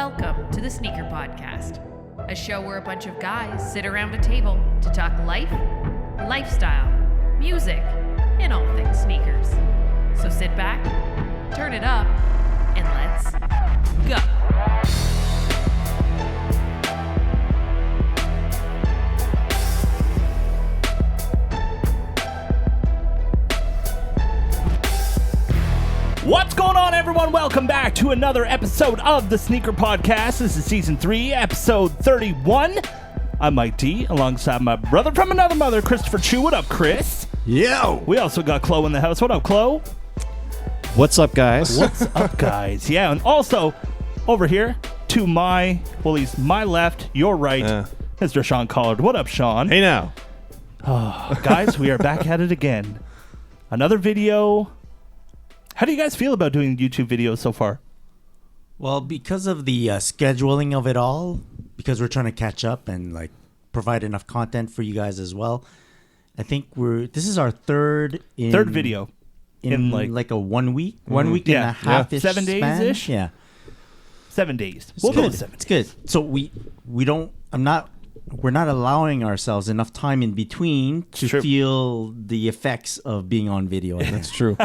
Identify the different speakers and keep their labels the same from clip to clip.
Speaker 1: Welcome to the Sneaker Podcast, a show where a bunch of guys sit around a table to talk life, lifestyle, music, and all things sneakers. So sit back, turn it up, and let's go.
Speaker 2: What's going on, everyone? Welcome back to another episode of the Sneaker Podcast. This is Season 3, Episode 31. I'm Mike D, alongside my brother from another mother, Christopher Chu. What up, Chris?
Speaker 3: Yo!
Speaker 2: We also got Chloe in the house. What up, Chloe?
Speaker 4: What's up, guys?
Speaker 2: What's up, guys? Yeah, and also, over here, to my, well, he's my left, your right, Mr. Sean Collard. What up, Sean?
Speaker 3: Hey now.
Speaker 2: Guys, we are back at it again. Another video. How do you guys feel about doing YouTube videos so far?
Speaker 5: Well, because of the scheduling of it all, because we're trying to catch up and like provide enough content for you guys as well, I think this is our third
Speaker 2: video
Speaker 5: in like a 1 week, 1 week and a half,
Speaker 2: 7 days ish.
Speaker 5: Yeah,
Speaker 2: 7 days.
Speaker 5: We'll go with 7 days. It's good. So we're not allowing ourselves enough time in between to feel the effects of being on video.
Speaker 3: That's true.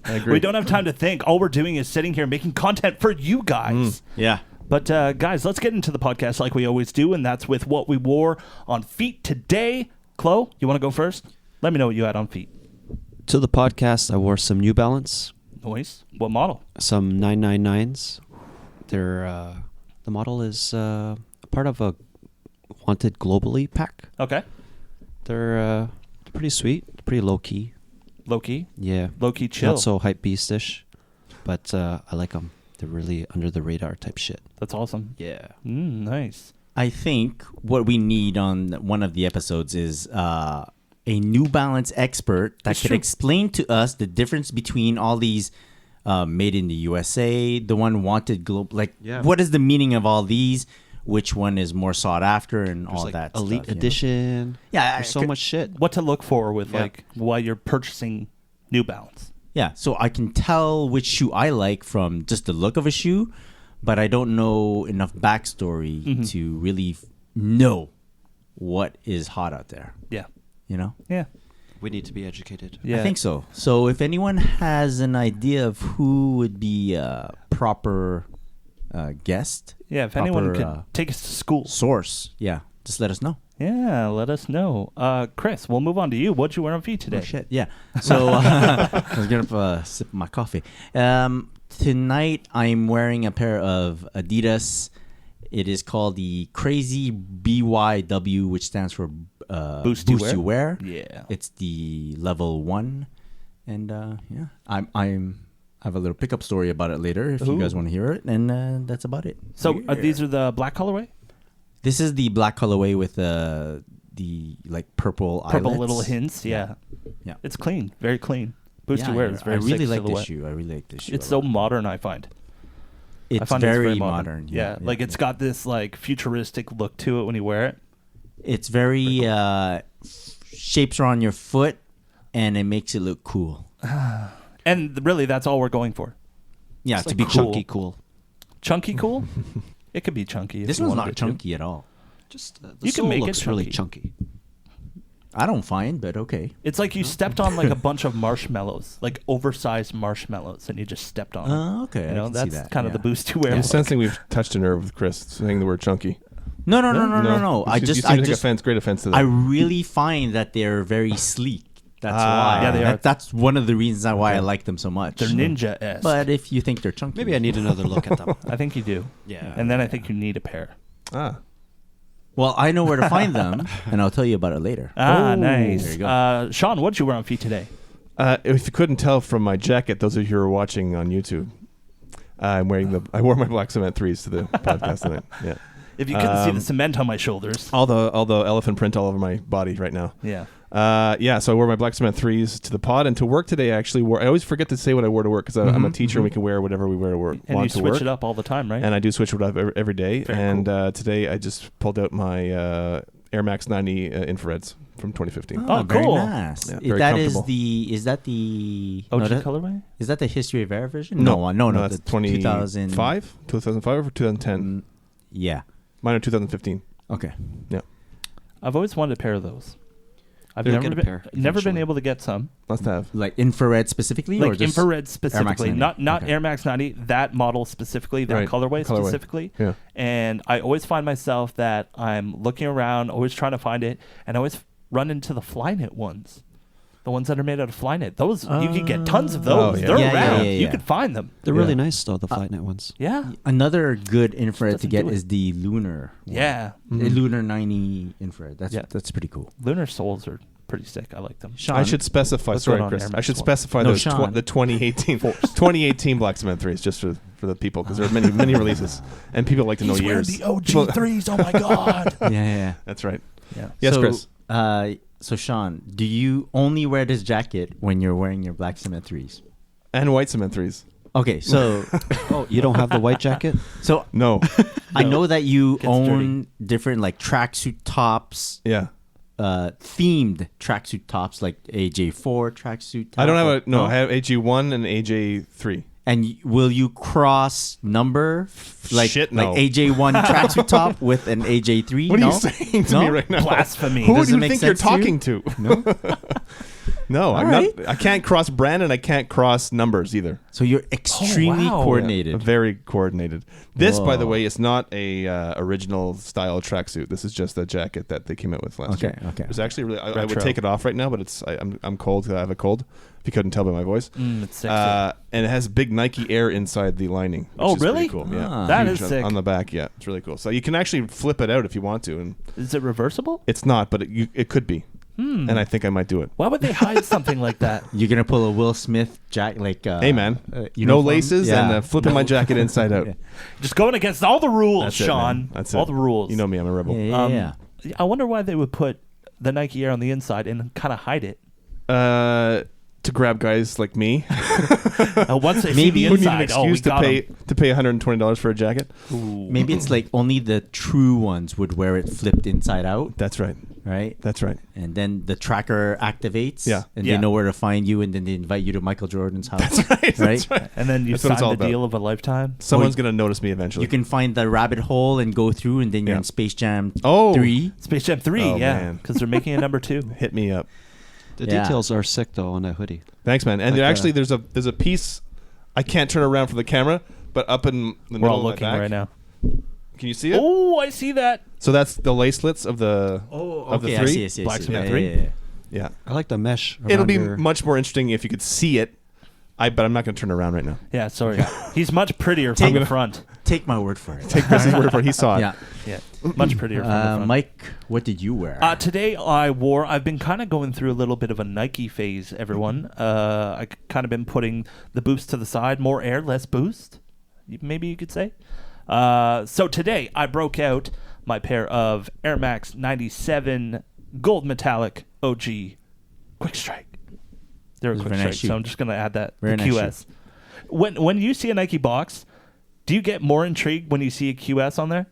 Speaker 3: I agree.
Speaker 2: We don't have time to think. All we're doing is sitting here making content for you guys.
Speaker 5: Yeah.
Speaker 2: But guys, let's get into the podcast like we always do, and that's with what we wore on feet today. Chloe, you want to go first? Let me know what you had on feet.
Speaker 4: To the podcast, I wore some New Balance.
Speaker 2: Nice. What model?
Speaker 4: Some 999s. They're the model is a part of a Wanted Globally pack.
Speaker 2: Okay.
Speaker 4: They're pretty sweet, pretty low key.
Speaker 2: Low key?
Speaker 4: Yeah.
Speaker 2: Low key chill.
Speaker 4: Not so hype beastish, but I like them. They're really under the radar type shit.
Speaker 2: That's awesome.
Speaker 4: Yeah.
Speaker 2: Nice.
Speaker 5: I think what we need on one of the episodes is a New Balance expert that could explain to us the difference between all these made in the USA, the one Wanted Global. What is the meaning of all these? Which one is more sought after and
Speaker 4: There's
Speaker 5: all
Speaker 4: like
Speaker 5: that
Speaker 4: Elite
Speaker 5: stuff,
Speaker 4: Edition.
Speaker 5: Yeah,
Speaker 4: There's so much shit.
Speaker 2: What to look for with while you're purchasing New Balance.
Speaker 5: Yeah, so I can tell which shoe I like from just the look of a shoe, but I don't know enough backstory to really know what is hot out there.
Speaker 2: Yeah.
Speaker 5: You know?
Speaker 2: Yeah.
Speaker 4: We need to be educated.
Speaker 2: Yeah.
Speaker 5: I think so. So if anyone has an idea of who would be a proper guest,
Speaker 2: Yeah, if anyone could take us to school.
Speaker 5: source, just let us know.
Speaker 2: Yeah, let us know. Chris, we'll move on to you. What'd you wear on feet today?
Speaker 5: Oh, shit. Yeah. So I was going to sip my coffee. Tonight, I'm wearing a pair of Adidas. It is called the Crazy BYW, which stands for
Speaker 2: Boost You
Speaker 5: Wear.
Speaker 2: Yeah.
Speaker 5: It's the level 1. And I have a little pickup story about it later if you guys want to hear it. And that's about it.
Speaker 2: So these are the black colorway?
Speaker 5: This is the black colorway with the like purple eyelets.
Speaker 2: Little hints. Yeah. It's clean. Very clean. Boost You Wear is very
Speaker 5: I really
Speaker 2: sick
Speaker 5: like
Speaker 2: silhouette.
Speaker 5: this shoe. I really like this shoe.
Speaker 2: It's so modern, I find.
Speaker 5: It's
Speaker 2: it's
Speaker 5: very modern.
Speaker 2: Yeah, like it's got this like futuristic look to it when you wear it.
Speaker 5: It's very shapes are on your foot, and it makes it look cool.
Speaker 2: And really, that's all we're going for.
Speaker 5: Yeah,
Speaker 4: It's
Speaker 5: to
Speaker 4: like
Speaker 5: be cool.
Speaker 4: chunky cool.
Speaker 2: Chunky cool? It could be chunky. If
Speaker 5: This
Speaker 2: you
Speaker 5: one's
Speaker 2: wanted
Speaker 5: not
Speaker 2: it to.
Speaker 5: chunky at all.
Speaker 4: Just the
Speaker 2: You can
Speaker 4: sole
Speaker 2: make it
Speaker 4: looks really chunky.
Speaker 5: I don't find, but okay.
Speaker 2: It's like you stepped on like a bunch of marshmallows, like oversized marshmallows, and you just stepped on them.
Speaker 5: Okay.
Speaker 2: You know,
Speaker 5: I can see
Speaker 2: that's
Speaker 5: that.
Speaker 2: kind of the Boost You Wear.
Speaker 3: I'm
Speaker 2: look.
Speaker 3: sensing we've touched a nerve with Chris saying the word chunky.
Speaker 5: No.
Speaker 3: You seem to take great offense to that.
Speaker 5: I really find that they're very sleek. That's why.
Speaker 2: Yeah, they are.
Speaker 5: That's one of the reasons why I like them so much.
Speaker 2: They're ninja-esque.
Speaker 5: But if you think they're chunky,
Speaker 4: Maybe I need another look at them.
Speaker 2: I think you do.
Speaker 4: Yeah.
Speaker 2: And then I think you need a pair.
Speaker 5: Well, I know where to find them, and I'll tell you about it later.
Speaker 2: Nice.
Speaker 5: There you go.
Speaker 2: Sean, what did you wear on feet today?
Speaker 3: If you couldn't tell from my jacket, those of you who are watching on YouTube, I wore my black cement 3s to the podcast tonight. Yeah.
Speaker 2: If you couldn't see the cement on my shoulders.
Speaker 3: All the elephant print all over my body right now.
Speaker 2: Yeah.
Speaker 3: So I wore my black cement 3s to the pod, and to work today I actually wore. I always forget to say what I wore to work because I'm a teacher and we can wear whatever we wear to work.
Speaker 2: And you switch it up all the time, right?
Speaker 3: And I do switch it up every day.
Speaker 2: Very cool.
Speaker 3: Today I just pulled out my Air Max 90 infrareds from 2015.
Speaker 2: Oh,
Speaker 5: very
Speaker 2: cool.
Speaker 5: nice.
Speaker 3: Yeah, very
Speaker 5: That is
Speaker 3: comfortable.
Speaker 5: is that the
Speaker 2: OG
Speaker 5: that-
Speaker 2: colorway?
Speaker 5: Is that the History of Air version?
Speaker 3: No,
Speaker 5: No.
Speaker 3: that's
Speaker 5: The
Speaker 3: 2005 or 2010.
Speaker 5: Yeah.
Speaker 3: Mine are 2015.
Speaker 5: Okay.
Speaker 3: Yeah.
Speaker 2: I've always wanted a pair of those. I've
Speaker 4: You'll
Speaker 2: never
Speaker 4: get a
Speaker 2: been,
Speaker 4: pair
Speaker 2: never been
Speaker 4: eventually.
Speaker 2: able to get some.
Speaker 3: Must have.
Speaker 5: Like infrared specifically, or
Speaker 2: Like
Speaker 5: just
Speaker 2: infrared specifically,
Speaker 5: 90?
Speaker 2: not
Speaker 5: Okay.
Speaker 2: Air Max 90, that model specifically, that
Speaker 3: Right.
Speaker 2: colorway
Speaker 3: Colorway.
Speaker 2: specifically.
Speaker 3: Yeah.
Speaker 2: And I always find myself that I'm looking around, always trying to find it, and I always run into the Flyknit ones. The ones that are made out of Flyknit. Those, you can get tons of those.
Speaker 3: yeah.
Speaker 2: They're
Speaker 5: Yeah, yeah,
Speaker 2: around.
Speaker 5: yeah,
Speaker 2: You
Speaker 5: yeah.
Speaker 2: can find them.
Speaker 4: They're
Speaker 3: Yeah.
Speaker 4: really nice though, the Flightnet ones.
Speaker 2: Yeah.
Speaker 5: Another good infrared to
Speaker 2: doesn't
Speaker 5: get
Speaker 2: do it.
Speaker 5: is the lunar. one.
Speaker 2: Yeah.
Speaker 5: The lunar 90 infrared.
Speaker 2: Yeah.
Speaker 5: That's pretty cool.
Speaker 2: Lunar soles are pretty sick. I like them.
Speaker 5: Sean,
Speaker 3: I should specify.
Speaker 2: Let's
Speaker 3: Sorry,
Speaker 2: go on
Speaker 3: Chris.
Speaker 2: Air
Speaker 3: I
Speaker 2: Max
Speaker 3: should
Speaker 2: one.
Speaker 3: specify
Speaker 5: No,
Speaker 3: those
Speaker 5: Sean.
Speaker 3: the 2018 Black Cement 3s just for the people because there are many releases and people like to know
Speaker 2: He's wearing
Speaker 3: years.
Speaker 2: the OG 3s. Oh my god.
Speaker 5: yeah.
Speaker 3: That's right.
Speaker 2: Yeah.
Speaker 3: Yes,
Speaker 5: so,
Speaker 3: Chris.
Speaker 5: So Sean, do you only wear this jacket when you're wearing your Black Cement 3s?
Speaker 3: And White Cement 3s.
Speaker 5: Okay, so
Speaker 4: Oh, you don't have the white jacket?
Speaker 3: No.
Speaker 5: I know that you
Speaker 2: Gets
Speaker 5: own different like tracksuit tops,
Speaker 3: Yeah.
Speaker 5: themed tracksuit tops, like AJ4 tracksuit. Top.
Speaker 3: I don't have
Speaker 5: No?
Speaker 3: I have AG1 and AJ3.
Speaker 5: And will you cross number like
Speaker 3: Shit, no.
Speaker 5: like AJ1 tracksuit top with an AJ3?
Speaker 3: What are
Speaker 5: No?
Speaker 3: you saying to
Speaker 5: No?
Speaker 3: me right now?
Speaker 2: Blasphemy.
Speaker 3: Who
Speaker 5: Does
Speaker 3: do
Speaker 5: it
Speaker 3: you
Speaker 5: make
Speaker 3: think you're
Speaker 5: sense to you?
Speaker 3: talking to? No, I'm
Speaker 5: right.
Speaker 3: not. I can't cross brand and I can't cross numbers either.
Speaker 5: So you're extremely
Speaker 2: wow.
Speaker 5: coordinated.
Speaker 3: Very coordinated. This, by the
Speaker 5: Whoa.
Speaker 3: way, is not a original style tracksuit. This is just a jacket that they came out with last year.
Speaker 5: Okay.
Speaker 3: It's actually really. I would
Speaker 2: Retro.
Speaker 3: take it off right now, but I'm cold because I have a cold. If you couldn't tell by my voice.
Speaker 2: It's sexy.
Speaker 3: And it has big Nike Air inside the lining. Which
Speaker 2: Oh,
Speaker 3: is pretty
Speaker 2: really?
Speaker 3: Cool.
Speaker 5: Ah.
Speaker 3: Yeah,
Speaker 2: That
Speaker 3: Huge
Speaker 2: is sick.
Speaker 3: on the back. Yeah, it's really cool. So you can actually flip it out if you want to, and
Speaker 2: Is it reversible?
Speaker 3: it's not, but it could be. And I think I might do it.
Speaker 2: Why would they hide something like that?
Speaker 5: You're gonna pull a Will Smith jacket, like
Speaker 3: Hey man, no
Speaker 5: uniform?
Speaker 3: laces
Speaker 5: Yeah.
Speaker 3: and flipping my jacket inside out.
Speaker 5: Yeah.
Speaker 2: Just going against all the rules,
Speaker 3: That's it,
Speaker 2: Sean.
Speaker 3: man. That's
Speaker 2: all
Speaker 3: it.
Speaker 2: the rules.
Speaker 3: You know me, I'm a rebel.
Speaker 5: Yeah.
Speaker 2: I wonder why they would put the Nike Air on the inside and kind of hide it.
Speaker 3: To grab guys like me
Speaker 2: Once they
Speaker 5: Maybe
Speaker 2: see
Speaker 3: who
Speaker 2: the
Speaker 3: need an
Speaker 2: inside, oh, we
Speaker 3: excuse to
Speaker 2: got
Speaker 3: pay
Speaker 2: 'em.
Speaker 3: to pay $120 for a jacket.
Speaker 2: Ooh.
Speaker 5: Maybe it's like only the true ones would wear it flipped inside out,
Speaker 3: That's right.
Speaker 5: right?
Speaker 3: That's right.
Speaker 5: And then the tracker activates,
Speaker 3: Yeah.
Speaker 5: and
Speaker 2: Yeah.
Speaker 5: they know where to find you, and then they invite you to Michael Jordan's house.
Speaker 3: That's right. That's right.
Speaker 2: And then you
Speaker 3: That's what it's
Speaker 2: sign
Speaker 3: all
Speaker 2: the
Speaker 3: about.
Speaker 2: deal of a lifetime.
Speaker 3: Someone's gonna notice me eventually.
Speaker 5: You can find the rabbit hole and go through, and then you're
Speaker 3: Yeah.
Speaker 5: in Space Jam
Speaker 3: Oh.
Speaker 5: 3.
Speaker 2: Space Jam 3,
Speaker 3: Oh,
Speaker 2: yeah.
Speaker 3: man.
Speaker 2: Because they're making a number 2.
Speaker 3: hit me up.
Speaker 4: The
Speaker 5: Yeah.
Speaker 4: details are sick though on that hoodie.
Speaker 3: Thanks, man. And
Speaker 4: Like,
Speaker 3: actually, there's a piece. I can't turn around for the camera, but up in the
Speaker 2: We're
Speaker 3: middle
Speaker 2: all
Speaker 3: of my
Speaker 2: looking
Speaker 3: back.
Speaker 2: right now.
Speaker 3: Can you see it?
Speaker 2: Oh, I see that.
Speaker 3: So that's the lacelets of the of the
Speaker 5: okay,
Speaker 3: three.
Speaker 5: I see.
Speaker 2: Black Cement
Speaker 5: Yeah,
Speaker 2: 3?
Speaker 5: yeah, yeah.
Speaker 3: Yeah.
Speaker 4: I like the mesh.
Speaker 3: It'll
Speaker 4: around
Speaker 3: be
Speaker 4: your-
Speaker 3: much more interesting if you could see it. But I'm not going to turn around right now.
Speaker 2: Yeah, sorry. He's much prettier from the front.
Speaker 5: Take my word for it.
Speaker 3: Take Chris's word for it. He saw it.
Speaker 5: Yeah.
Speaker 2: Yeah, much prettier from the front.
Speaker 5: Mike, what did you wear?
Speaker 2: Today I've been kind of going through a little bit of a Nike phase, everyone. I kind of been putting the boost to the side, more air, less boost, maybe you could say. So today I broke out my pair of Air Max 97 Gold Metallic OG Quick Strike. They're a
Speaker 5: Those are
Speaker 2: Quick
Speaker 5: very
Speaker 2: Strike,
Speaker 5: nice shoe.
Speaker 2: so I'm just going to add that,
Speaker 5: Very
Speaker 2: the
Speaker 5: nice
Speaker 2: QS. When you see a Nike box, do you get more intrigued when you see a QS on there?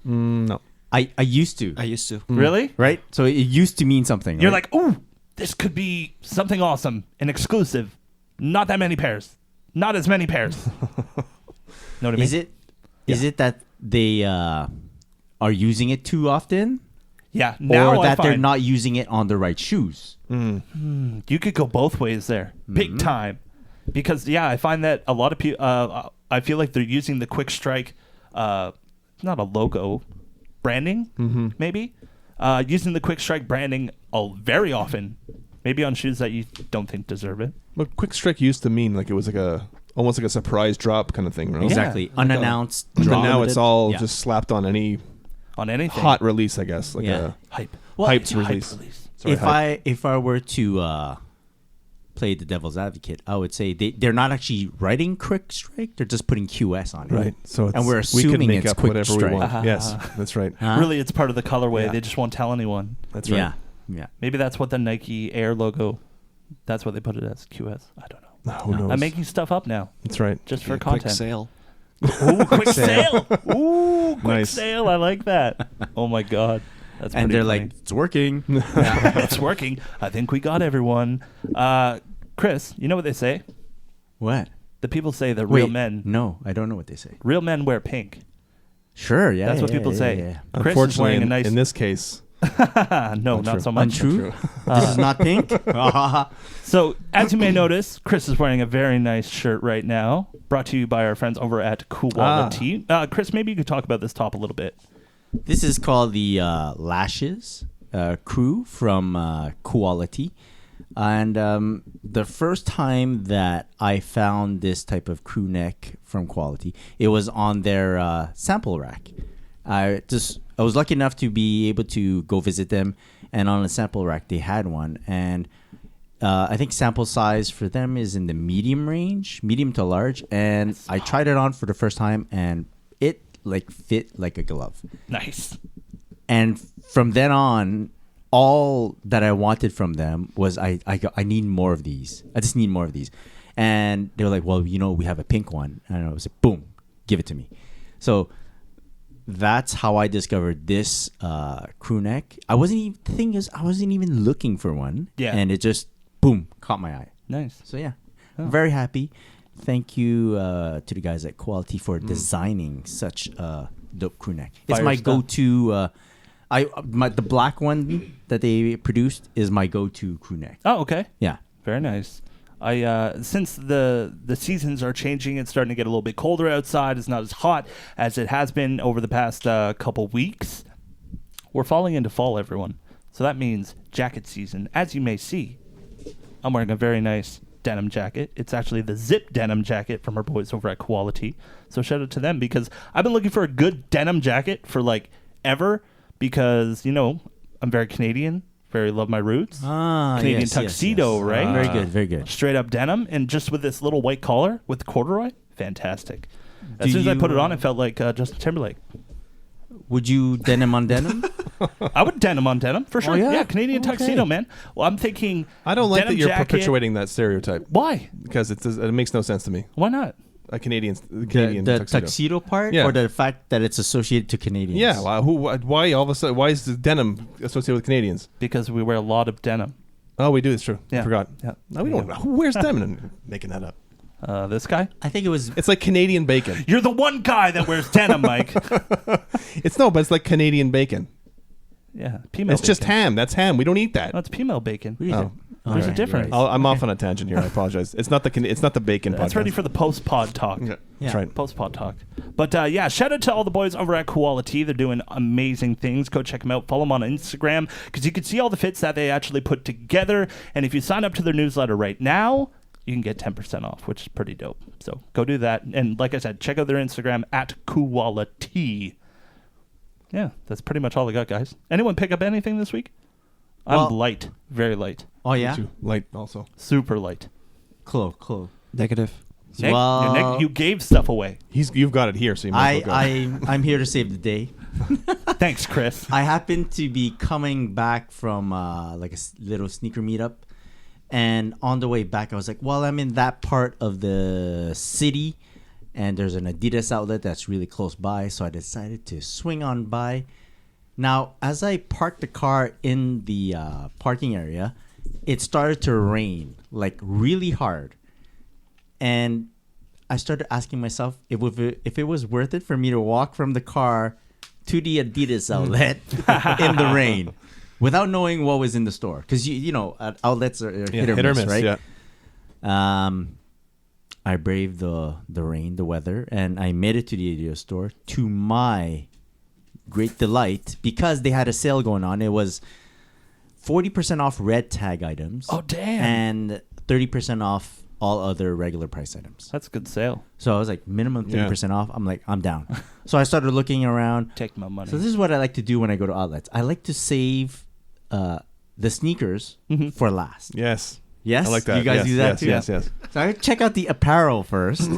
Speaker 3: No.
Speaker 5: I used to.
Speaker 4: I used to.
Speaker 2: Really?
Speaker 5: Right? So it used to mean something.
Speaker 2: You're
Speaker 5: right?
Speaker 2: like, ooh, this could be something awesome, an exclusive. Not that many pairs. Not as many pairs. Know what I mean?
Speaker 5: Is it that they are using it too often?
Speaker 2: Yeah. Now
Speaker 5: or that
Speaker 2: I
Speaker 5: they're
Speaker 2: find
Speaker 5: not using it on the right shoes?
Speaker 2: you could go both ways there, big time. Because I find that a lot of people. I feel like they're using the Quick Strike, not a logo, branding, maybe. Using the Quick Strike branding very often, maybe on shoes that you don't think deserve it.
Speaker 3: But Quick Strike used to mean like it was like almost like a surprise drop kind of thing, right?
Speaker 5: Exactly. Unannounced.
Speaker 3: But
Speaker 5: drop.
Speaker 3: now it's all
Speaker 5: Yeah.
Speaker 3: just slapped on any
Speaker 2: On anything.
Speaker 3: hot release, I guess. Like
Speaker 5: Yeah.
Speaker 2: hype.
Speaker 3: Hype's
Speaker 2: hype
Speaker 3: release.
Speaker 5: If
Speaker 3: hype.
Speaker 5: I were to play the devil's advocate, I would say they're not actually writing Quick Strike. They're just putting QS on it.
Speaker 3: Right. So it's,
Speaker 5: And we're
Speaker 3: we
Speaker 5: assuming
Speaker 3: can make
Speaker 5: it's
Speaker 3: up
Speaker 5: Quick
Speaker 3: whatever
Speaker 5: Strike.
Speaker 3: we want. Yes, that's right.
Speaker 5: Huh?
Speaker 2: Really, it's part of the colorway.
Speaker 3: Yeah.
Speaker 2: They just won't tell anyone.
Speaker 3: That's right.
Speaker 5: Yeah. Yeah.
Speaker 2: Maybe that's what the Nike Air logo. That's what they put it as, QS. I don't know.
Speaker 3: Who knows?
Speaker 2: I'm making stuff up now,
Speaker 3: That's right.
Speaker 2: just for
Speaker 4: Yeah, quick
Speaker 2: content.
Speaker 4: sale.
Speaker 2: Ooh, quick sale! Ooh, quick
Speaker 3: Nice.
Speaker 2: sale! I like that. Oh my god, that's
Speaker 5: And
Speaker 2: pretty
Speaker 5: they're
Speaker 2: funny.
Speaker 5: like, it's working.
Speaker 2: it's working. I think we got everyone. Chris, you know what they say?
Speaker 5: What?
Speaker 2: The people say that
Speaker 5: Wait,
Speaker 2: real men
Speaker 5: No, I don't know what they say.
Speaker 2: wear pink.
Speaker 5: Sure, yeah.
Speaker 2: That's what
Speaker 5: yeah,
Speaker 2: people
Speaker 5: yeah,
Speaker 2: say.
Speaker 5: yeah.
Speaker 2: Chris is
Speaker 3: Unfortunately,
Speaker 2: wearing a nice.
Speaker 3: in this case,
Speaker 2: No, not so much.
Speaker 5: Untrue? This is not pink?
Speaker 2: So, as you may notice, Chris is wearing a very nice shirt right now, brought to you by our friends over at Quality. Chris, maybe you could talk about this top a little bit.
Speaker 5: This is called the Lashes crew from Quality. And the first time that I found this type of crew neck from Quality, it was on their sample rack. I was lucky enough to be able to go visit them, and on the sample rack they had one. And I think sample size for them is in the medium range, medium to large. And I tried it on for the first time, and it fit like a glove.
Speaker 2: Nice.
Speaker 5: And from then on, all that I wanted from them was I need more of these. I just need more of these. And they were like, well, we have a pink one. And I was like, boom, give it to me. So that's how I discovered this crew neck. I wasn't even looking for one.
Speaker 2: Yeah.
Speaker 5: And it just, boom, caught my eye.
Speaker 2: Nice.
Speaker 5: So yeah, I'm very happy. Thank you to the guys at Quality for designing such a dope crew neck. It's
Speaker 2: Fire
Speaker 5: my
Speaker 2: stuff.
Speaker 5: go-to. The black one that they produced is my go-to crew neck.
Speaker 2: Oh, okay.
Speaker 5: Yeah.
Speaker 2: Very nice. Since the seasons are changing, it's starting to get a little bit colder outside. It's not as hot as it has been over the past couple weeks. We're falling into fall, everyone. So that means jacket season. As you may see, I'm wearing a very nice denim jacket. It's actually the zip denim jacket from our boys over at Quality. So shout out to them, because I've been looking for a good denim jacket for ever, because I'm very Canadian. Very love my roots. Canadian
Speaker 5: yes,
Speaker 2: tuxedo,
Speaker 5: yes.
Speaker 2: right?
Speaker 5: Very good, very good.
Speaker 2: Straight up denim, and just with this little white collar with corduroy, fantastic. As
Speaker 5: Do
Speaker 2: soon as I
Speaker 5: you,
Speaker 2: put it on, it felt like Justin Timberlake.
Speaker 5: Would you denim on denim?
Speaker 2: I would denim on denim for sure.
Speaker 5: yeah?
Speaker 2: Canadian tuxedo, man. Well, I'm thinking.
Speaker 3: I don't like
Speaker 2: denim
Speaker 3: that you're
Speaker 2: jacket.
Speaker 3: perpetuating that stereotype,
Speaker 2: Why?
Speaker 3: because it makes no sense to me.
Speaker 2: Why not?
Speaker 3: A Canadian
Speaker 5: the tuxedo part,
Speaker 3: Yeah.
Speaker 5: or the fact that it's associated to Canadians?
Speaker 3: Yeah. Why all of a sudden? Why is the denim associated with Canadians?
Speaker 2: Because we wear a lot of denim.
Speaker 3: Oh, we do. It's true.
Speaker 2: Yeah.
Speaker 3: I forgot.
Speaker 2: Yeah.
Speaker 3: No, we don't. Who wears denim? Making that up.
Speaker 2: This guy.
Speaker 5: I think it was.
Speaker 3: It's like Canadian bacon.
Speaker 2: You're the one guy that wears denim, Mike.
Speaker 3: But it's like Canadian bacon.
Speaker 2: Yeah, female.
Speaker 3: It's just
Speaker 2: bacon.
Speaker 3: ham. That's ham. We don't eat that.
Speaker 2: No, it's female bacon.
Speaker 3: Oh.
Speaker 2: There's a
Speaker 5: Alright,
Speaker 2: difference.
Speaker 5: right.
Speaker 3: I'm off on a tangent here. I apologize. It's not the bacon podcast.
Speaker 2: That's ready for the post-pod talk.
Speaker 3: Yeah.
Speaker 5: Yeah.
Speaker 3: That's right.
Speaker 2: Post-pod talk. But shout out to all the boys over at Quality. They're doing amazing things. Go check them out. Follow them on Instagram, because you can see all the fits that they actually put together. And if you sign up to their newsletter right now, you can get 10% off, which is pretty dope. So go do that. And like I said, check out their Instagram at Quality. Yeah, that's pretty much all I got, guys. Anyone pick up anything this week?
Speaker 5: Well-
Speaker 2: I'm light. Very light.
Speaker 5: Oh yeah.
Speaker 3: Too light also.
Speaker 2: Super light.
Speaker 5: Cool.
Speaker 4: Negative.
Speaker 2: Nick,
Speaker 5: Well-
Speaker 2: you gave stuff away.
Speaker 3: You've got it here, so you might as well go.
Speaker 5: I'm here to save the day.
Speaker 2: Thanks, Chris.
Speaker 5: I happen to be coming back from little sneaker meetup, and on the way back, I was like, well, I'm in that part of the city, and there's an Adidas outlet that's really close by, so I decided to swing on by. Now, as I parked the car in the parking area, it started to rain, really hard. And I started asking myself if it was worth it for me to walk from the car to the Adidas outlet in the rain without knowing what was in the store. Because, outlets are hit or miss, right?
Speaker 3: Yeah.
Speaker 5: I braved the rain, the weather, and I made it to the Adidas store, to my great delight, because they had a sale going on. It was 40% off red tag items.
Speaker 2: Oh, damn.
Speaker 5: And 30% off all other regular price items.
Speaker 2: That's a good sale.
Speaker 5: So I was like, minimum 30% off. I'm like, I'm down. So I started looking around.
Speaker 2: Take my money.
Speaker 5: So this is what I like to do when I go to outlets. I like to save the sneakers for last.
Speaker 3: Yes.
Speaker 5: Yes?
Speaker 3: I like that.
Speaker 5: You guys
Speaker 3: Yes,
Speaker 5: do that
Speaker 3: yes,
Speaker 5: too?
Speaker 3: Yes.
Speaker 5: So I check out the apparel first.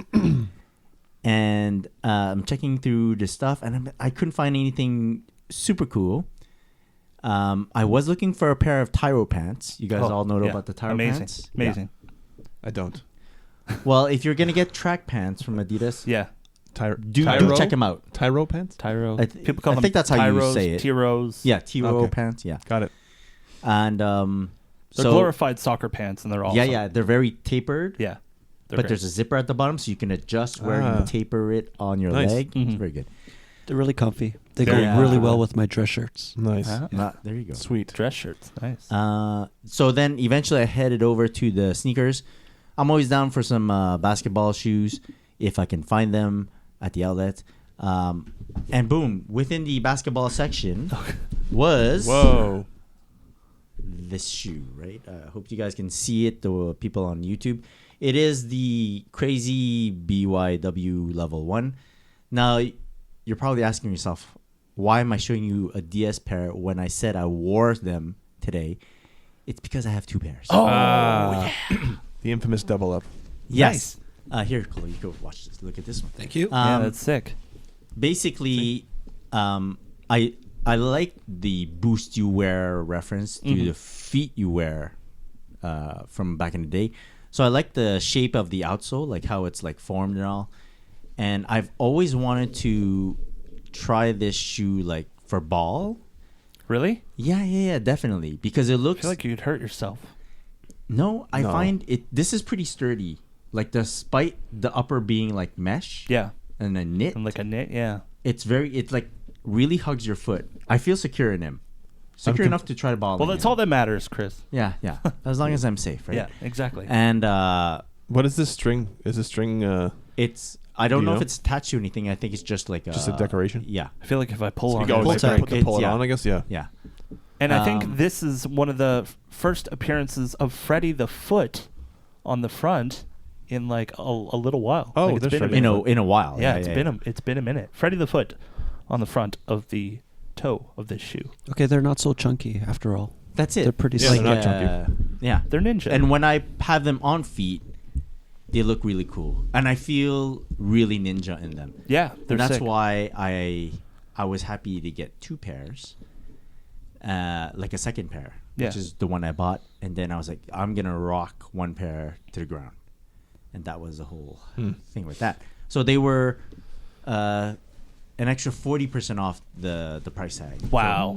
Speaker 5: And I'm checking through the stuff, and I couldn't find anything super cool. I was looking for a pair of Tyro pants. You guys all know about the Tyro pants?
Speaker 2: Amazing.
Speaker 3: I don't.
Speaker 5: Yeah. Well, if you're going to get track pants from Adidas,
Speaker 2: Yeah.
Speaker 5: do check them out.
Speaker 3: Tyro pants?
Speaker 2: Tyro.
Speaker 5: I
Speaker 2: People call
Speaker 5: I
Speaker 2: them
Speaker 5: think that's how you
Speaker 2: Tyros,
Speaker 5: say it.
Speaker 2: Tiros.
Speaker 5: Yeah, T-Row
Speaker 3: Okay.
Speaker 5: pants, yeah.
Speaker 3: Got it.
Speaker 5: And
Speaker 2: They're
Speaker 5: so
Speaker 2: glorified soccer pants, and they're awesome.
Speaker 5: yeah, they're very tapered.
Speaker 2: Yeah.
Speaker 5: But there's a zipper at the bottom, so you can adjust where you taper it on your
Speaker 3: Nice.
Speaker 5: leg. It's
Speaker 2: Mhm.
Speaker 5: very good.
Speaker 4: They're really comfy. They
Speaker 3: There
Speaker 4: go
Speaker 5: you
Speaker 4: really
Speaker 5: go.
Speaker 4: well with my dress shirts.
Speaker 3: Nice.
Speaker 5: There you go.
Speaker 3: Sweet.
Speaker 2: Dress shirts. Nice.
Speaker 5: So then eventually I headed over to the sneakers. I'm always down for some basketball shoes if I can find them at the outlet. And boom, within the basketball section was
Speaker 3: Whoa.
Speaker 5: this shoe, right? I hope you guys can see it, the people on YouTube. It is the Crazy BYW Level 1. Now, you're probably asking yourself, why am I showing you a DS pair when I said I wore them today? It's because I have 2 pairs.
Speaker 3: The infamous double up.
Speaker 5: Yes. Here, Chloe, you go watch this. Look at this one.
Speaker 4: Thank you.
Speaker 2: Yeah, that's sick.
Speaker 5: Basically, I like the boost you wear reference to the feet you wear from back in the day. So I like the shape of the outsole, like how it's like formed and all. And I've always wanted to try this shoe like for ball.
Speaker 2: Really?
Speaker 5: Yeah, definitely. Because it
Speaker 2: I
Speaker 5: looks
Speaker 2: feel like you'd hurt yourself.
Speaker 5: No, I
Speaker 3: No.
Speaker 5: find it. This is pretty sturdy. Like despite the upper being like mesh
Speaker 2: Yeah.
Speaker 5: and a knit,
Speaker 2: And like a knit. Yeah.
Speaker 5: it's like really hugs your foot. I feel secure in him. Secure enough to try to ball.
Speaker 2: Well,
Speaker 5: in
Speaker 2: that's
Speaker 5: him.
Speaker 2: all that matters, Chris.
Speaker 5: Yeah. As long as I'm safe, right?
Speaker 2: Yeah, exactly.
Speaker 5: And
Speaker 3: What is this string? Is this string
Speaker 5: it's. I don't
Speaker 3: Do you
Speaker 5: know
Speaker 3: know?
Speaker 5: if it's attached to anything. I think it's just like
Speaker 3: just a decaration?
Speaker 5: Yeah.
Speaker 2: I feel like if I pull
Speaker 3: So
Speaker 2: on
Speaker 3: you go
Speaker 2: it,
Speaker 5: pull
Speaker 3: like,
Speaker 5: tab.
Speaker 3: put the
Speaker 5: It's-
Speaker 3: pull it
Speaker 5: yeah.
Speaker 3: on, I guess. Yeah.
Speaker 5: Yeah.
Speaker 2: and I think
Speaker 5: Um,
Speaker 2: this is one of the first appearances of Freddy the Foot on the front in like a little while.
Speaker 3: Oh,
Speaker 2: like
Speaker 3: there's
Speaker 2: been a
Speaker 3: Freddy.
Speaker 2: minute.
Speaker 5: In a while.
Speaker 2: Yeah, it's been a minute. Freddy the Foot on the front of the toe of this shoe.
Speaker 4: Okay, they're not so chunky after all.
Speaker 5: That's it.
Speaker 4: They're pretty
Speaker 3: Yeah,
Speaker 4: slick.
Speaker 3: they're not chunky.
Speaker 5: Yeah.
Speaker 2: They're ninja.
Speaker 5: And when I have them on feet, they look really cool, and I feel really ninja in them.
Speaker 2: yeah, they're
Speaker 5: And that's
Speaker 2: sick.
Speaker 5: why I was happy to get 2 pairs, like a second pair,
Speaker 2: Yeah.
Speaker 5: which is the one I bought, and then I was like, I'm gonna rock 1 pair to the ground, and that was the whole thing with that. So they were an extra 40% off the price tag.
Speaker 2: Wow.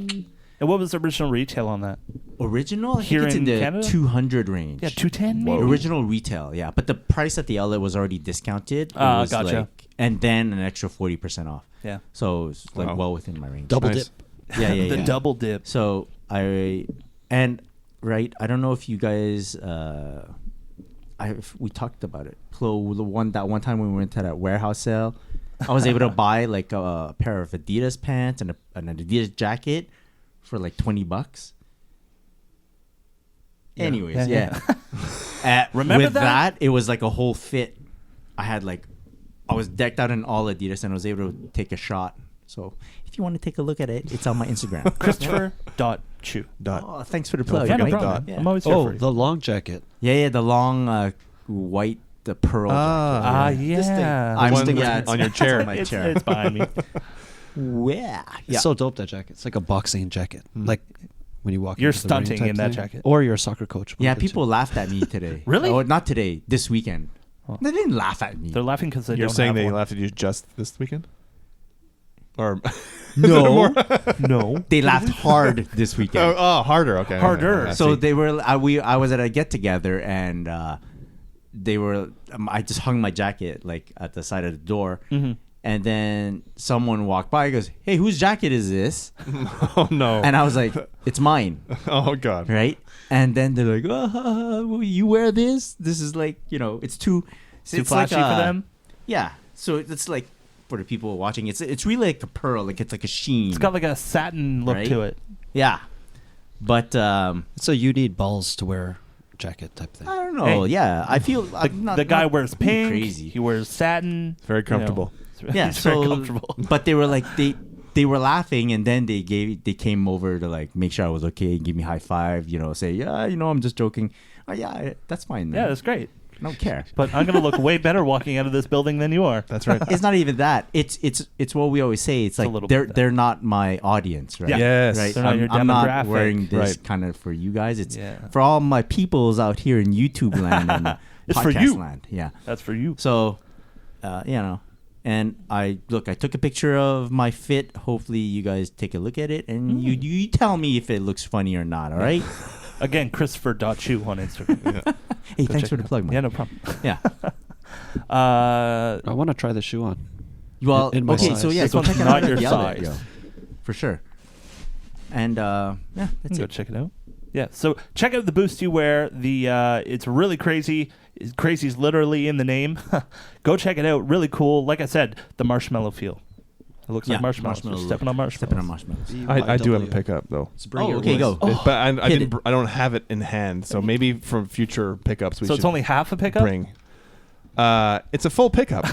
Speaker 2: And what was the original retail on that?
Speaker 5: Original, I
Speaker 2: Here
Speaker 5: think it's in
Speaker 2: in
Speaker 5: the
Speaker 2: Canada?
Speaker 5: 200 range.
Speaker 2: Yeah, 210 maybe?
Speaker 5: Original retail, yeah, but the price at the outlet was already discounted. It was
Speaker 2: Gotcha.
Speaker 5: and then an extra 40% off.
Speaker 2: Yeah.
Speaker 5: So it's like
Speaker 3: Wow.
Speaker 5: well within my range.
Speaker 4: Double
Speaker 3: Nice.
Speaker 4: dip.
Speaker 5: Yeah.
Speaker 2: The double dip.
Speaker 5: So I don't know if you guys we talked about it. So that one time when we went to that warehouse sale, I was able to buy like a pair of Adidas pants and an Adidas jacket for like $20. Anyways,
Speaker 2: Yeah. Remember
Speaker 5: with
Speaker 2: that?
Speaker 5: it was like a whole fit. I was decked out in all Adidas and I was able to take a shot. So if you want to take a look at it, it's on my Instagram.
Speaker 2: Christopher.chu.
Speaker 5: Oh, thanks for the plug.
Speaker 2: Yeah, no
Speaker 5: mate.
Speaker 2: problem.
Speaker 5: Yeah.
Speaker 2: I'm always here
Speaker 4: Oh,
Speaker 2: for you.
Speaker 4: the long jacket.
Speaker 5: Yeah, the long white, the pearl. jacket.
Speaker 2: Yeah.
Speaker 5: I'm
Speaker 3: one
Speaker 5: thinking
Speaker 3: with- on your chair.
Speaker 5: It's on my
Speaker 2: It's,
Speaker 5: chair.
Speaker 2: it's behind me.
Speaker 5: Yeah.
Speaker 4: It's so dope, that jacket. It's like a boxing jacket. Like when you walk
Speaker 2: You're
Speaker 4: into the ring
Speaker 2: stunting
Speaker 4: type
Speaker 2: in that
Speaker 4: thing.
Speaker 2: jacket.
Speaker 4: Or you're a soccer coach.
Speaker 5: Yeah,
Speaker 4: one of the
Speaker 5: people
Speaker 4: two.
Speaker 5: laughed at me today.
Speaker 2: Really?
Speaker 5: Oh, not today. This weekend. They didn't laugh at me.
Speaker 2: They're laughing because they
Speaker 3: You're
Speaker 2: don't
Speaker 3: saying
Speaker 2: have
Speaker 3: they
Speaker 2: one.
Speaker 3: laughed at you just this weekend? Or
Speaker 5: No,
Speaker 2: No.
Speaker 5: they laughed hard this weekend.
Speaker 3: harder. Okay.
Speaker 2: Harder.
Speaker 3: I
Speaker 5: So
Speaker 3: see.
Speaker 5: they were. I was at a get together and they were. I just hung my jacket like at the side of the door, and then someone walked by. and goes, "Hey, whose jacket is this?"
Speaker 3: Oh no.
Speaker 5: And I was like, "It's mine."
Speaker 3: Oh god.
Speaker 5: Right? And then they're like, "Oh, you wear this? This is like, it's too
Speaker 2: Too
Speaker 5: it's like
Speaker 2: flashy for them?
Speaker 5: Yeah. So it's like for the people watching, it's really like a pearl, like it's like a sheen.
Speaker 2: It's got like a satin look
Speaker 5: Right?
Speaker 2: to it.
Speaker 5: Yeah. But
Speaker 4: So you need balls to wear a jacket type thing.
Speaker 5: I don't know.
Speaker 2: Hey.
Speaker 5: Yeah, I feel
Speaker 2: The guy wears pink.
Speaker 5: Crazy.
Speaker 2: He wears satin.
Speaker 3: Very comfortable.
Speaker 5: Yeah,
Speaker 2: He's very
Speaker 5: so
Speaker 2: comfortable.
Speaker 5: but they were like they were laughing, and then they came over to like make sure I was okay, give me high five, say I'm just joking. Oh yeah, that's fine. Man.
Speaker 2: Yeah, that's great.
Speaker 5: I don't care.
Speaker 2: But I'm gonna look way better walking out of this building than you are.
Speaker 3: That's right.
Speaker 5: It's not even that. It's what we always say. It's
Speaker 2: a
Speaker 5: like
Speaker 2: little bit
Speaker 5: they're not my audience, right?
Speaker 2: Yeah.
Speaker 3: Yes.
Speaker 5: Right.
Speaker 2: They're not your
Speaker 5: I'm not
Speaker 2: demographic.
Speaker 5: wearing this
Speaker 3: Right.
Speaker 5: kind of for you guys. It's
Speaker 2: Yeah.
Speaker 5: for all my peoples out here in YouTube land and
Speaker 2: It's for
Speaker 5: podcast
Speaker 2: you.
Speaker 5: land. Yeah.
Speaker 2: That's for you.
Speaker 5: So, and I took a picture of my fit. Hopefully, you guys take a look at it and you tell me if it looks funny or not. All right.
Speaker 2: Again, Christopher.chu on Instagram.
Speaker 5: Hey,
Speaker 2: Go
Speaker 5: thanks
Speaker 2: check
Speaker 5: for the
Speaker 2: it out.
Speaker 5: plug, man.
Speaker 2: Yeah, no problem.
Speaker 5: Yeah.
Speaker 2: Uh,
Speaker 4: I want to try the shoe on.
Speaker 5: Well,
Speaker 4: in my
Speaker 5: okay,
Speaker 4: size.
Speaker 5: so yeah,
Speaker 2: This
Speaker 5: go
Speaker 2: one's
Speaker 5: check it
Speaker 2: not
Speaker 5: out
Speaker 2: your
Speaker 5: at the outlet,
Speaker 2: size.
Speaker 5: yo. For sure. And yeah, that's
Speaker 2: Go
Speaker 5: it.
Speaker 2: check it out. Yeah, so check out the boost you wear. It's really crazy. Crazy's literally in the name. Go check it out. Really cool. Like I said, the marshmallow feel. It looks like marshmallows. You're stepping on marshmallows.
Speaker 5: Stepping on marshmallows.
Speaker 3: I do have a pickup though.
Speaker 5: Oh, okay, go.
Speaker 3: But I
Speaker 5: Hit
Speaker 3: didn't. I don't have it in hand. So maybe from future pickups we
Speaker 2: So
Speaker 3: should
Speaker 2: it's only half a pickup?
Speaker 3: bring. It's a full pickup.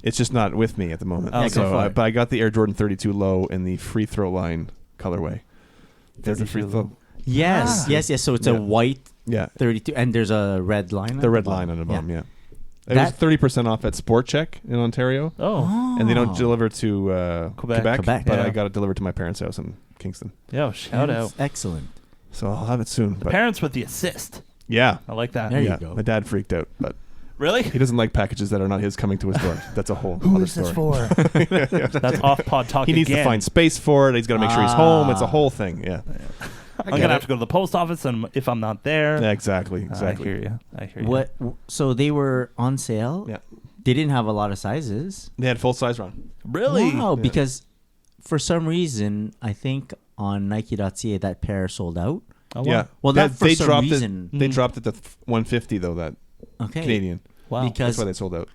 Speaker 3: It's just not with me at the moment.
Speaker 2: Oh,
Speaker 5: Yeah, go for it.
Speaker 3: But I got the Air Jordan 32 low in the free throw line colorway. There's a free
Speaker 2: 32
Speaker 3: throw.
Speaker 2: low.
Speaker 5: Yes, yes. So it's a
Speaker 3: Yeah.
Speaker 5: white
Speaker 3: Yeah,
Speaker 5: 32, and there's a red line.
Speaker 3: the red line on the bottom. Yeah, it was
Speaker 5: That-
Speaker 3: 30% off at Sport Check in Ontario,
Speaker 2: Oh.
Speaker 3: and they don't deliver to
Speaker 2: Quebec.
Speaker 5: Quebec,
Speaker 3: but
Speaker 2: yeah.
Speaker 3: I got it delivered to my parents' house in Kingston.
Speaker 2: Yo, shout out.
Speaker 5: Excellent.
Speaker 3: So I'll have it soon. But
Speaker 2: Parents with the assist.
Speaker 3: yeah,
Speaker 2: I like that.
Speaker 5: There you
Speaker 3: yeah.
Speaker 5: go.
Speaker 3: My dad freaked out, but
Speaker 2: Really?
Speaker 3: he doesn't like packages that are not his coming to his door. That's a whole
Speaker 2: Who
Speaker 3: other
Speaker 2: is this
Speaker 3: story.
Speaker 2: for? That's off-pod talk
Speaker 3: He needs
Speaker 2: again.
Speaker 3: to find space for it. He's got to make sure he's home. It's a whole thing. Yeah,
Speaker 2: I'm going to have to go to the post office and if I'm not there.
Speaker 3: yeah exactly. Exactly.
Speaker 2: I hear you. I hear you.
Speaker 5: What? So they were on sale.
Speaker 3: Yeah.
Speaker 5: They didn't have a lot of sizes.
Speaker 3: They had full size run.
Speaker 2: Really?
Speaker 5: Wow.
Speaker 3: Yeah.
Speaker 5: Because for some reason, I think on Nike.ca that pair sold out.
Speaker 2: Oh, wow.
Speaker 3: Yeah.
Speaker 5: Well,
Speaker 3: That-
Speaker 5: not for some
Speaker 3: dropped
Speaker 5: reason.
Speaker 3: It. They dropped it to 150 though. That
Speaker 5: Okay.
Speaker 3: Canadian.
Speaker 2: Wow.
Speaker 3: That's
Speaker 5: Because
Speaker 3: why they sold out.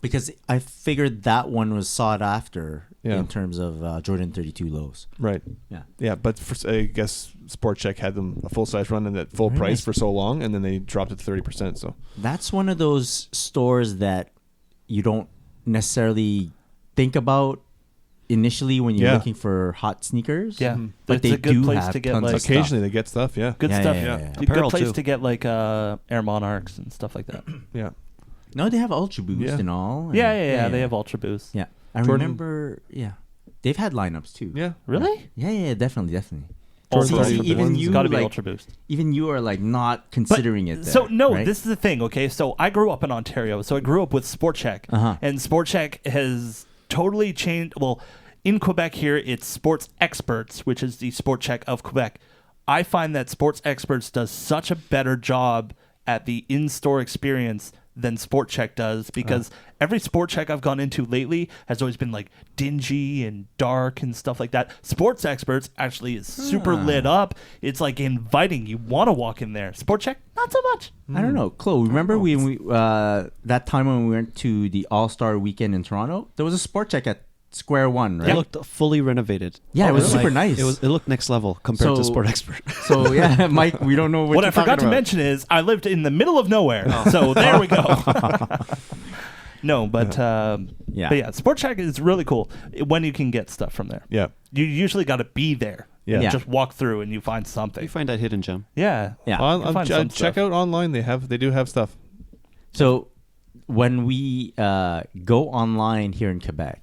Speaker 5: because I figured that one was sought after
Speaker 3: Yeah.
Speaker 5: in terms of Jordan 32 lows.
Speaker 3: Right.
Speaker 5: Yeah.
Speaker 3: Yeah, but I guess Sport Check had them a full size run and at full
Speaker 5: Very
Speaker 3: price
Speaker 5: nice.
Speaker 3: for so long, and then they dropped it to 30%. So
Speaker 5: That's one of those stores that you don't necessarily think about initially when you're
Speaker 3: Yeah.
Speaker 5: looking for hot sneakers.
Speaker 2: Yeah.
Speaker 5: But
Speaker 2: It's
Speaker 5: they
Speaker 2: a good
Speaker 5: do
Speaker 2: place
Speaker 5: have
Speaker 2: to get,
Speaker 5: tons
Speaker 2: like-
Speaker 5: of stuff.
Speaker 3: occasionally they get stuff. Yeah.
Speaker 2: Good
Speaker 5: Yeah,
Speaker 2: stuff.
Speaker 5: yeah, yeah, yeah.
Speaker 2: A
Speaker 4: Apparel,
Speaker 2: good place
Speaker 4: too.
Speaker 2: to get like Air Monarchs and stuff like that.
Speaker 3: Yeah.
Speaker 5: No, they have Ultra Boost
Speaker 3: Yeah.
Speaker 5: and all. and-
Speaker 2: Yeah. They have Ultra Boost.
Speaker 5: Yeah, I
Speaker 3: Jordan-
Speaker 5: remember. Yeah, they've had lineups too.
Speaker 3: Yeah.
Speaker 2: Really?
Speaker 5: Yeah, definitely.
Speaker 3: Jordan
Speaker 5: See,
Speaker 3: 32
Speaker 5: even
Speaker 3: ones.
Speaker 5: you
Speaker 2: It's got to be
Speaker 5: like,
Speaker 2: Ultra Boost.
Speaker 5: even you are like not considering it. There,
Speaker 2: So no,
Speaker 5: right?
Speaker 2: this is the thing. Okay, so I grew up in Ontario, so I grew up with Sport Check,
Speaker 5: Uh-huh.
Speaker 2: and Sport Check has totally changed. Well, in Quebec here, it's Sports Experts, which is the Sport Check of Quebec. I find that Sports Experts does such a better job at the in-store experience than Sport Check does, because every Sport Check I've gone into lately has always been like dingy and dark and stuff like that. Sports Experts actually is super lit up. It's like inviting. You want to walk in there. Sport Check, not so much.
Speaker 5: I don't know, Chloe. Remember when we that time when we went to the All Star Weekend in Toronto? There was a Sport Check at Square One, right?
Speaker 4: It looked fully renovated.
Speaker 5: Yeah, it was
Speaker 4: Like,
Speaker 5: super nice.
Speaker 4: It looked next level compared to
Speaker 5: So-
Speaker 4: Sport Expert.
Speaker 5: So yeah, Mike, we don't know
Speaker 2: What I
Speaker 5: you're
Speaker 2: forgot
Speaker 5: talking
Speaker 2: to
Speaker 5: about.
Speaker 2: mention is I lived in the middle of nowhere. So there we go. No, but
Speaker 5: Yeah.
Speaker 2: but yeah, Sport Check is really cool when you can get stuff from there.
Speaker 3: Yeah.
Speaker 2: You usually got to be there.
Speaker 3: Yeah.
Speaker 2: You
Speaker 5: Yeah.
Speaker 2: just walk through and you find something.
Speaker 4: You find that hidden gem.
Speaker 2: Yeah.
Speaker 5: Yeah.
Speaker 2: You find some
Speaker 3: Check
Speaker 2: stuff.
Speaker 3: out online. They do have stuff.
Speaker 5: So when we go online here in Quebec,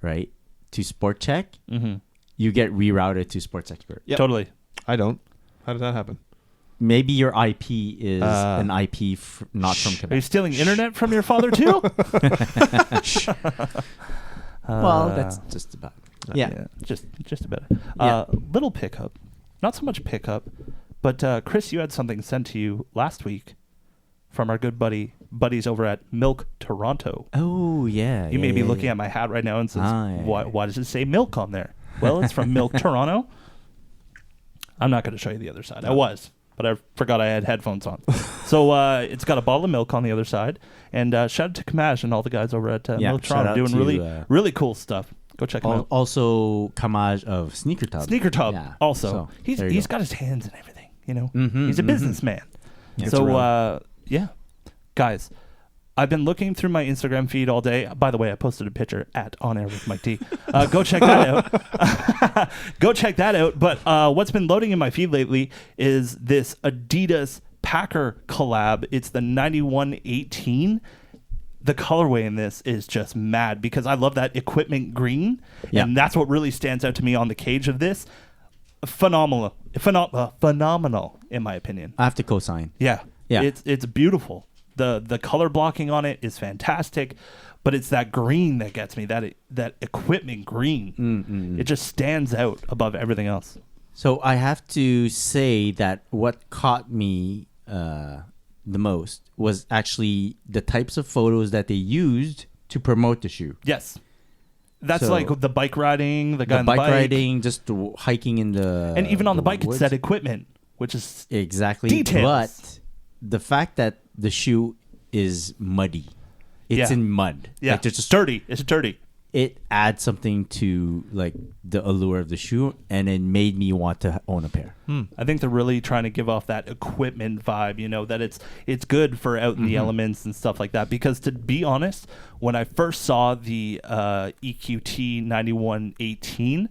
Speaker 5: right, to Sport Check, you get rerouted to Sports Expert.
Speaker 4: Yep.
Speaker 2: Totally.
Speaker 3: I don't. How does that happen?
Speaker 5: Maybe your IP is an IP not from
Speaker 2: Are you
Speaker 5: Quebec.
Speaker 2: stealing internet from your father too?
Speaker 5: Well, that's just about. Yeah.
Speaker 2: Just a bit.
Speaker 5: Yeah.
Speaker 2: Little pickup. Not so much pickup, but Chris, you had something sent to you last week from our good buddies over at Milk Toronto.
Speaker 5: Oh yeah.
Speaker 2: You may be looking at my hat right now and says,
Speaker 5: Yeah.
Speaker 2: why does it say milk on there? Well, it's from Milk Toronto. I'm not going to show you the other side. I was, but I forgot I had headphones on. So it's got a bottle of milk on the other side. And shout out to Kamaj and all the guys over at
Speaker 5: Yeah,
Speaker 2: Milk
Speaker 5: shout
Speaker 2: Toronto
Speaker 5: out
Speaker 2: doing
Speaker 5: to,
Speaker 2: really, really cool stuff. Go check them out.
Speaker 5: Also, Kamaj of Sneaker Tub.
Speaker 2: Sneaker Tub
Speaker 5: Yeah.
Speaker 2: also.
Speaker 5: So,
Speaker 2: he's
Speaker 5: there you
Speaker 2: he's
Speaker 5: go.
Speaker 2: got his hands in everything, you know.
Speaker 5: Mhm,
Speaker 2: He's a
Speaker 5: mhm.
Speaker 2: businessman.
Speaker 5: Yeah.
Speaker 2: So yeah. Guys, I've been looking through my Instagram feed all day. By the way, I posted a picture at On Air with Mike D. Go check that out. Go check that out. But what's been loading in my feed lately is this Adidas Packer collab. It's the 9118. The colorway in this is just mad because I love that equipment green.
Speaker 5: Yeah.
Speaker 2: And that's what really stands out to me on the cage of this. Phenomenal in my opinion.
Speaker 5: I have to co-sign.
Speaker 2: Yeah.
Speaker 5: Yeah.
Speaker 2: It's beautiful. The color blocking on it is fantastic, but it's that green that gets me, that equipment green. It just stands out above everything else.
Speaker 5: So I have to say that what caught me the most was actually the types of photos that they used to promote the shoe.
Speaker 2: Yes. That's
Speaker 5: So-
Speaker 2: like the bike riding, the guy on the
Speaker 5: bike
Speaker 2: bike.
Speaker 5: riding, just hiking in the
Speaker 2: And even on the bike, it
Speaker 5: woods.
Speaker 2: said equipment, which is
Speaker 5: Exactly.
Speaker 2: Details.
Speaker 5: But the fact that the shoe is muddy, it's
Speaker 2: Yeah.
Speaker 5: in mud.
Speaker 2: yeah,
Speaker 5: Like, there's
Speaker 2: it's dirty. It's dirty.
Speaker 5: it adds something to like the allure of the shoe, and it made me want to own a pair.
Speaker 2: I think they're really trying to give off that equipment vibe, that it's good for out in the elements and stuff like that. Because to be honest, when I first saw the EQT 9118,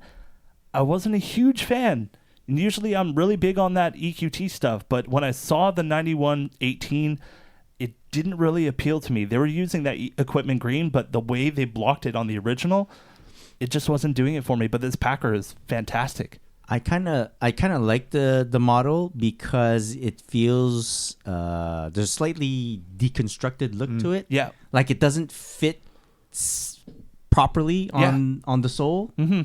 Speaker 2: I wasn't a huge fan. And usually I'm really big on that EQT stuff, but when I saw the 9118, it didn't really appeal to me. They were using that equipment green, but the way they blocked it on the original, it just wasn't doing it for me. But this Packer is fantastic.
Speaker 5: I kind of like the model because it feels there's a slightly deconstructed look to it.
Speaker 2: Yeah.
Speaker 5: Like it doesn't fit properly on the sole.
Speaker 2: Mm-hmm.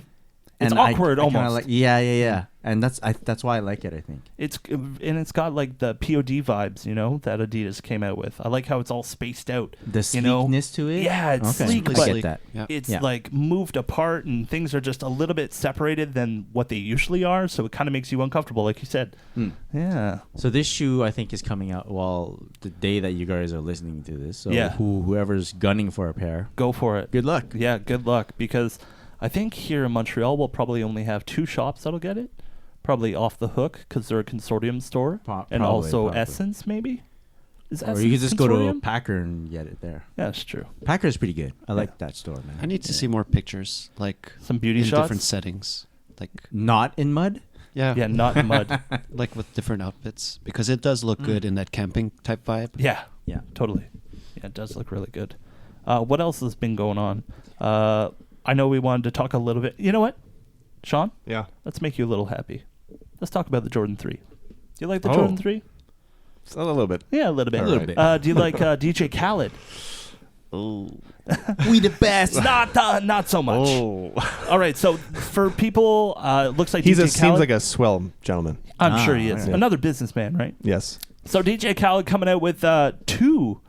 Speaker 5: And
Speaker 2: It's awkward
Speaker 5: I kinda
Speaker 2: almost.
Speaker 5: Like, yeah. And that's why I like it, I think.
Speaker 2: It's got like the POD vibes, that Adidas came out with. I like how it's all spaced out.
Speaker 5: The sleekness to it?
Speaker 2: Yeah, it's
Speaker 5: Okay.
Speaker 2: sleek,
Speaker 5: I
Speaker 2: but
Speaker 5: get that.
Speaker 4: Yeah.
Speaker 2: it's
Speaker 5: Yeah.
Speaker 2: like moved apart and things are just a little bit separated than what they usually are. So it kind of makes you uncomfortable, like you said. Yeah.
Speaker 5: So this shoe, I think, is coming out the day that you guys are listening to this. So
Speaker 2: Yeah.
Speaker 5: whoever's gunning for a pair,
Speaker 2: Go for it.
Speaker 5: good luck.
Speaker 2: Yeah, good luck, because I think here in Montreal we'll probably only have 2 shops that'll get it. Probably Off the Hook because they're a consortium store, and
Speaker 5: Probably.
Speaker 2: also Essence maybe. Is
Speaker 5: Or
Speaker 2: Essence
Speaker 5: you could just go to a
Speaker 2: consortium?
Speaker 5: Packer and get it there.
Speaker 2: Yeah, that's true.
Speaker 5: Packer's pretty good. I like that store, man.
Speaker 4: I need to see more pictures, like
Speaker 2: Some beauty
Speaker 4: in
Speaker 2: shots?
Speaker 4: different settings, like
Speaker 5: Not in mud?
Speaker 4: yeah,
Speaker 2: Yeah, not in mud.
Speaker 4: like with different outfits, because it does look good in that camping type vibe.
Speaker 2: Yeah,
Speaker 5: Yeah.
Speaker 2: totally. Yeah, it does look really good. What else has been going on? I know we wanted to talk a little bit. You know what, Sean?
Speaker 3: Yeah.
Speaker 2: Let's make you a little happy. Let's talk about the Jordan 3. Do you like the
Speaker 3: Oh.
Speaker 2: Jordan 3?
Speaker 3: A little bit.
Speaker 2: Yeah, a little bit.
Speaker 5: A little bit.
Speaker 2: Do you like DJ Khaled?
Speaker 5: We the best.
Speaker 2: Not so much.
Speaker 3: Oh.
Speaker 2: All right, so for people, looks like
Speaker 3: He
Speaker 2: DJ
Speaker 3: seems
Speaker 2: Khaled.
Speaker 3: like a swell gentleman.
Speaker 2: I'm sure he is.
Speaker 3: okay.
Speaker 2: Another businessman, right?
Speaker 3: Yes.
Speaker 2: So DJ Khaled coming out with 2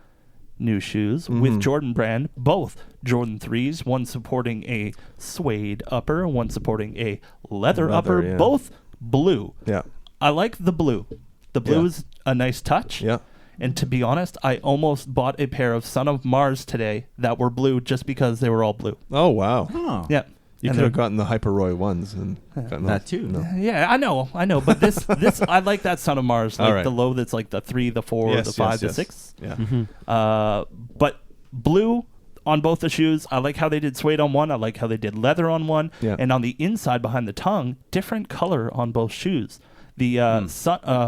Speaker 2: new shoes with Jordan brand, both Jordan 3s, one supporting a suede upper, one supporting a leather upper,
Speaker 3: yeah.
Speaker 2: both blue.
Speaker 3: Yeah.
Speaker 2: I like the blue. The blue
Speaker 3: Yeah.
Speaker 2: is a nice touch.
Speaker 3: Yeah.
Speaker 2: And to be honest, I almost bought a pair of Son of Mars today that were blue just because they were all blue.
Speaker 3: Oh, wow.
Speaker 5: Oh.
Speaker 2: Yeah.
Speaker 3: You
Speaker 2: And
Speaker 3: could have
Speaker 2: they're-
Speaker 3: gotten the Hyperroy ones and gotten
Speaker 5: That
Speaker 3: those.
Speaker 5: too.
Speaker 3: No.
Speaker 2: Yeah, I know, but this I like that Son of Mars, like
Speaker 3: All right.
Speaker 2: the low that's like the 3, the 4,
Speaker 3: Yes,
Speaker 2: the 5,
Speaker 3: yes,
Speaker 2: the
Speaker 3: yes.
Speaker 2: 6.
Speaker 3: Yeah.
Speaker 2: But blue on both the shoes. I like how they did suede on one. I like how they did leather on one.
Speaker 3: Yeah.
Speaker 2: And on the inside behind the tongue, different color on both shoes. The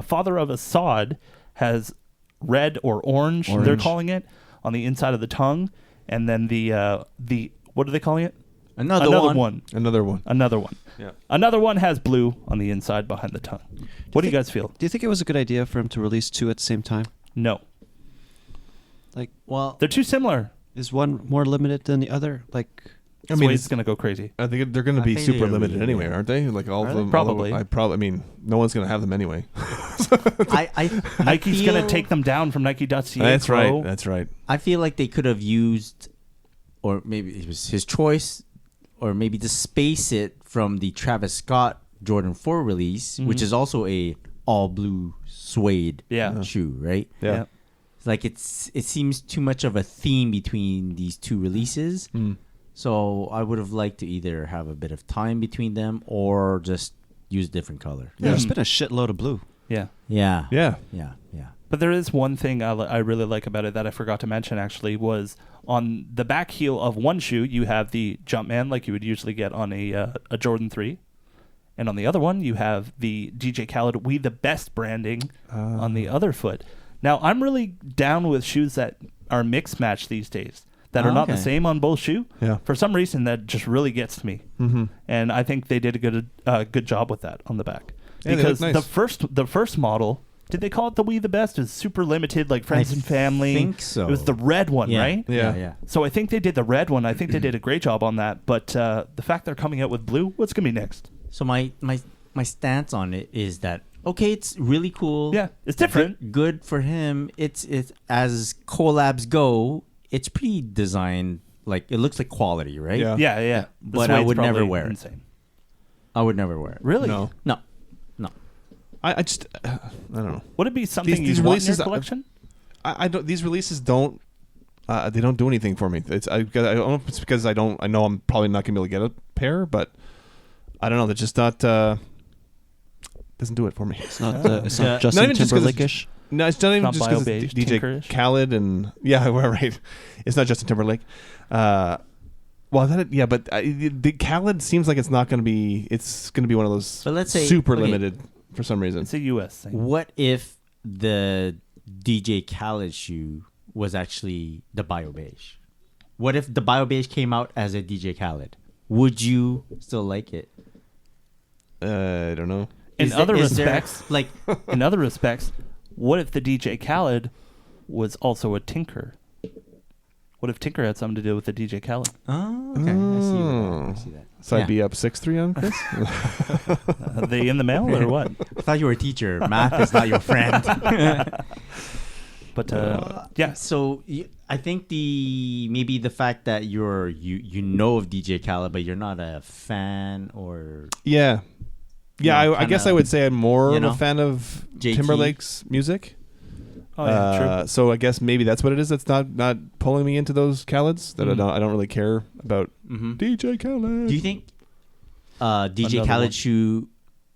Speaker 2: father of Assad has red or orange, they're
Speaker 5: Orange.
Speaker 2: calling it, on the inside of the tongue. And then the what are they calling it?
Speaker 5: Another one.
Speaker 3: Another one.
Speaker 2: Another one.
Speaker 3: Yeah.
Speaker 2: Another one has blue on the inside behind the tongue. What do you guys feel?
Speaker 4: Do you think it was a good idea for him to release 2 at the same time?
Speaker 2: No.
Speaker 4: Like,
Speaker 5: Well,
Speaker 2: They're too similar.
Speaker 4: is one more limited than the other? Like,
Speaker 3: I mean,
Speaker 2: Suede's going to go crazy.
Speaker 3: I think they're going to
Speaker 5: I
Speaker 3: be
Speaker 5: think
Speaker 3: super
Speaker 5: they're
Speaker 3: limited
Speaker 5: really
Speaker 3: anyway,
Speaker 5: good.
Speaker 3: aren't they? Like all
Speaker 5: Are
Speaker 3: of
Speaker 5: they?
Speaker 3: them.
Speaker 2: Probably.
Speaker 3: I mean, no one's going to have them anyway.
Speaker 5: I
Speaker 2: Nike's going to
Speaker 5: feel-
Speaker 2: take them down from Nike.ca.
Speaker 3: That's
Speaker 2: Pro.
Speaker 3: right. That's right.
Speaker 5: I feel like they could have used, or maybe it was his choice, or maybe to space it from the Travis Scott Jordan 4 release, which is also a all blue suede
Speaker 2: Yeah.
Speaker 5: shoe, right?
Speaker 3: Yeah.
Speaker 5: It's like it seems too much of a theme between these 2 releases. So I would have liked to either have a bit of time between them or just use different color.
Speaker 4: yeah, there's been a shitload of blue.
Speaker 2: Yeah.
Speaker 5: Yeah.
Speaker 3: Yeah.
Speaker 5: Yeah. Yeah.
Speaker 2: But there is one thing I really like about it that I forgot to mention, actually, was on the back heel of one shoe, you have the Jumpman like you would usually get on a Jordan 3. And on the other one, you have the DJ Khaled We The Best branding on the other foot. Now, I'm really down with shoes that are mix match these days, that are not the
Speaker 5: Okay.
Speaker 2: same on both shoe.
Speaker 3: Yeah.
Speaker 2: For some reason, that just really gets to me.
Speaker 3: Mm-hmm.
Speaker 2: And I think they did a good job with that on the back.
Speaker 3: Yeah, they look
Speaker 2: Because
Speaker 3: nice.
Speaker 2: the first model, did they call it the We The Best? It was super limited, like friends
Speaker 5: I
Speaker 2: and family.
Speaker 5: think so.
Speaker 2: It was the red one,
Speaker 5: Yeah.
Speaker 2: right?
Speaker 3: Yeah.
Speaker 5: Yeah.
Speaker 2: So I think they did the red one. I think they did a great job on that. But the fact they're coming out with blue, what's going to be next?
Speaker 5: So my stance on it is that okay, it's really cool.
Speaker 2: Yeah, it's different.
Speaker 5: Good for him. It's as collabs go, it's pretty designed like it looks like quality, right?
Speaker 3: Yeah.
Speaker 2: Yeah. The
Speaker 5: But I
Speaker 2: suede's
Speaker 5: would never
Speaker 2: probably
Speaker 5: wear it.
Speaker 2: insane.
Speaker 5: I would never wear it.
Speaker 2: Really?
Speaker 3: No.
Speaker 5: No.
Speaker 3: I just I don't know.
Speaker 2: Would it be something
Speaker 3: These
Speaker 2: you want in your
Speaker 3: releases,
Speaker 2: collection?
Speaker 3: I don't. These releases don't. They don't do anything for me. I don't know if it's because I know I'm probably not gonna be able to get a pair, but I don't know. They're just not. Doesn't do it for me.
Speaker 4: It's not
Speaker 5: Yeah.
Speaker 4: Justin
Speaker 3: Not even just 'cause it's-
Speaker 4: Timberlake-ish.
Speaker 3: No, it's not even
Speaker 2: Not
Speaker 3: just because
Speaker 2: bio-based,
Speaker 3: it's DJ
Speaker 2: tinkerish?
Speaker 3: Khaled and we're right. It's not Justin Timberlake. Well, but the Khaled seems like it's not going to be. It's going to be one of those.
Speaker 5: But let's say-
Speaker 3: super
Speaker 5: okay.
Speaker 3: limited for some reason.
Speaker 2: It's a U.S. thing.
Speaker 5: What if the DJ Khaled shoe was actually the Bio Beige? What if the Bio Beige came out as a DJ Khaled? Would you still like it?
Speaker 3: I don't know.
Speaker 2: In other
Speaker 5: is there,
Speaker 2: respects,
Speaker 5: like
Speaker 2: in other respects, what if the DJ Khaled was also a tinker? What if Tinker had something to do with the DJ Khaled?
Speaker 5: oh, okay, I see that.
Speaker 3: So
Speaker 5: Yeah.
Speaker 3: I'd be up 6-3 on Chris.
Speaker 2: Are they in the mail or what?
Speaker 5: I thought you were a teacher. Math is not your friend.
Speaker 2: But yeah,
Speaker 5: So I think maybe the fact that you know of DJ Khaled, but you're not a fan or
Speaker 3: Yeah. Yeah,
Speaker 5: You know,
Speaker 3: I guess
Speaker 5: kinda,
Speaker 3: I would say I'm more
Speaker 5: you
Speaker 3: of
Speaker 5: know,
Speaker 3: a fan of
Speaker 5: JT.
Speaker 3: Timberlake's music.
Speaker 2: oh yeah, true.
Speaker 3: So I guess maybe that's what it is. That's not pulling me into those Khaleds. That I don't really care about
Speaker 5: Mhm.
Speaker 3: DJ Khaled.
Speaker 5: Do you think DJ
Speaker 2: Another
Speaker 5: Khaled
Speaker 2: one.
Speaker 5: shoe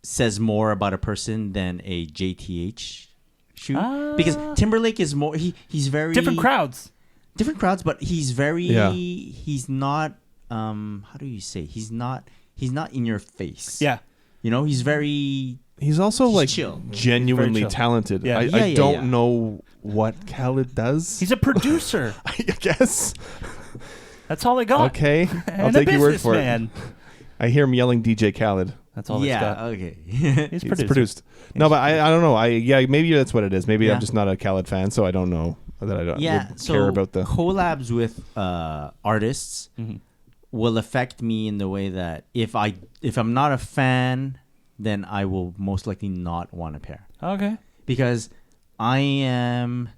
Speaker 5: says more about a person than a JTH shoe? Because Timberlake is more. He's very
Speaker 2: Different crowds.
Speaker 5: different crowds, but he's very.
Speaker 3: Yeah.
Speaker 5: He's not. How do you say? He's not in your face.
Speaker 2: Yeah.
Speaker 5: You know, he's very.
Speaker 3: He's also
Speaker 5: He's
Speaker 3: like
Speaker 5: chill.
Speaker 3: genuinely
Speaker 2: He's very chill.
Speaker 3: talented.
Speaker 2: Yeah.
Speaker 3: I
Speaker 5: Yeah,
Speaker 3: don't
Speaker 5: yeah.
Speaker 3: know what Khaled does.
Speaker 2: He's a producer.
Speaker 3: I guess.
Speaker 2: That's all I got.
Speaker 3: Okay, I'll
Speaker 2: And a
Speaker 3: take your word for it.
Speaker 2: businessman.
Speaker 3: I hear him yelling DJ Khaled.
Speaker 2: That's all he's
Speaker 5: Yeah.
Speaker 2: got.
Speaker 5: Okay.
Speaker 2: He's
Speaker 3: It's
Speaker 2: produced.
Speaker 3: produced. No, but I don't know. Maybe that's what it is. Maybe
Speaker 5: Yeah.
Speaker 3: I'm just not a Khaled fan, so I don't know that I don't
Speaker 5: Yeah.
Speaker 3: would
Speaker 5: So
Speaker 3: care about the.
Speaker 5: collabs with artists
Speaker 2: Mm-hmm.
Speaker 5: will affect me in the way that if I'm not a fan, then I will most likely not want a pair.
Speaker 2: Okay.
Speaker 5: Because I am.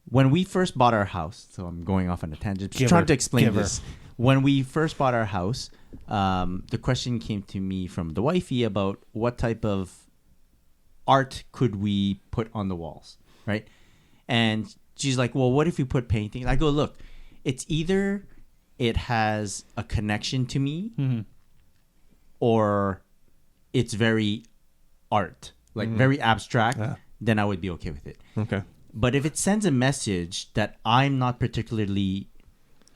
Speaker 5: When we first bought our house, so I'm going off on a tangent, just
Speaker 2: Giver.
Speaker 5: trying to explain
Speaker 2: Giver.
Speaker 5: this. When we first bought our house, the question came to me from the wifey about what type of art could we put on the walls, right? And she's like, well, what if we put painting? I go, look, it's either it has a connection to me
Speaker 2: Mm-hmm.
Speaker 5: or it's very art, like very abstract,
Speaker 3: Yeah.
Speaker 5: then I would be okay with it.
Speaker 3: Okay.
Speaker 5: But if it sends a message that I'm not particularly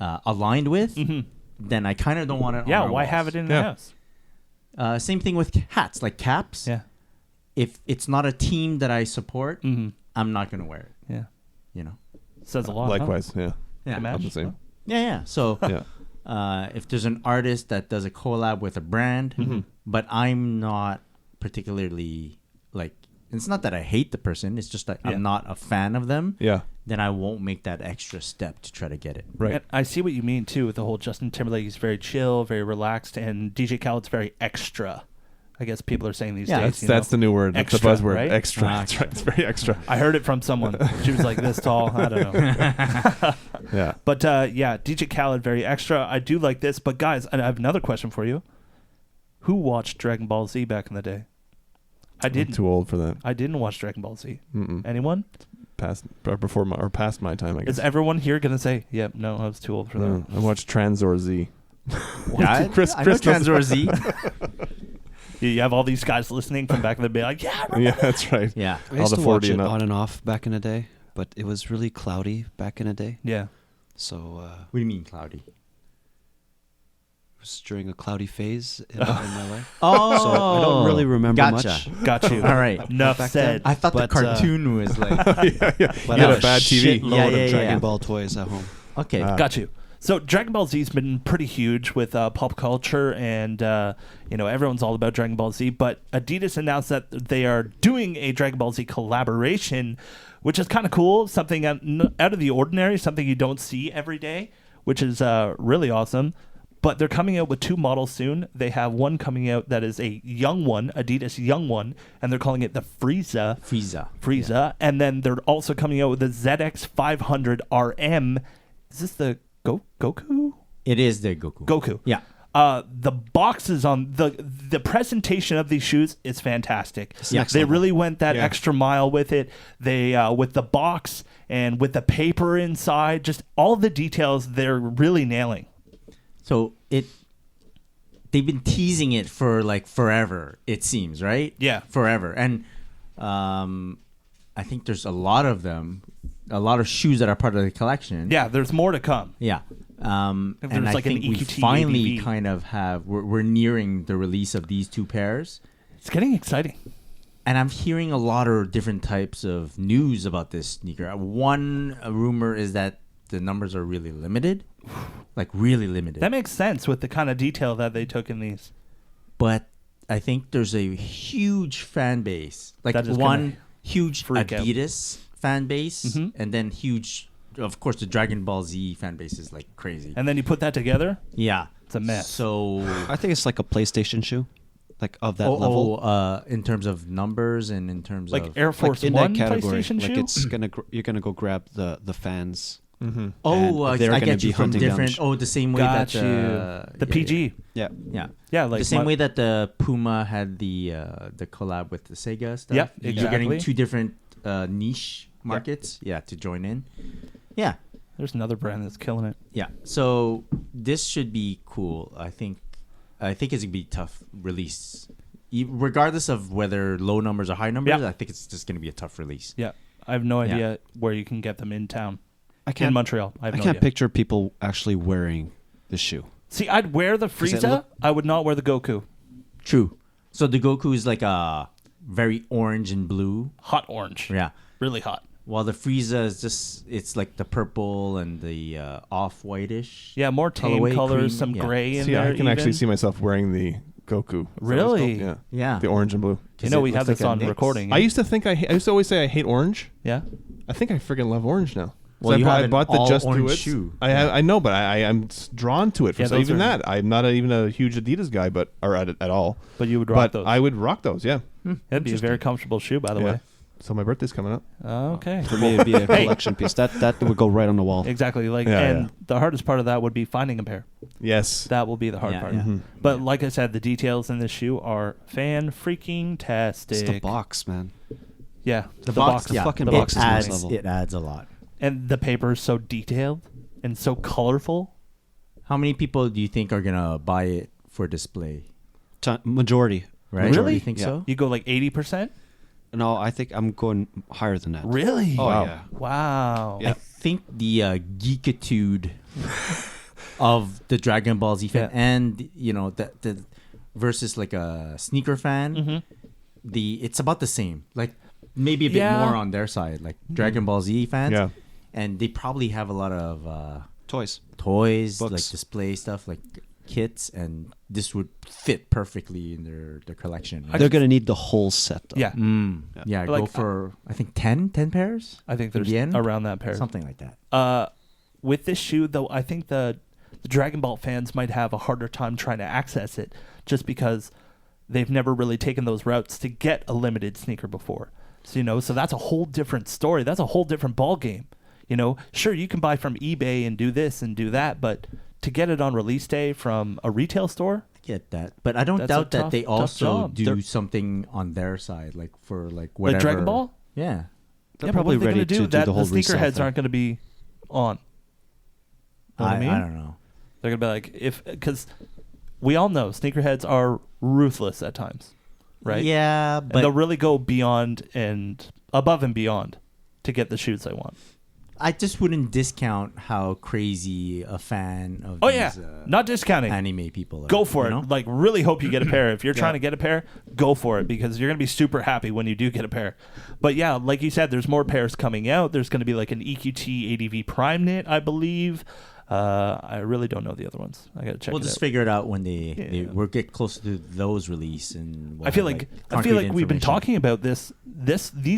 Speaker 5: aligned with, then I kind of don't want it on
Speaker 2: Yeah.
Speaker 5: our
Speaker 2: Why
Speaker 5: walls.
Speaker 2: have it in the
Speaker 3: Yeah.
Speaker 2: house?
Speaker 5: Same thing with hats, like caps.
Speaker 2: Yeah.
Speaker 5: If it's not a team that I support,
Speaker 2: Mm-hmm.
Speaker 5: I'm not going to wear it,
Speaker 2: Yeah.
Speaker 5: you know?
Speaker 2: Says a lot. huh?
Speaker 3: Likewise, yeah.
Speaker 5: Yeah.
Speaker 2: Good match.
Speaker 3: I'm the same.
Speaker 5: Yeah. So
Speaker 3: Yeah.
Speaker 5: if there's an artist that does a collab with a brand, but I'm not particularly like, it's not that I hate the person, it's just that
Speaker 2: Yeah.
Speaker 5: I'm not a fan of them,
Speaker 3: Yeah.
Speaker 5: then I won't make that extra step to try to get it.
Speaker 3: Right.
Speaker 2: And I see what you mean too with the whole Justin Timberlake. He's very chill, very relaxed, and DJ Khaled's very extra. I guess people are saying these
Speaker 5: Yeah,
Speaker 2: days.
Speaker 3: That's the new word. That's the
Speaker 2: Extra,
Speaker 3: buzzword.
Speaker 2: right?
Speaker 3: Extra.
Speaker 5: Ah,
Speaker 3: That's right. It's very extra.
Speaker 2: I heard it from someone. She was like this tall. I don't know.
Speaker 3: Yeah.
Speaker 2: But yeah, DJ Khaled, very extra. I do like this. But guys, I have another question for you. Who watched Dragon Ball Z back in the day? I
Speaker 3: I'm
Speaker 2: didn't.
Speaker 3: too old for that.
Speaker 2: I didn't watch Dragon Ball Z.
Speaker 3: Mm-mm.
Speaker 2: Anyone?
Speaker 3: Past my time, I guess.
Speaker 2: Is everyone here gonna say, "Yep, no, I was too old for that"?
Speaker 3: No, I watched Transor Z.
Speaker 5: Chris
Speaker 3: Chris
Speaker 5: know
Speaker 3: knows-
Speaker 5: Transor Z.
Speaker 2: You have all these guys listening from back in the day, like, "Yeah, I remember
Speaker 3: Yeah, that's right.
Speaker 5: Yeah.
Speaker 4: I
Speaker 3: All
Speaker 4: used
Speaker 3: the
Speaker 4: to
Speaker 3: 40
Speaker 4: watch it
Speaker 3: and up.
Speaker 4: on and off back in the day, but it was really cloudy back in the day.
Speaker 2: Yeah.
Speaker 4: So
Speaker 5: What do you mean cloudy?
Speaker 4: it was during a cloudy phase in my life.
Speaker 5: Oh,
Speaker 4: So I don't really remember
Speaker 5: gotcha.
Speaker 4: much.
Speaker 2: Got you.
Speaker 5: All right.
Speaker 2: Enough
Speaker 4: Back
Speaker 2: said.
Speaker 5: I thought
Speaker 4: But,
Speaker 5: the cartoon was like
Speaker 3: yeah, yeah.
Speaker 4: But
Speaker 3: You
Speaker 4: I
Speaker 3: had
Speaker 4: had
Speaker 3: a bad TV.
Speaker 4: shitload
Speaker 5: Yeah,
Speaker 4: of
Speaker 5: yeah,
Speaker 4: Dragon
Speaker 5: yeah.
Speaker 4: Ball toys at home.
Speaker 5: okay.
Speaker 2: Got you. So Dragon Ball Z's been pretty huge with pop culture, and everyone's all about Dragon Ball Z. But Adidas announced that they are doing a Dragon Ball Z collaboration, which is kind of cool. Something out of the ordinary, something you don't see every day, which is really awesome. But they're coming out with 2 models soon. They have one coming out that is a young one, Adidas young one, and they're calling it the Frieza. And then they're also coming out with the ZX 500 RM. Is this the Goku?
Speaker 5: It is their Goku.
Speaker 2: Goku.
Speaker 5: Yeah.
Speaker 2: The boxes on the presentation of these shoes is fantastic.
Speaker 4: next
Speaker 2: They
Speaker 4: level.
Speaker 2: really went that
Speaker 3: Yeah.
Speaker 2: extra mile with it. They with the box and with the paper inside, just all the details they're really nailing.
Speaker 5: So they've been teasing it for like forever, it seems, right?
Speaker 2: Yeah.
Speaker 5: Forever. And I think there's a lot of them, a lot of shoes that are part of the collection.
Speaker 2: Yeah, there's more to come.
Speaker 5: Yeah. And
Speaker 2: there's
Speaker 5: I
Speaker 2: like an
Speaker 5: think we
Speaker 2: EQT
Speaker 5: finally
Speaker 2: ADV.
Speaker 5: kind of we're nearing the release of these two pairs.
Speaker 2: It's getting exciting.
Speaker 5: And I'm hearing a lot of different types of news about this sneaker. One rumor is that the numbers are really limited, like really limited.
Speaker 2: That makes sense with the kind of detail that they took in these.
Speaker 5: But I think there's a huge fan base, like
Speaker 2: That is
Speaker 5: one
Speaker 2: gonna
Speaker 5: huge
Speaker 2: freak out.
Speaker 5: Adidas fan base,
Speaker 2: Mhm.
Speaker 5: and then huge, of course, the Dragon Ball Z fan base is like crazy.
Speaker 2: And then you put that together,
Speaker 5: Yeah,
Speaker 2: it's a mess.
Speaker 5: So,
Speaker 4: I think it's like a PlayStation shoe, like of that level.
Speaker 5: in terms of numbers and in terms
Speaker 2: Like
Speaker 5: of
Speaker 2: Air Force
Speaker 4: in
Speaker 2: One
Speaker 4: that category,
Speaker 2: PlayStation
Speaker 4: like
Speaker 2: shoe.
Speaker 4: it's gonna you're gonna go grab the fans.
Speaker 3: Mm-hmm.
Speaker 4: and they're
Speaker 5: I
Speaker 4: gonna
Speaker 5: get you
Speaker 4: be
Speaker 5: from
Speaker 4: hunting down
Speaker 5: different.
Speaker 4: sh-
Speaker 5: Oh, the same way
Speaker 2: Got
Speaker 5: that
Speaker 2: you. The
Speaker 5: yeah,
Speaker 2: PG.
Speaker 4: Yeah,
Speaker 5: Yeah.
Speaker 2: Yeah, like
Speaker 5: the same
Speaker 2: my-
Speaker 5: way that the Puma had the collab with the Sega stuff.
Speaker 2: Yep,
Speaker 5: You're
Speaker 2: exactly.
Speaker 5: getting two different niche markets. Yeah, to join in. Yeah,
Speaker 2: There's another brand that's killing it.
Speaker 5: yeah. So this should be cool. I think it's gonna be tough release, regardless of whether low numbers or high numbers.
Speaker 2: Yeah.
Speaker 5: I think it's just gonna be a tough release.
Speaker 2: Yeah, I have no
Speaker 5: Yeah.
Speaker 2: idea where you can get them in town.
Speaker 4: I
Speaker 2: In
Speaker 4: can't.
Speaker 2: Montreal, I have
Speaker 4: I
Speaker 2: no
Speaker 4: can't
Speaker 2: idea.
Speaker 4: picture people actually wearing this shoe.
Speaker 2: See, I'd wear the
Speaker 4: it
Speaker 2: Frieza.
Speaker 4: look-
Speaker 2: I would not wear the Goku.
Speaker 5: True. So the Goku is like a very orange and blue.
Speaker 2: Hot orange.
Speaker 5: Yeah.
Speaker 2: Really hot.
Speaker 5: While the Frieza is it's like the purple and the off whitish.
Speaker 2: Yeah, more tame
Speaker 5: Colorway,
Speaker 2: colors,
Speaker 5: cream,
Speaker 2: some
Speaker 5: yeah.
Speaker 2: gray in
Speaker 3: See,
Speaker 2: there.
Speaker 3: I can actually
Speaker 2: even.
Speaker 3: see myself wearing the Goku. Is that what it's
Speaker 2: Really?
Speaker 3: called? Yeah.
Speaker 5: Yeah.
Speaker 3: The orange and blue.
Speaker 2: You know,
Speaker 5: It
Speaker 2: we
Speaker 5: looks
Speaker 2: have this
Speaker 5: like a
Speaker 2: on
Speaker 5: mix.
Speaker 2: recording.
Speaker 3: I used to think I used to always say I hate orange.
Speaker 2: Yeah.
Speaker 3: I think I friggin' love orange now.
Speaker 5: Well,
Speaker 3: So
Speaker 5: you have
Speaker 3: I
Speaker 5: an
Speaker 3: bought the Just Do
Speaker 5: all-orange
Speaker 3: It.
Speaker 5: shoe.
Speaker 3: I know, but I'm drawn to it. For
Speaker 2: Yeah,
Speaker 3: so
Speaker 2: those
Speaker 3: even
Speaker 2: are-
Speaker 3: that, I'm not even a huge Adidas guy, or at all.
Speaker 2: But you would rock
Speaker 3: But
Speaker 2: those.
Speaker 3: I would rock those. Yeah.
Speaker 2: That'd be a very comfortable shoe, by the
Speaker 3: Yeah.
Speaker 2: way.
Speaker 3: So my birthday's coming up.
Speaker 2: Okay.
Speaker 4: For me, it'd be a collection piece. That would go right on the wall.
Speaker 2: Exactly. Like,
Speaker 3: Yeah,
Speaker 2: and
Speaker 3: yeah.
Speaker 2: the hardest part of that would be finding a pair.
Speaker 3: Yes.
Speaker 2: That will be the hard
Speaker 5: Yeah,
Speaker 2: part.
Speaker 5: yeah.
Speaker 3: Mhm.
Speaker 2: But like I said, the details in this shoe are fan freaking tastic.
Speaker 4: It's the box, man.
Speaker 2: Yeah,
Speaker 5: The box, yeah.
Speaker 4: fucking
Speaker 5: it
Speaker 4: box is next
Speaker 5: adds,
Speaker 4: level.
Speaker 5: it adds a lot.
Speaker 2: and the paper is so detailed and so colorful.
Speaker 5: How many people do you think are gonna buy it for display?
Speaker 4: Majority.
Speaker 5: Right?
Speaker 2: Really?
Speaker 5: You think
Speaker 4: Yeah.
Speaker 5: so?
Speaker 2: You go like 80%?
Speaker 4: No, I think I'm going higher than that.
Speaker 2: Really?
Speaker 4: Oh
Speaker 3: Wow.
Speaker 4: yeah.
Speaker 2: Wow.
Speaker 4: Yeah.
Speaker 5: I think the geekitude of the Dragon Ball Z fan
Speaker 2: Yeah.
Speaker 5: and the versus like a sneaker fan,
Speaker 2: Mhm.
Speaker 5: it's about the same. Like maybe a bit
Speaker 2: Yeah.
Speaker 5: more on their side, like Dragon Ball Z fans.
Speaker 3: Yeah.
Speaker 5: And they probably have a lot of
Speaker 4: Toys.
Speaker 5: toys,
Speaker 4: Books.
Speaker 5: like display stuff, like kits, and this would fit perfectly in their collection. right?
Speaker 4: They're gonna need the whole set. Though.
Speaker 2: Yeah.
Speaker 5: Yeah,
Speaker 2: Like,
Speaker 5: go for I think 10 pairs.
Speaker 2: I think
Speaker 5: in
Speaker 2: there's
Speaker 5: the end?
Speaker 2: around that pair.
Speaker 5: Something like that.
Speaker 2: With this shoe, though, I think the Dragon Ball fans might have a harder time trying to access it just because they've never really taken those routes to get a limited sneaker before. So that's a whole different story. That's a whole different ball game. Sure, you can buy from eBay and do this and do that, but to get it on release day from a retail store,
Speaker 5: I get that, but I don't
Speaker 2: That's a
Speaker 5: doubt that
Speaker 2: tough-
Speaker 5: they
Speaker 2: tough
Speaker 5: also
Speaker 2: job.
Speaker 5: do
Speaker 2: They're-
Speaker 5: something on their side, like for like whatever.
Speaker 2: like Dragon Ball,
Speaker 5: Yeah.
Speaker 4: They're
Speaker 2: yeah, but
Speaker 4: probably
Speaker 2: what are they
Speaker 4: ready
Speaker 2: gonna
Speaker 4: to do
Speaker 2: that
Speaker 4: the whole
Speaker 2: the
Speaker 4: resale
Speaker 2: sneakerheads
Speaker 4: thing.
Speaker 2: aren't going to be on. Know what I mean?
Speaker 5: I don't know.
Speaker 2: They're gonna be like, because we all know sneakerheads are ruthless at times, right?
Speaker 5: Yeah,
Speaker 2: And they'll really go beyond and above and beyond to get the shoes they want.
Speaker 5: I just wouldn't discount how crazy a fan of
Speaker 2: Oh
Speaker 5: these,
Speaker 2: yeah, not discounting.
Speaker 5: anime people are.
Speaker 2: Go for
Speaker 5: you
Speaker 2: it.
Speaker 5: know?
Speaker 2: Like, really hope you get a pair. If you're
Speaker 3: Yeah.
Speaker 2: trying to get a pair, go for it because you're gonna be super happy when you do get a pair. But yeah, like you said, there's more pairs coming out. There's gonna be like an EQT ADV Prime Knit, I believe. I really don't know the other ones. I gotta check.
Speaker 5: We'll
Speaker 2: it
Speaker 5: just
Speaker 2: out.
Speaker 5: figure it out when they
Speaker 2: Yeah.
Speaker 5: we'll get closer to those release, and we'll
Speaker 2: I feel
Speaker 5: have,
Speaker 2: like
Speaker 5: concrete
Speaker 2: we've been
Speaker 5: information.
Speaker 2: talking about these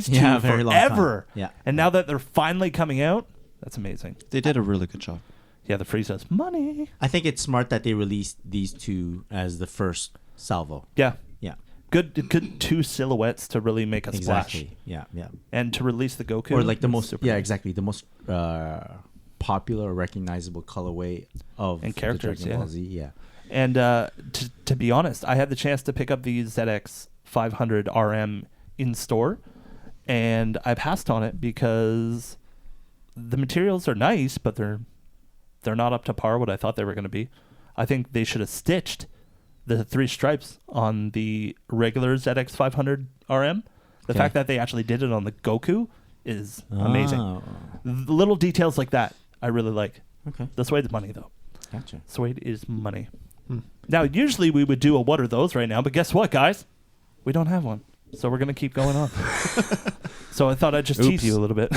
Speaker 2: two
Speaker 5: Yeah, a very long time.
Speaker 2: forever.
Speaker 5: Yeah.
Speaker 2: And now that they're finally coming out, that's amazing.
Speaker 4: They did a really good job.
Speaker 2: Yeah, the Frieza's money.
Speaker 5: I think it's smart that they released these two as the first salvo.
Speaker 2: Yeah.
Speaker 5: Yeah,
Speaker 2: Good two silhouettes to really make a splash.
Speaker 5: exactly. Yeah, yeah.
Speaker 2: And to release the Goku.
Speaker 5: Or like the
Speaker 2: is
Speaker 5: most,
Speaker 2: super
Speaker 5: yeah,
Speaker 2: nice.
Speaker 5: exactly. The most popular or recognizable colorway of
Speaker 2: And
Speaker 5: the
Speaker 2: characters,
Speaker 5: Dragon Ball Z. Yeah.
Speaker 2: And to be honest, I had the chance to pick up the ZX 500 RM in store, and I passed on it because the materials are nice, but they're not up to par what I thought they were going to be. I think they should have stitched the 3 stripes on the regular ZX 500 RM. The fact that they actually did it on the Goku is amazing.
Speaker 5: Oh,
Speaker 2: The little details like that I really like.
Speaker 5: okay.
Speaker 2: The suede money, though.
Speaker 5: Gotcha.
Speaker 2: Suede is money. Now, usually we would do a what are those right now, but guess what, guys? We don't have one. So we're going to keep going on. So I thought I'd just tease you a little bit.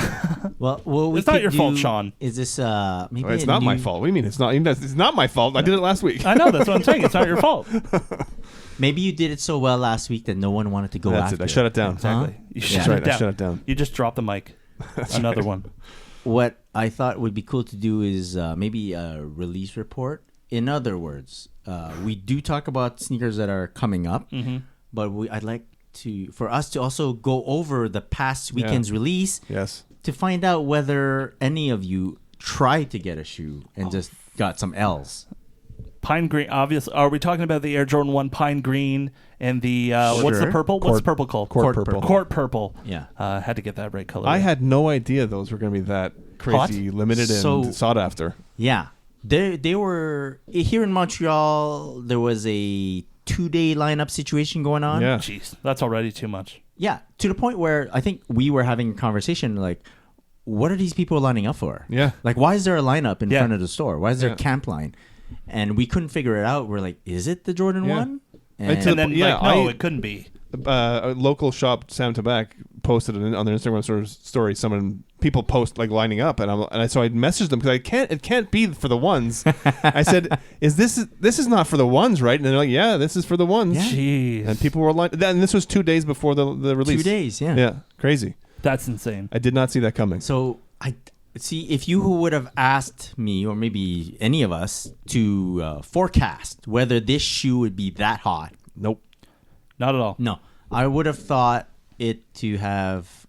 Speaker 5: Well, we
Speaker 2: It's not
Speaker 5: could
Speaker 2: your fault, Sean.
Speaker 5: Is this maybe
Speaker 3: It's
Speaker 5: a
Speaker 3: not my
Speaker 5: new-
Speaker 3: fault. What do you mean? It's not my fault. I did it last week.
Speaker 2: I know, that's what I'm saying. It's not your fault.
Speaker 5: Maybe you did it so well last week that no one wanted to go
Speaker 3: That's
Speaker 5: after.
Speaker 3: it. I shut it down.
Speaker 2: Exactly. You
Speaker 5: Yeah.
Speaker 2: shut
Speaker 3: That's right.
Speaker 2: it down.
Speaker 3: I shut it down.
Speaker 2: You just dropped the mic. Another one.
Speaker 5: What I thought would be cool to do is maybe a release report. In other words, we do talk about sneakers that are coming up, but I'd like for us to also go over the past weekend's release
Speaker 3: Yes.
Speaker 5: to find out whether any of you tried to get a shoe and just got some L's.
Speaker 2: Pine green, obvious. Are we talking about the Air Jordan 1 pine green and the, what's the
Speaker 5: Sure.
Speaker 2: purple? What's the purple called?
Speaker 3: Court
Speaker 5: purple.
Speaker 3: purple.
Speaker 2: Court purple.
Speaker 5: Yeah.
Speaker 2: Had to get that right color.
Speaker 3: I had no idea those were going to be that crazy, limited,
Speaker 5: So-
Speaker 3: and sought after.
Speaker 5: Yeah. They were here in Montreal. There was a 2-day lineup situation going on.
Speaker 3: Yeah.
Speaker 2: Jeez, that's already too much.
Speaker 5: Yeah, to the point where I think we were having a conversation like, what are these people lining up for?
Speaker 3: Yeah.
Speaker 5: Like, why is there a lineup in
Speaker 2: Yeah.
Speaker 5: front of the store? Why is there
Speaker 3: Yeah.
Speaker 5: a camp line? And we couldn't figure it out. We're like, is it the Jordan
Speaker 3: Yeah.
Speaker 5: 1?
Speaker 3: It's
Speaker 2: And then,
Speaker 3: Yeah,
Speaker 2: no,
Speaker 3: I-
Speaker 2: it couldn't be.
Speaker 3: A local shop, Sam Tabac, posted on their Instagram story. People post like lining up, so I messaged them because it can't be for the ones. I said, this is not for the ones, right? And they're like, yeah, this is for the ones.
Speaker 5: Yeah.
Speaker 2: Jeez.
Speaker 3: And people were like, and this was 2 days before the release.
Speaker 5: 2 days, yeah.
Speaker 3: Yeah, crazy.
Speaker 2: That's insane.
Speaker 3: I did not see that coming.
Speaker 5: So I see if you would have asked me or maybe any of us to forecast whether this shoe would be that hot.
Speaker 3: Nope.
Speaker 2: Not at all.
Speaker 5: No, I would have thought it to have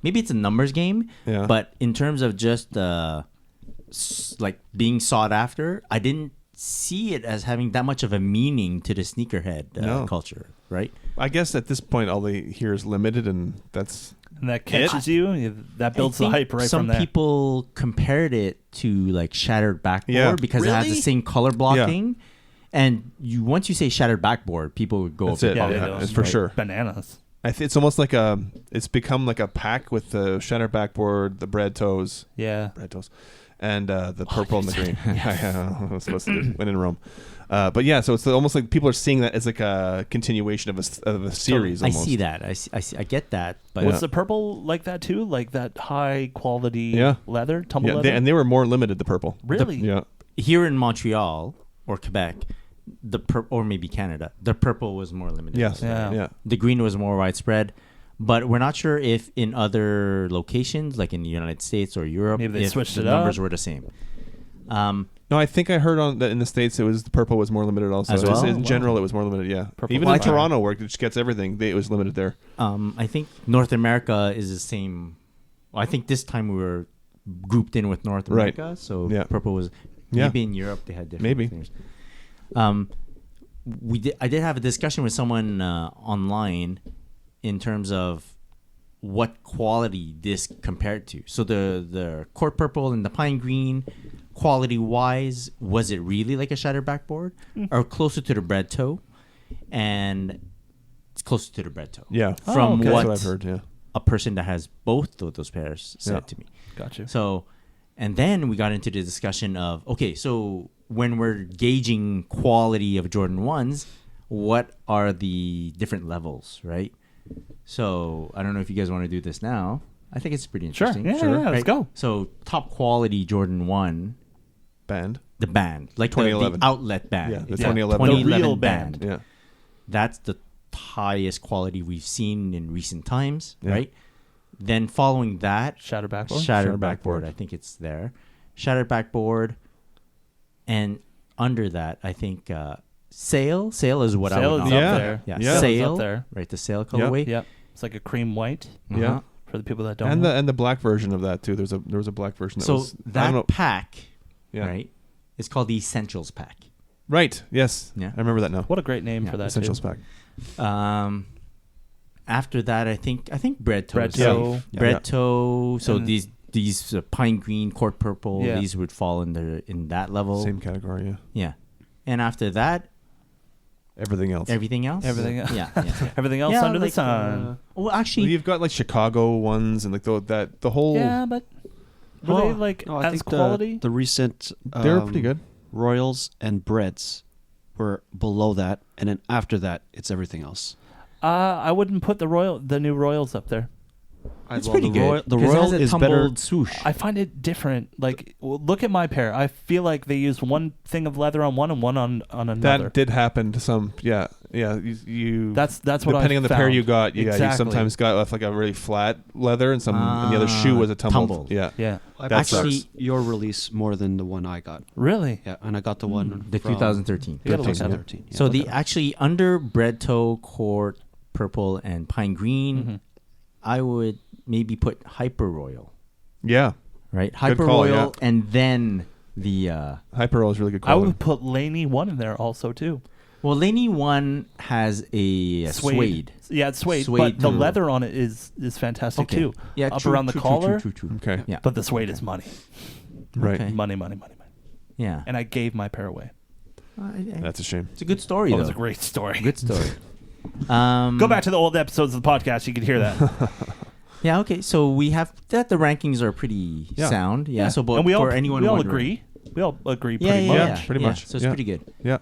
Speaker 5: maybe it's a numbers game,
Speaker 3: Yeah.
Speaker 5: but in terms of just like being sought after, I didn't see it as having that much of a meaning to the sneakerhead
Speaker 3: No.
Speaker 5: culture, right?
Speaker 3: I guess at this point, all they hear is limited, and that's
Speaker 2: And that catches you. That builds the
Speaker 5: I think
Speaker 2: hype right
Speaker 5: some
Speaker 2: from there.
Speaker 5: people compared it to like shattered backboard
Speaker 3: Yeah.
Speaker 5: because it has the
Speaker 2: Really?
Speaker 5: same color blocking. And once you say shattered backboard, people would go
Speaker 3: That's
Speaker 5: up
Speaker 3: it.
Speaker 2: Yeah,
Speaker 5: and
Speaker 2: they
Speaker 5: down.
Speaker 2: do.
Speaker 3: it's for sure.
Speaker 2: Bananas.
Speaker 3: it's almost like it's become like a pack with the shattered backboard, the bread toes,
Speaker 2: Yeah.
Speaker 3: and the purple and the green. I was supposed to do when in Rome. But yeah, so it's almost like people are seeing that as like a continuation of a series.
Speaker 5: I
Speaker 3: Almost.
Speaker 5: see that. I get that. But
Speaker 2: Was the purple like that too? Like that high quality
Speaker 3: Yeah.
Speaker 2: leather, tumble
Speaker 3: Yeah,
Speaker 2: leather?
Speaker 3: and they were more limited. The purple.
Speaker 2: Really?
Speaker 3: Yeah.
Speaker 5: here in Montreal or Quebec, or maybe Canada, the purple was more limited.
Speaker 3: Yes.
Speaker 2: Yeah.
Speaker 3: Yeah.
Speaker 5: The green was more widespread, but we're not sure if in other locations, like in the United States or Europe,
Speaker 2: Maybe they
Speaker 5: if
Speaker 2: switched
Speaker 5: the
Speaker 2: it
Speaker 5: numbers
Speaker 2: up.
Speaker 5: were the same.
Speaker 3: No, I think I heard that in the States the purple was more limited also.
Speaker 5: As well?
Speaker 3: In
Speaker 5: Wow.
Speaker 3: general, it was more limited. Yeah.
Speaker 2: Purple
Speaker 3: Even
Speaker 2: was
Speaker 3: in
Speaker 2: higher.
Speaker 3: Toronto, where it just gets everything, it was limited there.
Speaker 5: I think North America is the same. Well, I think this time we were grouped in with North
Speaker 3: Right.
Speaker 5: America, so
Speaker 3: Yeah.
Speaker 5: purple was.
Speaker 3: Yeah.
Speaker 5: Maybe in Europe they had different
Speaker 3: Maybe.
Speaker 5: things. I did have a discussion with someone online in terms of what quality this compared to. So the court purple and the pine green, quality wise, was it really like a shattered backboard or closer to the bread toe? And it's closer to the bread toe.
Speaker 3: Yeah.
Speaker 5: From
Speaker 2: okay.
Speaker 5: what
Speaker 3: That's what I've heard. Yeah.
Speaker 5: a person that has both of those pairs said
Speaker 3: Yeah.
Speaker 5: to me.
Speaker 2: Got you.
Speaker 5: So, and then we got into the discussion of, okay, so when we're gauging quality of Jordan 1s, what are the different levels, right? So, I don't know if you guys want to do this now. I think it's pretty
Speaker 2: Sure.
Speaker 5: interesting.
Speaker 2: Yeah, let's
Speaker 5: right?
Speaker 2: go.
Speaker 5: So, top quality Jordan 1,
Speaker 3: Band.
Speaker 5: the band, like the
Speaker 3: 2011.
Speaker 5: outlet band.
Speaker 3: Yeah, the
Speaker 5: It's
Speaker 3: 2011.
Speaker 2: The
Speaker 5: 2011
Speaker 2: real
Speaker 5: band.
Speaker 2: band.
Speaker 3: Yeah.
Speaker 5: That's the highest quality we've seen in recent times,
Speaker 3: Yeah.
Speaker 5: right? Then following that,
Speaker 2: Shattered backboard.
Speaker 5: Shattered backboard. I think it's there. Shattered backboard. And under that, I think Sail. Sail is what I
Speaker 2: Sail
Speaker 5: would
Speaker 2: is
Speaker 5: know.
Speaker 2: up
Speaker 3: Yeah.
Speaker 2: there.
Speaker 5: Yeah.
Speaker 3: Yeah.
Speaker 5: Sail.
Speaker 2: Up there.
Speaker 5: Right, the Sail colorway.
Speaker 2: Yep. It's like a cream white.
Speaker 3: Yeah.
Speaker 2: For the people that don't
Speaker 3: And
Speaker 2: know.
Speaker 3: the black version of that too. There was a black version. That
Speaker 5: So
Speaker 3: was, I don't know.
Speaker 5: that pack,
Speaker 3: Yeah.
Speaker 5: right, is called the Essentials Pack.
Speaker 3: Right. Yes.
Speaker 5: Yeah.
Speaker 3: I remember that now.
Speaker 2: What a great name
Speaker 5: Yeah,
Speaker 2: for that.
Speaker 3: Essentials
Speaker 2: too.
Speaker 3: pack.
Speaker 5: After that, I think bread toe.
Speaker 2: Bread
Speaker 5: is safe.
Speaker 2: toe.
Speaker 3: Yeah.
Speaker 5: Bread toe. So
Speaker 2: And-
Speaker 5: these pine green, court purple.
Speaker 2: Yeah.
Speaker 5: These would fall in that level.
Speaker 3: Same category. Yeah.
Speaker 5: Yeah. And after that,
Speaker 3: Everything else.
Speaker 5: everything else.
Speaker 2: Everything else.
Speaker 5: Yeah. yeah.
Speaker 2: Everything else
Speaker 5: Yeah,
Speaker 2: under
Speaker 5: like,
Speaker 2: the sun.
Speaker 5: Well,
Speaker 3: Well,
Speaker 5: actually,
Speaker 3: you've got like Chicago ones and like the whole.
Speaker 2: Yeah, but were
Speaker 4: Well,
Speaker 2: they like
Speaker 4: No, I
Speaker 2: as
Speaker 4: think
Speaker 2: quality?
Speaker 4: the recent
Speaker 3: They were pretty good.
Speaker 4: Royals and breads were below that, and then after that, it's everything else.
Speaker 2: I wouldn't put the new Royals up there.
Speaker 5: it's pretty good.
Speaker 4: The
Speaker 5: 'cause it
Speaker 4: Royal
Speaker 5: has a
Speaker 4: is better.
Speaker 5: tumbled swoosh.
Speaker 2: I find it different. Like, look at my pair. I feel like they used one thing of leather on one and one on another.
Speaker 3: That did happen to some. Yeah. Yeah. You.
Speaker 2: That's what I
Speaker 3: depending on the pair
Speaker 2: found.
Speaker 3: you got. Yeah. You
Speaker 2: Exactly.
Speaker 3: sometimes got like a really flat leather and and the other shoe was a tumbled. Yeah.
Speaker 2: Yeah.
Speaker 4: I
Speaker 3: That
Speaker 4: prefer
Speaker 5: sucks.
Speaker 4: your release more than the one I got.
Speaker 2: Really?
Speaker 4: Yeah, and I got the one
Speaker 5: the
Speaker 4: from
Speaker 5: 2013.
Speaker 2: You gotta look at it.
Speaker 4: 2013. Yeah.
Speaker 5: So the actually under bread toe, court purple, and pine green,
Speaker 2: Mhm.
Speaker 5: I would maybe put Hyper Royal.
Speaker 3: Yeah.
Speaker 5: Right, Hyper
Speaker 3: call,
Speaker 5: Royal, and then the
Speaker 3: Hyper Roll is really good
Speaker 2: I
Speaker 3: quality.
Speaker 2: would put Laney 1 in there also, too.
Speaker 5: well, Laney one has a suede.
Speaker 2: Yeah, it's suede,
Speaker 5: Suede
Speaker 2: but the
Speaker 5: too.
Speaker 2: leather on it is fantastic,
Speaker 5: Okay.
Speaker 2: too.
Speaker 5: Yeah,
Speaker 2: Up
Speaker 5: true,
Speaker 2: around the
Speaker 5: true,
Speaker 2: collar,
Speaker 5: True, true, true.
Speaker 3: Okay.
Speaker 5: Yeah,
Speaker 2: but the suede is money.
Speaker 3: Right.
Speaker 5: Okay.
Speaker 2: Money.
Speaker 5: yeah.
Speaker 2: And I gave my pair away.
Speaker 3: That's a shame.
Speaker 5: It's a good story,
Speaker 2: That
Speaker 5: though.
Speaker 2: was a great story.
Speaker 5: Good story.
Speaker 2: Go back to the old episodes of the podcast. You could hear that.
Speaker 5: Yeah. Okay. So we have that. The rankings are pretty
Speaker 3: Yeah.
Speaker 5: sound. Yeah. So, but
Speaker 2: and we all,
Speaker 5: for anyone
Speaker 2: we all
Speaker 5: wondering-
Speaker 2: agree. We all agree
Speaker 5: Yeah,
Speaker 2: pretty
Speaker 5: yeah,
Speaker 2: much.
Speaker 5: yeah,
Speaker 3: Yeah, pretty much.
Speaker 5: So it's
Speaker 3: Yeah.
Speaker 5: pretty good.
Speaker 3: Yeah.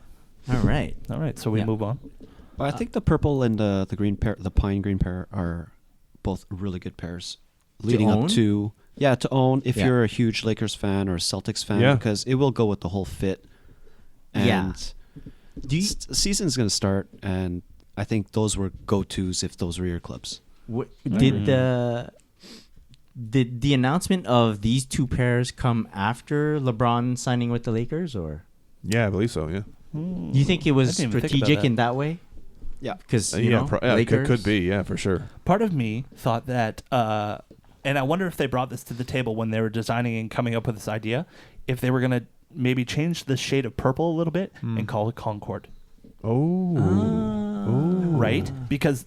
Speaker 5: All right.
Speaker 2: All right, so we
Speaker 5: Yeah.
Speaker 2: move on.
Speaker 4: But I think the purple and the green pair, the pine green pair, are both really good pairs. Leading
Speaker 5: own?
Speaker 4: up to to own if
Speaker 5: Yeah.
Speaker 4: you're a huge Lakers fan or a Celtics fan,
Speaker 3: Yeah.
Speaker 4: because it will go with the whole fit. And
Speaker 5: Yeah. Do you,
Speaker 4: season's going to start, and I think those were go-tos if those were your clubs.
Speaker 5: did the announcement of these two pairs come after LeBron signing with the Lakers, or
Speaker 3: Yeah, I believe so. Yeah.
Speaker 5: do you think it was
Speaker 2: I didn't even think about
Speaker 5: strategic
Speaker 2: that.
Speaker 5: in that way?
Speaker 4: Yeah.
Speaker 5: Because
Speaker 3: It could be. Yeah, for sure.
Speaker 2: Part of me thought that, and I wonder if they brought this to the table when they were designing and coming up with this idea, if they were going to maybe change the shade of purple a little bit and call it Concord.
Speaker 3: Oh.
Speaker 2: Right? Because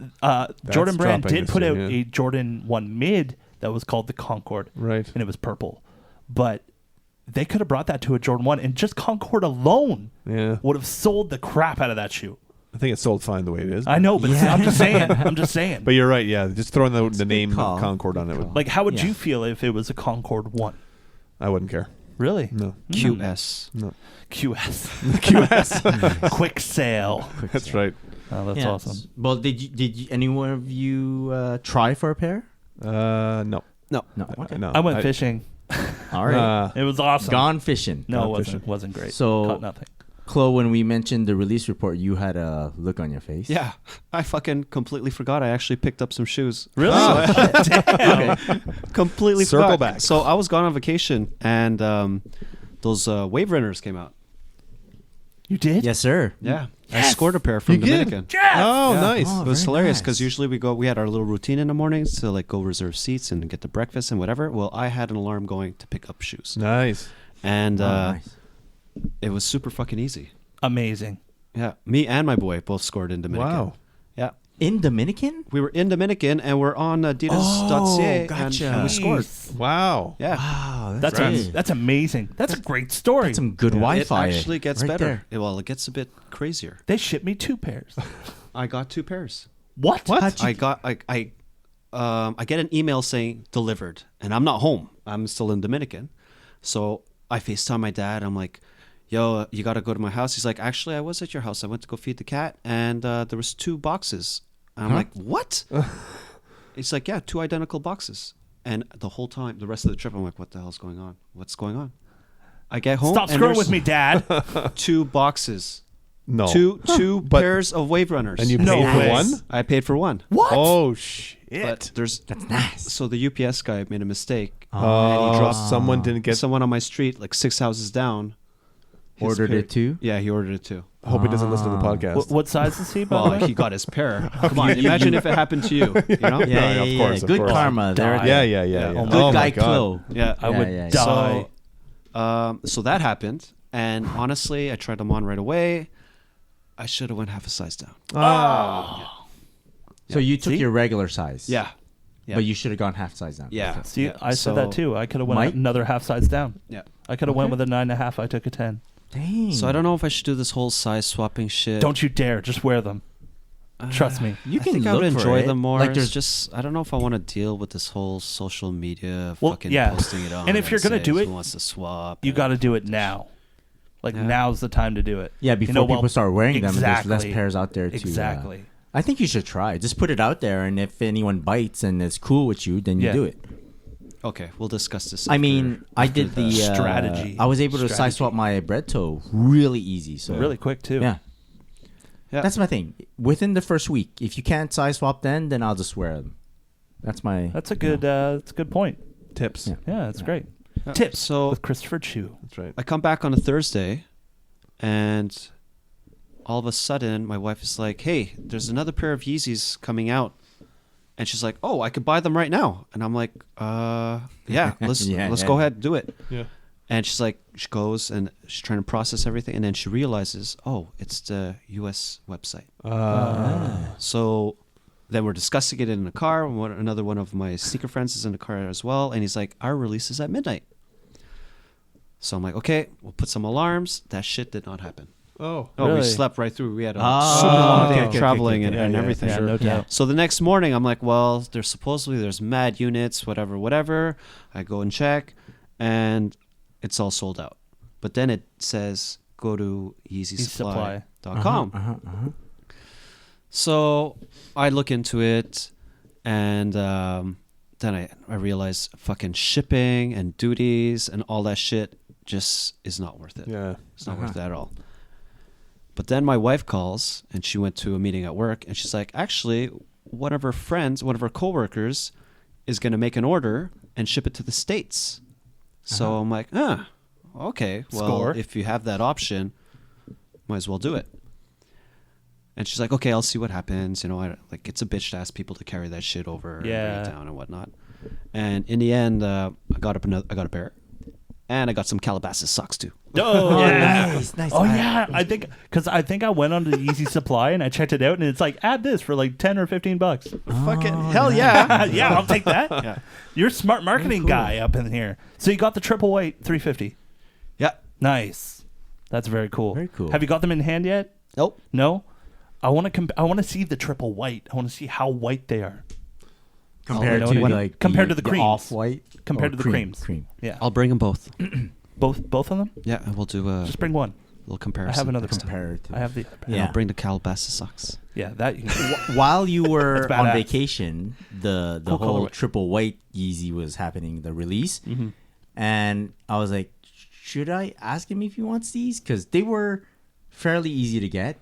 Speaker 2: Jordan Brand
Speaker 3: dropping
Speaker 2: did
Speaker 3: this
Speaker 2: put
Speaker 3: year,
Speaker 2: out
Speaker 3: yeah.
Speaker 2: a Jordan 1 mid that was called the Concord.
Speaker 3: Right.
Speaker 2: And it was purple. But they could have brought that to a Jordan 1, and just Concord alone
Speaker 3: Yeah.
Speaker 2: would have sold the crap out of that shoe.
Speaker 3: I think it's sold fine the way it is.
Speaker 2: I know, but
Speaker 5: Yeah.
Speaker 2: I'm just saying. I'm just saying.
Speaker 3: But you're right. Yeah, just throwing the
Speaker 5: good
Speaker 3: name
Speaker 5: call.
Speaker 3: Concord on it, would,
Speaker 2: Like, how would
Speaker 5: Yeah.
Speaker 2: you feel if it was a Concord 1?
Speaker 3: I wouldn't care.
Speaker 2: Really?
Speaker 3: No.
Speaker 4: QS.
Speaker 3: No.
Speaker 2: QS.
Speaker 3: QS.
Speaker 2: Quick sale.
Speaker 3: That's right.
Speaker 2: Oh, that's
Speaker 5: Yeah.
Speaker 2: awesome.
Speaker 5: Well, did you anyone of you try for a pair?
Speaker 3: No.
Speaker 4: No.
Speaker 5: No. Okay.
Speaker 3: No.
Speaker 2: I went fishing.
Speaker 5: All right.
Speaker 2: It was awesome.
Speaker 5: Gone fishing.
Speaker 2: No, it
Speaker 3: Gone
Speaker 2: wasn't.
Speaker 3: fishing.
Speaker 2: Wasn't great.
Speaker 5: So-
Speaker 2: Caught nothing.
Speaker 5: Chloe, when we mentioned the release report, you had a look on your face.
Speaker 4: Yeah, I fucking completely forgot. I actually picked up some shoes.
Speaker 2: Really?
Speaker 4: Okay. Completely
Speaker 3: Circle
Speaker 4: forgot.
Speaker 3: back.
Speaker 4: So I was gone on vacation, and those Wave Runners came out.
Speaker 2: You did?
Speaker 5: Yes, sir.
Speaker 4: Yeah, I scored a pair from
Speaker 3: You did?
Speaker 4: Dominican.
Speaker 3: Oh,
Speaker 4: Yeah.
Speaker 3: nice.
Speaker 5: Oh,
Speaker 4: It was
Speaker 5: very
Speaker 4: hilarious
Speaker 5: nice.
Speaker 4: because usually we had our little routine in the mornings to like go reserve seats and get the breakfast and whatever. Well, I had an alarm going to pick up shoes,
Speaker 3: Nice.
Speaker 4: and
Speaker 5: Nice.
Speaker 4: it was super fucking easy.
Speaker 2: Amazing.
Speaker 4: Yeah, me and my boy both scored in Dominican.
Speaker 3: Wow.
Speaker 4: Yeah,
Speaker 5: In Dominican?
Speaker 4: we were in Dominican and we're on Adidas.ca
Speaker 5: gotcha.
Speaker 4: and we scored.
Speaker 3: Wow.
Speaker 4: Yeah.
Speaker 5: Wow,
Speaker 2: That's
Speaker 5: great.
Speaker 2: that's amazing. That's a great story.
Speaker 5: That's some good
Speaker 4: It
Speaker 5: Wi-Fi.
Speaker 4: actually gets
Speaker 5: right
Speaker 4: better.
Speaker 5: there.
Speaker 4: Well, it gets a bit crazier.
Speaker 2: They shipped me 2 pairs.
Speaker 4: I got 2 pairs.
Speaker 2: What?
Speaker 3: What?
Speaker 4: I get an email saying delivered, and I'm not home. I'm still in Dominican, so I FaceTime my dad. I'm like, "Yo, you got to go to my house." He's like, "Actually, I was at your house. I went to go feed the cat, and there was 2 boxes." And I'm like, "What?" It's like, "Yeah, 2 identical boxes." And the whole time, the rest of the trip, I'm like, "What the hell's going on? What's going on?" I get home.
Speaker 2: Stop
Speaker 4: and
Speaker 2: screwing
Speaker 4: there's
Speaker 2: with me, Dad.
Speaker 4: 2 boxes,
Speaker 3: No.
Speaker 4: two
Speaker 3: But-
Speaker 4: pairs of Wave Runners.
Speaker 3: And you
Speaker 2: No
Speaker 3: paid for
Speaker 2: way.
Speaker 3: one?
Speaker 4: I paid for one.
Speaker 2: What?
Speaker 3: Oh, shit.
Speaker 4: But there's
Speaker 5: That's nice.
Speaker 4: so the UPS guy made a mistake.
Speaker 3: Oh,
Speaker 4: dropped
Speaker 3: someone didn't get.
Speaker 4: Someone on my street, like 6 houses down,
Speaker 5: ordered
Speaker 4: pair-
Speaker 5: it too.
Speaker 4: Yeah, he ordered it too.
Speaker 3: I hope he doesn't listen to the podcast.
Speaker 2: What size is he, by the
Speaker 4: Well,
Speaker 2: way?
Speaker 4: he got his pair. Come on, imagine if it happened to you. You know?
Speaker 5: Yeah,
Speaker 3: of course, of
Speaker 5: Good
Speaker 3: course.
Speaker 5: karma. There.
Speaker 2: Die.
Speaker 3: Yeah.
Speaker 2: Oh
Speaker 5: Good
Speaker 2: my
Speaker 5: guy,
Speaker 3: God.
Speaker 5: Chloe.
Speaker 4: Yeah.
Speaker 2: I would
Speaker 5: yeah.
Speaker 2: die.
Speaker 4: So that happened, and honestly, I tried them on right away. I should have went half a size down.
Speaker 5: So you took
Speaker 2: See?
Speaker 5: your regular size.
Speaker 4: Yeah. Yeah.
Speaker 5: But you should have gone half size down.
Speaker 4: Yeah.
Speaker 2: See,
Speaker 4: Yeah.
Speaker 2: I said that too. I could have went
Speaker 5: Mike?
Speaker 2: another half size down.
Speaker 4: Yeah.
Speaker 2: I could have went with a 9.5. I took a 10.
Speaker 5: Dang.
Speaker 4: So I don't know if I should do this whole size swapping shit.
Speaker 2: Don't you dare! Just wear them. Trust me.
Speaker 5: You
Speaker 4: I
Speaker 5: can
Speaker 4: think
Speaker 5: look
Speaker 4: I would
Speaker 5: for
Speaker 4: enjoy
Speaker 5: it.
Speaker 4: them more.
Speaker 5: Like
Speaker 4: It's
Speaker 5: there's
Speaker 4: just I don't know if I want to deal with this whole social media
Speaker 2: Well,
Speaker 4: fucking
Speaker 2: yeah.
Speaker 4: posting it on.
Speaker 2: And if you're gonna
Speaker 4: say
Speaker 2: do
Speaker 4: who
Speaker 2: it,
Speaker 4: wants to swap?
Speaker 2: You got to do it now. Like
Speaker 4: Yeah.
Speaker 2: now's the time to do it.
Speaker 5: Yeah, before people start wearing them, there's less pairs out there to.
Speaker 2: Exactly.
Speaker 5: I think you should try. Just put it out there, and if anyone bites and it's cool with you, then you
Speaker 2: Yeah.
Speaker 5: do it.
Speaker 4: Okay, we'll discuss this.
Speaker 5: I mean, I did the
Speaker 2: strategy.
Speaker 5: I was able to
Speaker 2: Strategy.
Speaker 5: side swap my bread toe really easy. So
Speaker 2: Really quick too.
Speaker 5: yeah.
Speaker 4: Yeah.
Speaker 5: That's my thing. Within the first week, if you can't size swap, then I'll just wear them. That's my.
Speaker 2: That's a good. That's a good point.
Speaker 3: Tips.
Speaker 5: Yeah.
Speaker 2: Yeah, that's great.
Speaker 4: Yeah.
Speaker 2: Tips
Speaker 4: So
Speaker 2: with Christopher Chu.
Speaker 3: That's right.
Speaker 4: I come back on a Thursday, and all of a sudden, my wife is like, "Hey, there's another pair of Yeezys coming out," and she's like, "Oh, I could buy them right now," and I'm like, yeah, let's
Speaker 5: Yeah,
Speaker 4: let's
Speaker 5: yeah.
Speaker 4: go ahead and do it."
Speaker 3: Yeah.
Speaker 4: And she's like, she goes and she's trying to process everything, and then she realizes, oh, it's the U.S. website. So then we're discussing it in the car. Another one of my sneaker friends is in the car as well, and he's like, our release is at midnight. So I'm like, okay, we'll put some alarms. That shit did not happen.
Speaker 3: Oh.
Speaker 4: Oh, we
Speaker 2: Really?
Speaker 4: slept right through. We had a
Speaker 5: Oh,
Speaker 4: super long day
Speaker 5: okay,
Speaker 4: of
Speaker 5: okay,
Speaker 4: traveling
Speaker 5: okay,
Speaker 4: and
Speaker 2: yeah,
Speaker 4: everything.
Speaker 2: yeah, no doubt.
Speaker 4: So the next morning, I'm like, well, there's mad units, whatever. I go and check, and it's all sold out. But then it says go to yeezysupply.com. So I look into it, and then I realize fucking shipping and duties and all that shit just is not worth it.
Speaker 3: Yeah.
Speaker 4: It's not worth it at all. But then my wife calls, and she went to a meeting at work, and she's like, actually, one of her coworkers is going to make an order and ship it to the States. So I'm like, okay. Well,
Speaker 2: Score.
Speaker 4: if you have that option, might as well do it. And she's like, okay, I'll see what happens. You know, it's a bitch to ask people to carry that shit over and bring
Speaker 2: Yeah.
Speaker 4: it down and whatnot. And in the end, I got a pair, and I got some Calabasas socks too.
Speaker 2: Oh,
Speaker 5: Nice.
Speaker 2: Oh yeah, I think I went on to Easy Supply and I checked it out, and it's like add this for like $10 or $15.
Speaker 4: Fucking hell yeah!
Speaker 2: Yeah, I'll take that.
Speaker 4: Yeah.
Speaker 2: You're a smart marketing guy up in here. So you got the triple white 350.
Speaker 4: Yeah.
Speaker 2: Nice. That's very cool.
Speaker 5: Very cool.
Speaker 2: Have you got them in hand yet?
Speaker 4: Nope.
Speaker 2: No. I want to. I want to see the triple white. I want to see how white they are
Speaker 5: Compared
Speaker 2: Oh,
Speaker 5: to
Speaker 2: what-
Speaker 5: like
Speaker 2: compared to the creams.
Speaker 5: off-white.
Speaker 2: compared
Speaker 5: or
Speaker 2: to the
Speaker 5: cream,
Speaker 2: creams.
Speaker 5: Cream.
Speaker 2: Yeah.
Speaker 4: I'll bring them both.
Speaker 2: Both of them.
Speaker 4: Yeah, and we'll do a
Speaker 2: Just bring one.
Speaker 4: little comparison.
Speaker 2: I have another
Speaker 4: next time.
Speaker 5: Comparative.
Speaker 2: I have the.
Speaker 4: And
Speaker 5: Yeah.
Speaker 4: I'll bring the Calabasas socks.
Speaker 2: Yeah, that you can.
Speaker 5: While you were
Speaker 2: That's
Speaker 5: on
Speaker 2: badass.
Speaker 5: vacation, the
Speaker 2: Cool
Speaker 5: whole
Speaker 2: colorway.
Speaker 5: triple white Yeezy was happening, the release, and I was like, should I ask him if he wants these? Because they were fairly easy to get.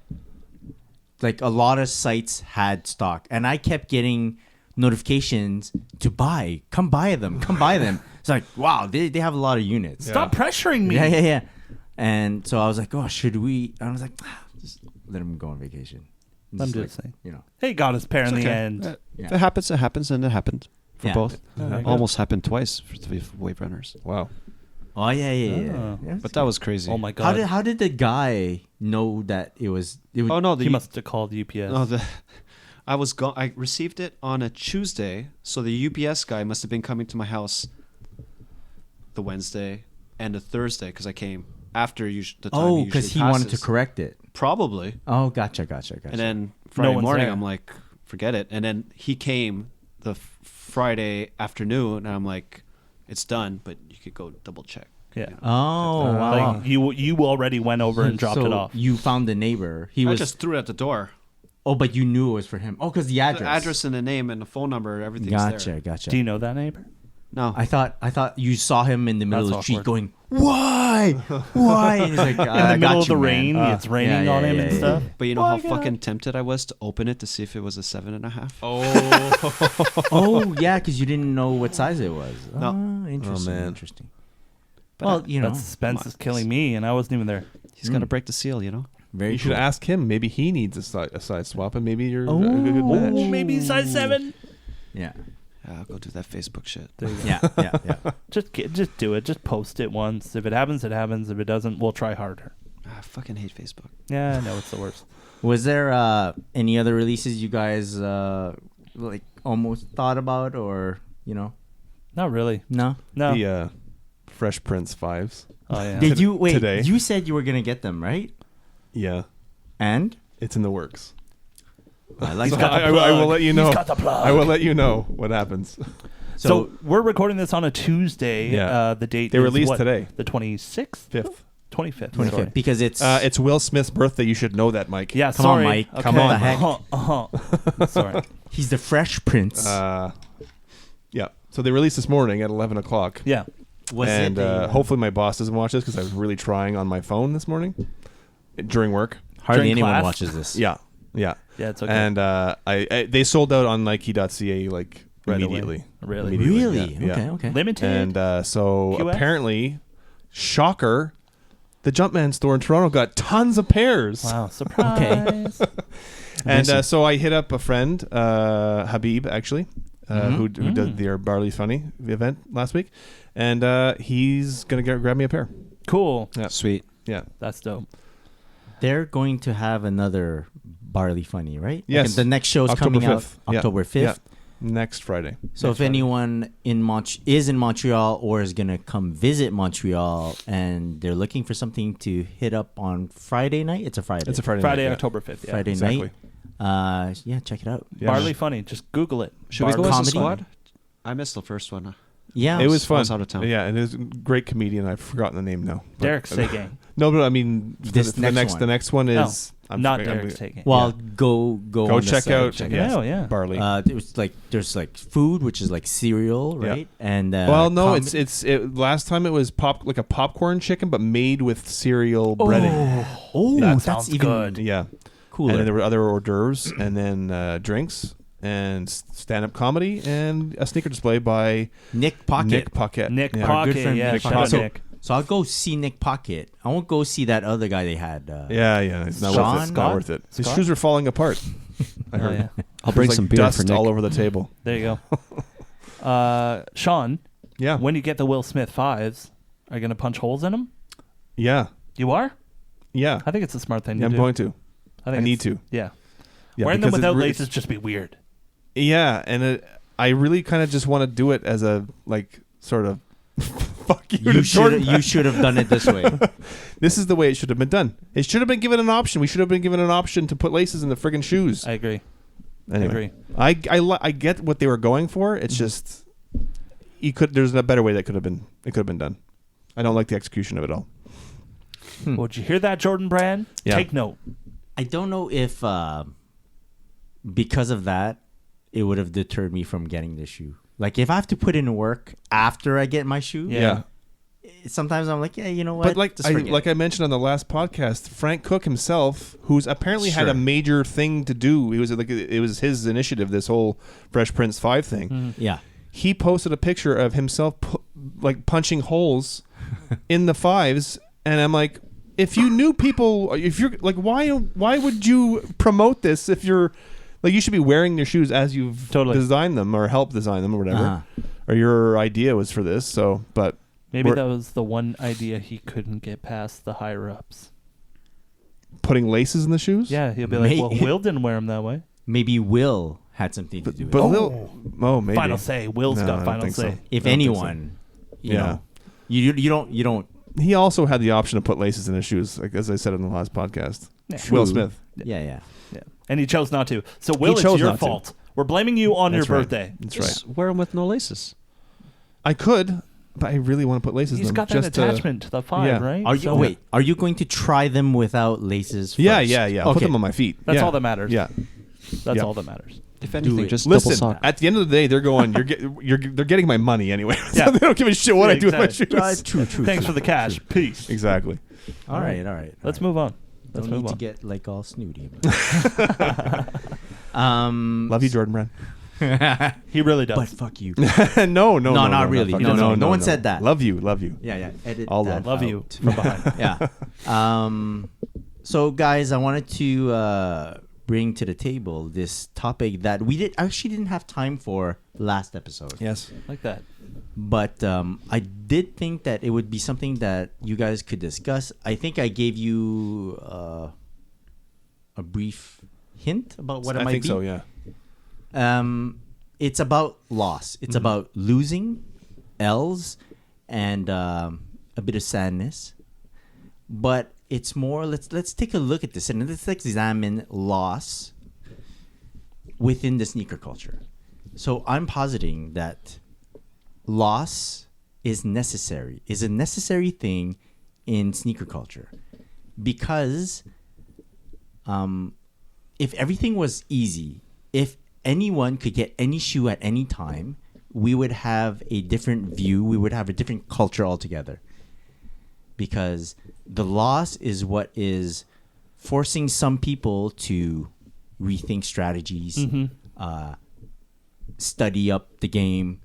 Speaker 5: Like a lot of sites had stock, and I kept getting notifications to buy. Come buy them. Come buy them. It's like, wow, they have a lot of units.
Speaker 2: Stop pressuring me.
Speaker 5: Yeah. And so I was like, oh, should we? And I was like, just let him go on vacation.
Speaker 2: I'm
Speaker 5: like,
Speaker 2: just saying.
Speaker 5: you know.
Speaker 2: He got his pair in the
Speaker 4: okay.
Speaker 2: end.
Speaker 5: Yeah.
Speaker 4: If it happens, it happens, and it happened for
Speaker 5: Yeah.
Speaker 4: both.
Speaker 2: Yeah.
Speaker 4: Almost happened twice for the wave runners.
Speaker 3: Wow.
Speaker 5: Oh yeah.
Speaker 2: Oh.
Speaker 5: Yeah,
Speaker 4: But that was crazy.
Speaker 2: Oh my god.
Speaker 5: How did the guy know that it was?
Speaker 4: Oh no,
Speaker 2: He must have called UPS.
Speaker 4: No, I received it on a Tuesday, so the UPS guy must have been coming to my house the Wednesday and the Thursday because I came after the time.
Speaker 5: Oh,
Speaker 4: because
Speaker 5: because he wanted to correct it.
Speaker 4: Probably.
Speaker 5: Oh, gotcha.
Speaker 4: And then Friday
Speaker 2: one's
Speaker 4: morning,
Speaker 2: there.
Speaker 4: I'm like, forget it. And then he came the Friday afternoon, and I'm like, it's done, but you could go double check.
Speaker 2: Yeah.
Speaker 4: You know?
Speaker 5: Oh, wow.
Speaker 2: Like you already went over and dropped
Speaker 5: So
Speaker 2: it off.
Speaker 5: You found the neighbor. He
Speaker 4: I
Speaker 5: was.
Speaker 4: just threw it at the door.
Speaker 5: Oh, but you knew it was for him. Oh, because the address.
Speaker 4: The address and the name and the phone number, everything's there.
Speaker 5: Gotcha.
Speaker 2: Do you know that neighbor?
Speaker 4: No.
Speaker 5: I thought you saw him in the middle
Speaker 2: That's
Speaker 5: of the street
Speaker 2: awkward.
Speaker 5: going, why? Why? And he's like,
Speaker 2: In the middle of the rain, it's raining on him and stuff.
Speaker 4: But you know how fucking tempted I was to open it to see if it was a 7.5?
Speaker 5: Oh, yeah, because you didn't know what size it was.
Speaker 4: No.
Speaker 5: Interesting.
Speaker 3: Oh, man.
Speaker 5: Interesting.
Speaker 4: But
Speaker 5: Well, you know.
Speaker 2: That suspense is killing me, and I wasn't even there.
Speaker 4: He's got to break the seal, you know.
Speaker 5: Very
Speaker 3: You should
Speaker 5: cool.
Speaker 3: ask him. Maybe he needs a side swap, and maybe you're a good match.
Speaker 2: Oh, maybe size 7.
Speaker 5: Yeah.
Speaker 4: I'll go do that Facebook shit.
Speaker 5: Yeah.
Speaker 2: Just do it. Just post it once. If it happens, it happens. If it doesn't, we'll try harder.
Speaker 4: I fucking hate Facebook.
Speaker 2: Yeah, I know it's the worst.
Speaker 5: Was there any other releases you guys like almost thought about, or
Speaker 2: Not really.
Speaker 5: no?
Speaker 2: No.
Speaker 3: The Fresh Prince 5s.
Speaker 2: Oh yeah.
Speaker 5: Did you wait?
Speaker 3: Today.
Speaker 5: You said you were gonna get them, right?
Speaker 3: Yeah,
Speaker 5: And
Speaker 3: it's in the works.
Speaker 5: I like
Speaker 3: So
Speaker 5: that.
Speaker 3: I will let you know.
Speaker 2: He's got the plug.
Speaker 3: I will let you know what happens.
Speaker 2: So we're recording this on a Tuesday.
Speaker 3: Yeah.
Speaker 2: The date
Speaker 3: They
Speaker 2: is
Speaker 3: released
Speaker 2: what?
Speaker 3: today.
Speaker 2: The 26th?
Speaker 3: 5th.
Speaker 2: 25th. Sorry.
Speaker 5: because it's
Speaker 3: It's Will Smith's birthday. You should know that, Mike.
Speaker 2: Yeah,
Speaker 5: Come on,
Speaker 2: sorry.
Speaker 5: Mike.
Speaker 2: Okay.
Speaker 3: Come on.
Speaker 5: The heck?
Speaker 2: Sorry.
Speaker 5: he's the Fresh Prince.
Speaker 3: Yeah. So they released this morning at 11 o'clock.
Speaker 2: Yeah.
Speaker 5: Was
Speaker 3: And
Speaker 5: it a,
Speaker 3: hopefully my boss doesn't watch this because I was really trying on my phone this morning during work.
Speaker 5: hardly
Speaker 2: during
Speaker 5: anyone
Speaker 2: class?
Speaker 5: watches this?
Speaker 3: Yeah. Yeah.
Speaker 2: Yeah, it's okay.
Speaker 3: And they sold out on Nike.ca like
Speaker 2: Right
Speaker 3: immediately.
Speaker 2: away. Really?
Speaker 3: Immediately,
Speaker 5: Really?
Speaker 3: yeah, yeah.
Speaker 5: Okay.
Speaker 2: Limited.
Speaker 3: And so
Speaker 2: QS?
Speaker 3: apparently, shocker, the Jumpman store in Toronto got tons of pairs.
Speaker 2: Wow, surprise.
Speaker 3: And so I hit up a friend, Habib, actually, who did their Barley Funny event last week. And he's going to grab me a pair.
Speaker 2: Cool.
Speaker 3: Yeah.
Speaker 4: Sweet.
Speaker 3: Yeah.
Speaker 2: That's dope.
Speaker 5: They're going to have another Barley Funny, right?
Speaker 3: Yes.
Speaker 5: The next show is
Speaker 3: October
Speaker 5: coming
Speaker 3: 5th.
Speaker 5: out
Speaker 3: Yeah.
Speaker 5: October 5th.
Speaker 3: Yeah. Next Friday.
Speaker 5: So if anyone is in Montreal or is going to come visit Montreal and they're looking for something to hit up on Friday night, it's a Friday.
Speaker 3: It's a Friday
Speaker 2: Friday,
Speaker 3: night, yeah.
Speaker 2: October 5th. Yeah.
Speaker 5: Friday
Speaker 3: exactly.
Speaker 5: night. Yeah, check it out.
Speaker 3: Yeah.
Speaker 2: Barley Funny. Just Google it.
Speaker 4: Should we
Speaker 2: Barley
Speaker 4: go as a
Speaker 5: comedy?
Speaker 4: squad? I missed the first one.
Speaker 5: Yeah.
Speaker 3: It was
Speaker 4: I
Speaker 3: fun.
Speaker 4: was out of town.
Speaker 3: Yeah, and it was a great comedian. I've forgotten the name now. But-
Speaker 2: Derek's Taking.
Speaker 3: No, but I mean,
Speaker 5: This
Speaker 3: the
Speaker 5: next
Speaker 3: next
Speaker 5: one.
Speaker 3: the next one is
Speaker 2: Not Derek's Taking.
Speaker 5: Well, go
Speaker 3: Go
Speaker 5: on the
Speaker 3: check
Speaker 5: site,
Speaker 3: out.
Speaker 5: check
Speaker 2: it
Speaker 5: it
Speaker 2: out. Yeah.
Speaker 3: Barley.
Speaker 5: there's like food, which is like cereal,
Speaker 3: Yeah.
Speaker 5: right? And
Speaker 3: well, no,
Speaker 5: comedy.
Speaker 3: last time it was like a popcorn chicken, but made with cereal breading.
Speaker 5: Oh,
Speaker 2: That
Speaker 5: that's
Speaker 2: sounds
Speaker 5: even
Speaker 2: good.
Speaker 3: Yeah,
Speaker 5: cooler.
Speaker 3: and then there were other hors d'oeuvres, and then drinks and stand-up comedy, and a sneaker display by
Speaker 5: Nick Pocket.
Speaker 3: Nick Pocket.
Speaker 2: Nick
Speaker 3: Yeah.
Speaker 2: Pocket.
Speaker 5: good friend
Speaker 2: Yeah,
Speaker 5: Nick
Speaker 2: shout out
Speaker 5: Pocket.
Speaker 2: Nick.
Speaker 5: So I'll go see Nick Pocket. I won't go see that other guy they had.
Speaker 3: Yeah, it's not
Speaker 5: Sean?
Speaker 3: worth it. It's not worth it. His
Speaker 2: Scott?
Speaker 3: shoes are falling apart. I
Speaker 2: Oh,
Speaker 3: heard.
Speaker 2: yeah.
Speaker 4: I'll
Speaker 3: There's,
Speaker 4: bring
Speaker 3: like,
Speaker 4: some beer
Speaker 3: dust
Speaker 4: for Nick.
Speaker 3: all over the table.
Speaker 2: There you go. Sean,
Speaker 3: Yeah,
Speaker 2: when you get the Will Smith 5s, are you going to punch holes in them?
Speaker 3: yeah,
Speaker 2: You are?
Speaker 3: yeah.
Speaker 2: I think it's a smart thing
Speaker 3: Yeah,
Speaker 2: to
Speaker 3: I'm
Speaker 2: do.
Speaker 3: going to.
Speaker 2: think
Speaker 3: I need
Speaker 2: it's-
Speaker 3: to.
Speaker 2: Yeah.
Speaker 3: Yeah,
Speaker 2: Wearing them
Speaker 3: because
Speaker 2: without
Speaker 3: it re-
Speaker 2: laces just be weird.
Speaker 3: Yeah, and I really kind of just want to do it as a sort of fuck you. to Jordan.
Speaker 5: You should have done it this way.
Speaker 3: This is the way it should have been done. It should have been given an option. We should have been given an option to put laces in the friggin' shoes.
Speaker 2: I agree.
Speaker 3: Anyway,
Speaker 2: I agree.
Speaker 3: I get what they were going for. It's just there's a better way that could have been done. I don't like the execution of it all.
Speaker 2: Well, did you hear that, Jordan Brand?
Speaker 3: Yeah.
Speaker 2: Take note.
Speaker 5: I don't know if because of that, it would have deterred me from getting the shoe. Like if I have to put in work after I get my shoe,
Speaker 2: Yeah.
Speaker 5: sometimes I'm like, yeah, you know what?
Speaker 3: But like
Speaker 5: Just forget it.
Speaker 3: I mentioned on the last podcast, Frank Cook himself, who's apparently had
Speaker 5: Sure.
Speaker 3: a major thing to do. It was his initiative. This whole Fresh Prince 5 thing.
Speaker 5: yeah.
Speaker 3: He posted a picture of himself punching holes in the 5s, and I'm like, if you knew people, if you're like, why would you promote this if you're like, you should be wearing your shoes as you've
Speaker 2: Totally.
Speaker 3: designed them or helped design them or whatever,
Speaker 5: Uh-huh.
Speaker 3: or your idea was for this. So, but
Speaker 2: Maybe
Speaker 3: we're
Speaker 2: that was the one idea he couldn't get past the higher ups.
Speaker 3: putting laces in the shoes.
Speaker 2: Yeah, he'll be like,
Speaker 5: May-
Speaker 2: well, Will didn't wear them that way.
Speaker 5: Maybe Will had something to do with
Speaker 3: But
Speaker 5: it.
Speaker 3: maybe
Speaker 2: Final say. Will's
Speaker 3: No, I
Speaker 2: got
Speaker 3: don't
Speaker 2: final
Speaker 3: think
Speaker 2: say.
Speaker 3: so.
Speaker 5: If
Speaker 3: I don't think so.
Speaker 5: anyone, you
Speaker 3: Yeah.
Speaker 5: know, you don't.
Speaker 3: He also had the option to put laces in his shoes, like as I said in the last podcast.
Speaker 2: Yeah.
Speaker 3: Will
Speaker 5: True.
Speaker 3: Smith.
Speaker 5: Yeah, yeah.
Speaker 2: Yeah. And he chose not to. So, Will, it's
Speaker 3: chose
Speaker 2: your
Speaker 3: not to.
Speaker 2: fault. We're blaming you on
Speaker 3: That's
Speaker 2: your
Speaker 3: right.
Speaker 2: birthday.
Speaker 3: That's right.
Speaker 4: Just wear them with no laces.
Speaker 3: I could, but I really want to put laces in
Speaker 2: He's
Speaker 3: them.
Speaker 2: got that
Speaker 3: just to-
Speaker 2: attachment to the 5,
Speaker 3: yeah.
Speaker 2: right?
Speaker 5: Are you
Speaker 2: So-
Speaker 5: wait? Are you going to try them without laces? First?
Speaker 3: Yeah. I'll put
Speaker 5: Okay.
Speaker 3: them on my feet.
Speaker 2: That's
Speaker 3: Yeah.
Speaker 2: all that matters.
Speaker 3: Yeah.
Speaker 2: That's
Speaker 3: Yeah.
Speaker 2: all that matters.
Speaker 4: If anything,
Speaker 5: it.
Speaker 4: just double
Speaker 3: Listen,
Speaker 4: sock.
Speaker 3: at the end of the day, they're going. They're getting my money anyway. So
Speaker 2: Yeah.
Speaker 3: they don't give a shit what
Speaker 2: Yeah,
Speaker 3: I do with my
Speaker 2: exactly.
Speaker 3: shoes.
Speaker 5: True.
Speaker 2: Thanks for the cash. Peace.
Speaker 3: Exactly.
Speaker 5: All right.
Speaker 2: Let's move on. Let's
Speaker 5: Don't
Speaker 2: move
Speaker 5: need
Speaker 2: on.
Speaker 5: to get like all snooty. About it.
Speaker 3: Love you, Jordan Brand.
Speaker 2: He really does.
Speaker 5: But fuck you.
Speaker 3: No,
Speaker 5: not really.
Speaker 3: fuck
Speaker 5: No,
Speaker 3: you.
Speaker 5: no one said that.
Speaker 3: Love you.
Speaker 5: Yeah. Edit
Speaker 3: All
Speaker 5: that
Speaker 2: Love
Speaker 5: out.
Speaker 2: you from behind.
Speaker 5: Yeah. So guys, I wanted to bring to the table this topic that we didn't have time for last episode.
Speaker 3: Yes.
Speaker 2: Like that.
Speaker 5: But I did think that it would be something that you guys could discuss. I think I gave you a brief hint about what it might be.
Speaker 3: I think so, yeah.
Speaker 5: It's about loss. It's about losing, L's, and a bit of sadness. But it's more. Let's take a look at this and let's examine loss within the sneaker culture. So I'm positing that loss is a necessary thing in sneaker culture, because if everything was easy, if anyone could get any shoe at any time, we would have a different view. We would have a different culture altogether. Because the loss is what is forcing some people to rethink strategies, study up the game,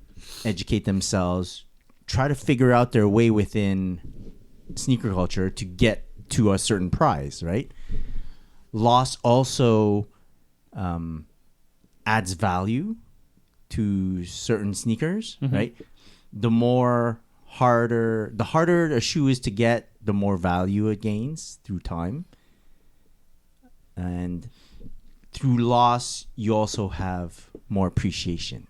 Speaker 5: educate themselves, try to figure out their way within sneaker culture to get to a certain prize, right? Loss also adds value to certain sneakers, right? The harder a shoe is to get, the more value it gains through time. And through loss, you also have more appreciation.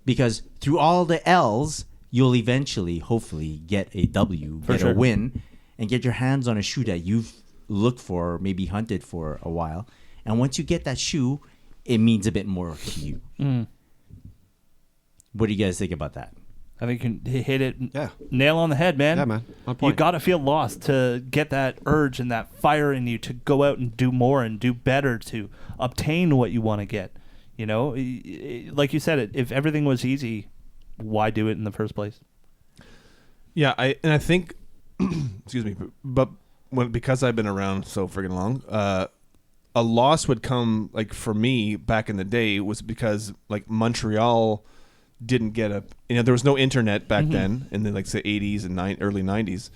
Speaker 5: Because through all the L's, you'll eventually, hopefully, get a W, a win, and get your hands on a shoe that you've looked for, maybe hunted for a while. And once you get that shoe, it means a bit more to you. What do you guys think about that?
Speaker 2: I think you can hit it
Speaker 4: Yeah.
Speaker 2: nail on the head, man.
Speaker 4: Yeah, man. On
Speaker 2: You
Speaker 4: point.
Speaker 2: got to feel lost to get that urge and that fire in you to go out and do more and do better to obtain what you want to get. You know, like you said, if everything was easy, why do it in the first place?
Speaker 3: Yeah, I think, excuse me, but because I've been around so friggin' long, a loss would come, like for me back in the day, was because like Montreal didn't get there was no internet back then in the like say 80s and early 90s,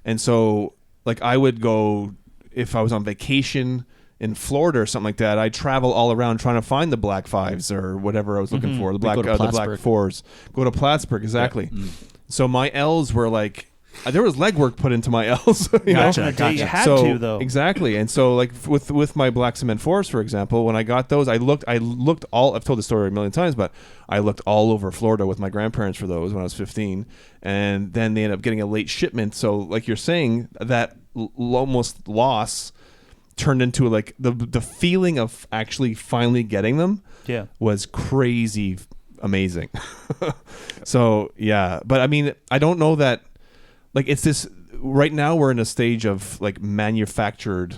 Speaker 3: and so like I would go, if I was on vacation in Florida or something like that, I'd travel all around trying to find the black fives or whatever I was looking for, the black fours. Go to Plattsburgh, exactly. Yeah. So my L's were like, there was legwork put into my L's. You know?
Speaker 2: You had to, though.
Speaker 3: Exactly. And so like with my black cement fours, for example, when I got those, I looked all, I've told the story a million times, but I looked all over Florida with my grandparents for those when I was 15, and then they ended up getting a late shipment. So like you're saying, that almost loss turned into like the feeling of actually finally getting them was crazy amazing. So yeah, but I mean, I don't know that, like, it's this right now we're in a stage of like manufactured,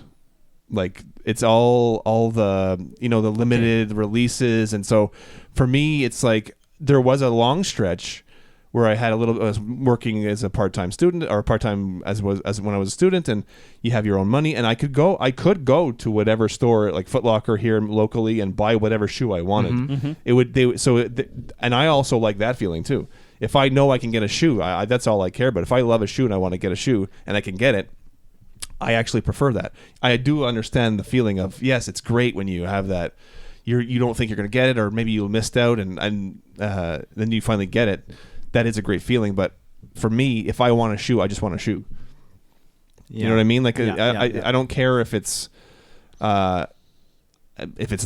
Speaker 3: like it's all the, you know, the limited releases. And so for me, it's like there was a long stretch where I was working as a part-time student, or part-time as when I was a student, and you have your own money, and I could go to whatever store like Foot Locker here locally and buy whatever shoe I wanted. And I also like that feeling too. If I know I can get a shoe, that's all I care about. If I love a shoe and I want to get a shoe and I can get it, I actually prefer that. I do understand the feeling of, yes, it's great when you have that. You don't think you're going to get it, or maybe you missed out and then you finally get it. That is a great feeling. But for me, if I want a shoe, I just want a shoe. Yeah. You know what I mean? Like I don't care if it's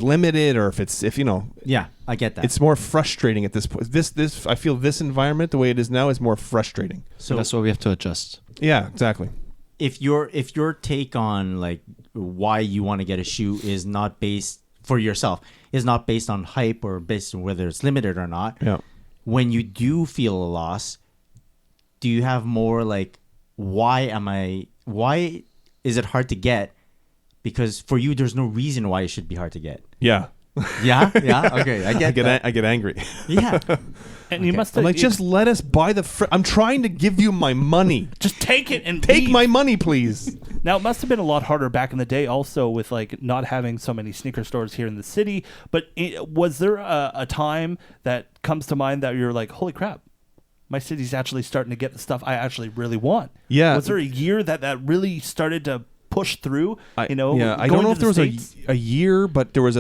Speaker 3: limited or if you know.
Speaker 5: Yeah, I get that.
Speaker 3: It's more frustrating at this point. This I feel this environment, the way it is now, is more frustrating.
Speaker 4: So that's why we have to adjust.
Speaker 3: Yeah, exactly.
Speaker 5: If your take on like why you want to get a shoe is not based for yourself, is not based on hype or based on whether it's limited or not.
Speaker 3: Yeah.
Speaker 5: When you do feel a loss, do you have more like, why is it hard to get? Because for you, there's no reason why it should be hard to get.
Speaker 3: Yeah.
Speaker 5: Yeah. Okay, I get that.
Speaker 3: I get angry.
Speaker 5: Yeah.
Speaker 2: And you must have,
Speaker 3: I'm like, just let us buy I'm trying to give you my money.
Speaker 2: just take it and
Speaker 3: take
Speaker 2: leave.
Speaker 3: my money, please.
Speaker 2: Now, it must have been a lot harder back in the day also with like not having so many sneaker stores here in the city. But was there a time that comes to mind that you're like, holy crap, my city's actually starting to get the stuff I actually really want?
Speaker 3: Yeah.
Speaker 2: Was there a year that really started to push through?
Speaker 3: I
Speaker 2: you know,
Speaker 3: don't
Speaker 2: going
Speaker 3: know
Speaker 2: to
Speaker 3: if
Speaker 2: the
Speaker 3: there was
Speaker 2: States?
Speaker 3: a year, but there was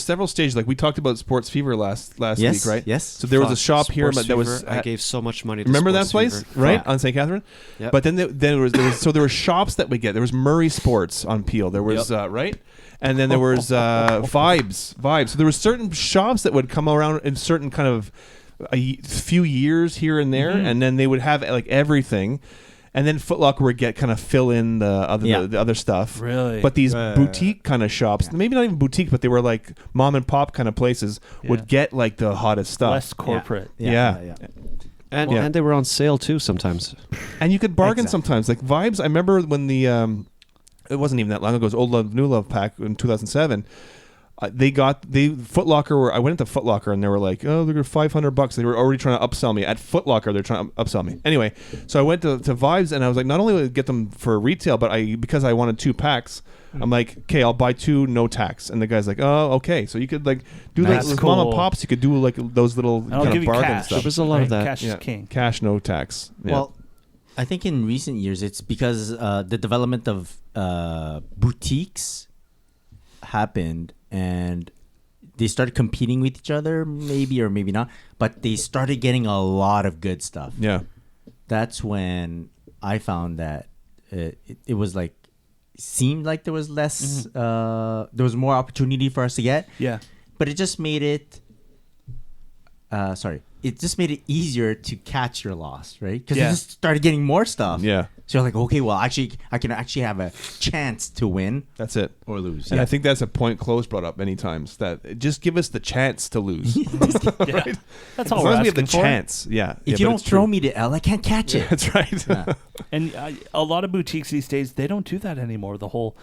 Speaker 3: several stages. Like we talked about Sports Fever last
Speaker 5: Yes,
Speaker 3: week, right?
Speaker 5: yes.
Speaker 3: So there was a
Speaker 4: Fuck,
Speaker 3: shop here,
Speaker 4: Sports
Speaker 3: but there was
Speaker 4: Fever, I gave so much money to
Speaker 3: remember that
Speaker 4: Sports
Speaker 3: place,
Speaker 4: Fever.
Speaker 3: right,
Speaker 4: Fuck.
Speaker 3: on St. Catherine?
Speaker 4: Yep.
Speaker 3: But then there was shops that we get. There was Murray Sports on Peel. There was right, and then there was Vibes. So there was certain shops that would come around in certain kind of few years here and there, and then they would have like everything. And then Foot Locker would kind of fill in the other stuff.
Speaker 2: Really?
Speaker 3: But these boutique kind of shops, maybe not even boutique, but they were like mom and pop kind of places, would get like the hottest stuff.
Speaker 2: Less corporate.
Speaker 3: Yeah.
Speaker 4: And they were on sale too sometimes.
Speaker 3: And you could bargain
Speaker 5: Exactly.
Speaker 3: sometimes. Like Vibes, I remember when the it wasn't even that long ago. It was Old Love New Love pack in 2007. Foot Locker. I went into Foot Locker and they were like, oh, they're $500. They were already trying to upsell me at Foot Locker. They're trying to upsell me anyway. So I went to Vibes and I was like, not only would I get them for retail, but because I wanted 2 packs, I'm like, okay, I'll buy 2, no tax. And the guy's like, oh, okay. So you could like do
Speaker 2: That's
Speaker 3: those
Speaker 2: cool.
Speaker 3: mom and pops. You could do like those little
Speaker 2: And I'll
Speaker 3: kind
Speaker 2: give
Speaker 3: of
Speaker 2: you
Speaker 3: bargain
Speaker 2: cash.
Speaker 3: stuff.
Speaker 4: There was a lot of that.
Speaker 2: Cash is king.
Speaker 3: Cash, no tax. Yeah.
Speaker 5: Well, I think in recent years it's because the development of boutiques happened and they started competing with each other, maybe or maybe not, but they started getting a lot of good stuff.
Speaker 3: yeah.
Speaker 5: That's when I found that it was like, seemed like there was less, there was more opportunity for us to get.
Speaker 2: Yeah.
Speaker 5: But it just made it, it just made it easier to catch your loss, right? Because you just started getting more stuff.
Speaker 3: Yeah.
Speaker 5: So you're like, okay, well, actually, I can actually have a chance to win
Speaker 3: That's it.
Speaker 5: or lose.
Speaker 3: And I think that's a point Chloe's brought up many times, that just give us the chance to lose.
Speaker 2: Yeah. That's all
Speaker 3: As
Speaker 2: we're
Speaker 3: long as we have the
Speaker 2: asking for.
Speaker 3: chance. Yeah.
Speaker 5: if you don't throw me the L, I can't catch it.
Speaker 3: That's right.
Speaker 5: Yeah.
Speaker 2: And a lot of boutiques these days, they don't do that anymore. The whole,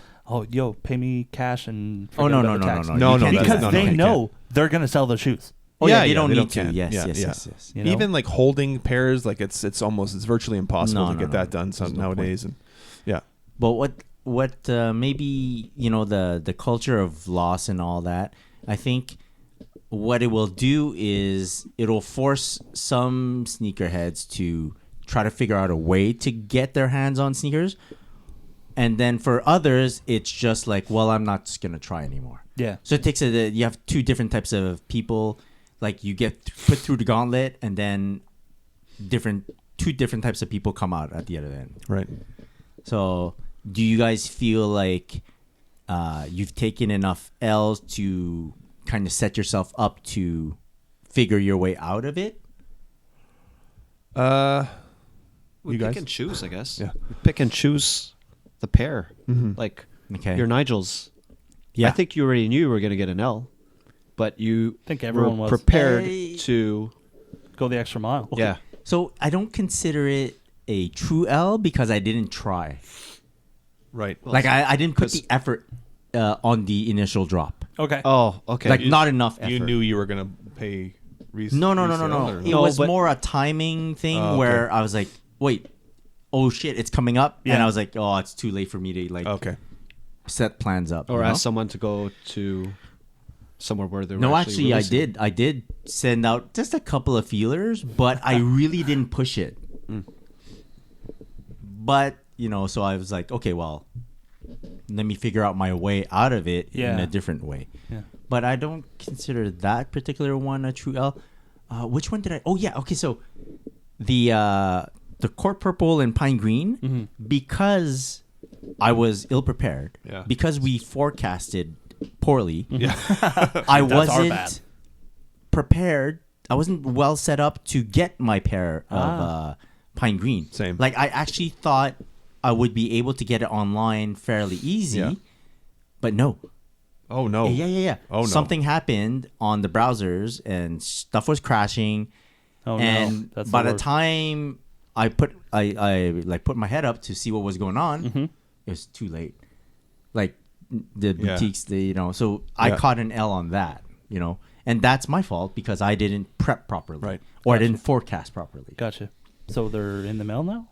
Speaker 2: pay me cash and
Speaker 5: Oh, no,
Speaker 2: forget
Speaker 5: no,
Speaker 2: about the
Speaker 5: no,
Speaker 2: tax.
Speaker 5: no,
Speaker 3: No,
Speaker 5: you
Speaker 3: no,
Speaker 5: can't do
Speaker 2: Because
Speaker 5: that.
Speaker 2: they
Speaker 3: you
Speaker 2: know they're going to sell their shoes.
Speaker 5: Oh, yeah,
Speaker 3: Yeah,
Speaker 5: they don't
Speaker 3: they
Speaker 5: need
Speaker 3: don't
Speaker 5: to.
Speaker 3: can.
Speaker 5: Yes,
Speaker 3: Yeah,
Speaker 5: yes,
Speaker 3: yeah.
Speaker 5: yes.
Speaker 2: You know?
Speaker 3: Even like holding pairs, like it's virtually impossible
Speaker 5: No,
Speaker 3: to
Speaker 5: no,
Speaker 3: get
Speaker 5: no,
Speaker 3: that
Speaker 5: no.
Speaker 3: done
Speaker 5: There's no
Speaker 3: nowadays. And yeah.
Speaker 5: But what maybe, the culture of loss and all that, I think what it will do is it'll force some sneakerheads to try to figure out a way to get their hands on sneakers. And then for others, it's just like, well, I'm not just going to try anymore.
Speaker 2: Yeah.
Speaker 5: So it takes you have 2 different types of people. Like you get put through the gauntlet and then 2 different types of people come out at the other end.
Speaker 3: Right.
Speaker 5: So, do you guys feel like you've taken enough L's to kind of set yourself up to figure your way out of it?
Speaker 4: We
Speaker 3: You
Speaker 4: pick
Speaker 3: guys?
Speaker 4: and choose, I guess.
Speaker 3: Yeah.
Speaker 4: We pick and choose the pair. Like
Speaker 5: Okay.
Speaker 4: your Nigels.
Speaker 5: Yeah.
Speaker 4: I think you already knew you were going to get an L, but you
Speaker 2: think everyone
Speaker 4: were
Speaker 2: was.
Speaker 4: prepared
Speaker 5: Hey.
Speaker 4: to.
Speaker 2: Go the extra mile.
Speaker 4: Yeah.
Speaker 5: So, I don't consider it a true L because I didn't try.
Speaker 3: Right.
Speaker 5: Like, I didn't put
Speaker 4: 'cause-
Speaker 5: the effort on the initial drop.
Speaker 2: Okay.
Speaker 4: Oh, okay.
Speaker 5: Like, not enough effort.
Speaker 3: You knew you were gonna pay.
Speaker 5: No.
Speaker 3: resale, or-
Speaker 5: It
Speaker 4: No,
Speaker 5: was
Speaker 4: but-
Speaker 5: more a timing thing
Speaker 3: Oh, okay.
Speaker 5: where I was like, wait, oh shit, it's coming up.
Speaker 2: Yeah.
Speaker 5: And I was like, oh, it's too late for me to
Speaker 3: Okay.
Speaker 5: set plans up.
Speaker 4: or
Speaker 5: you know?
Speaker 4: ask someone to go to somewhere where they were
Speaker 5: No, actually, I
Speaker 4: releasing.
Speaker 5: did. I did send out just a couple of feelers, but I really didn't push it. But, so I was like, okay, well, let me figure out my way out of it in
Speaker 2: Yeah.
Speaker 5: a different way.
Speaker 2: Yeah.
Speaker 5: But I don't consider that particular one a true L. Which one did I? Oh, yeah. Okay, so the Court Purple and Pine Green, because I was ill prepared,
Speaker 3: Yeah.
Speaker 5: because we forecasted poorly,
Speaker 3: Yeah.
Speaker 5: I
Speaker 2: That's our bad.
Speaker 5: wasn't prepared. I wasn't well set up to get my pair of Pine Green.
Speaker 3: Same.
Speaker 5: Like, I actually thought I would be able to get it online fairly easy,
Speaker 3: Yeah.
Speaker 5: but no.
Speaker 3: Oh no.
Speaker 5: Yeah.
Speaker 3: Oh, no.
Speaker 5: Something happened on the browsers and stuff was crashing.
Speaker 2: Oh,
Speaker 5: And
Speaker 2: no. That's
Speaker 5: by the
Speaker 2: worst.
Speaker 5: time I put my head up to see what was going on,
Speaker 2: Mm-hmm.
Speaker 5: it was too late. Like the
Speaker 3: Yeah.
Speaker 5: boutiques, so I
Speaker 3: Yeah.
Speaker 5: caught an L on that, and that's my fault because I didn't prep properly,
Speaker 3: Right.
Speaker 5: or I didn't forecast properly.
Speaker 2: Gotcha. So they're in the mail now?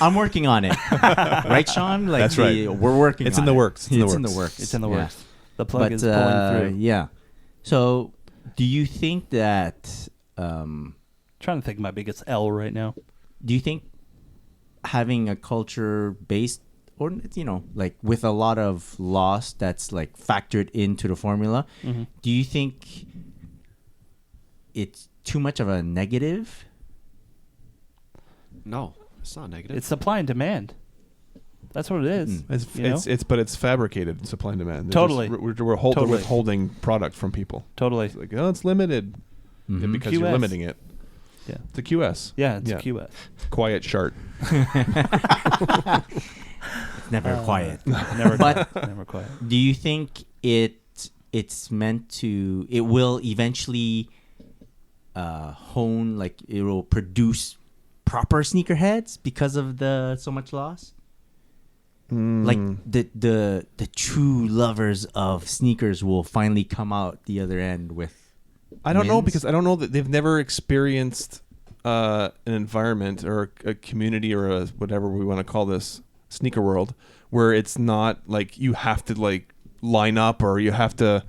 Speaker 5: I'm working on it. Right, Sean? Like
Speaker 3: That's right.
Speaker 5: We're working.
Speaker 3: It's
Speaker 5: on
Speaker 3: in the
Speaker 5: it.
Speaker 3: works.
Speaker 5: It's in the works.
Speaker 2: It's in the
Speaker 5: Yeah.
Speaker 2: works. The plug
Speaker 5: But,
Speaker 2: is pulling through.
Speaker 5: Yeah. So, do you think that?
Speaker 2: Trying to think of my biggest L right now.
Speaker 5: Do you think having a culture based, or like with a lot of loss that's like factored into the formula, do you think it's too much of a negative?
Speaker 4: No, it's not negative.
Speaker 2: It's supply and demand. That's what it is.
Speaker 3: But it's fabricated supply and demand.
Speaker 2: Totally.
Speaker 3: We're
Speaker 2: Totally.
Speaker 3: withholding product from people.
Speaker 2: Totally.
Speaker 3: It's like, oh, it's limited because
Speaker 2: QS.
Speaker 3: you're limiting it.
Speaker 2: Yeah.
Speaker 3: It's a QS.
Speaker 2: Yeah, it's a QS.
Speaker 3: Quiet shart.
Speaker 5: It's never quiet.
Speaker 2: Never
Speaker 5: But-
Speaker 2: quiet. Never quiet.
Speaker 5: Do you think it's meant to? It will eventually hone, like it will produce proper sneakerheads because of the so much loss. Like the true lovers of sneakers will finally come out the other end with.
Speaker 3: I don't know
Speaker 5: wins?
Speaker 3: because I don't know that they've never experienced an environment or a community or a whatever we want to call this sneaker world where it's not like you have to like line up or you have to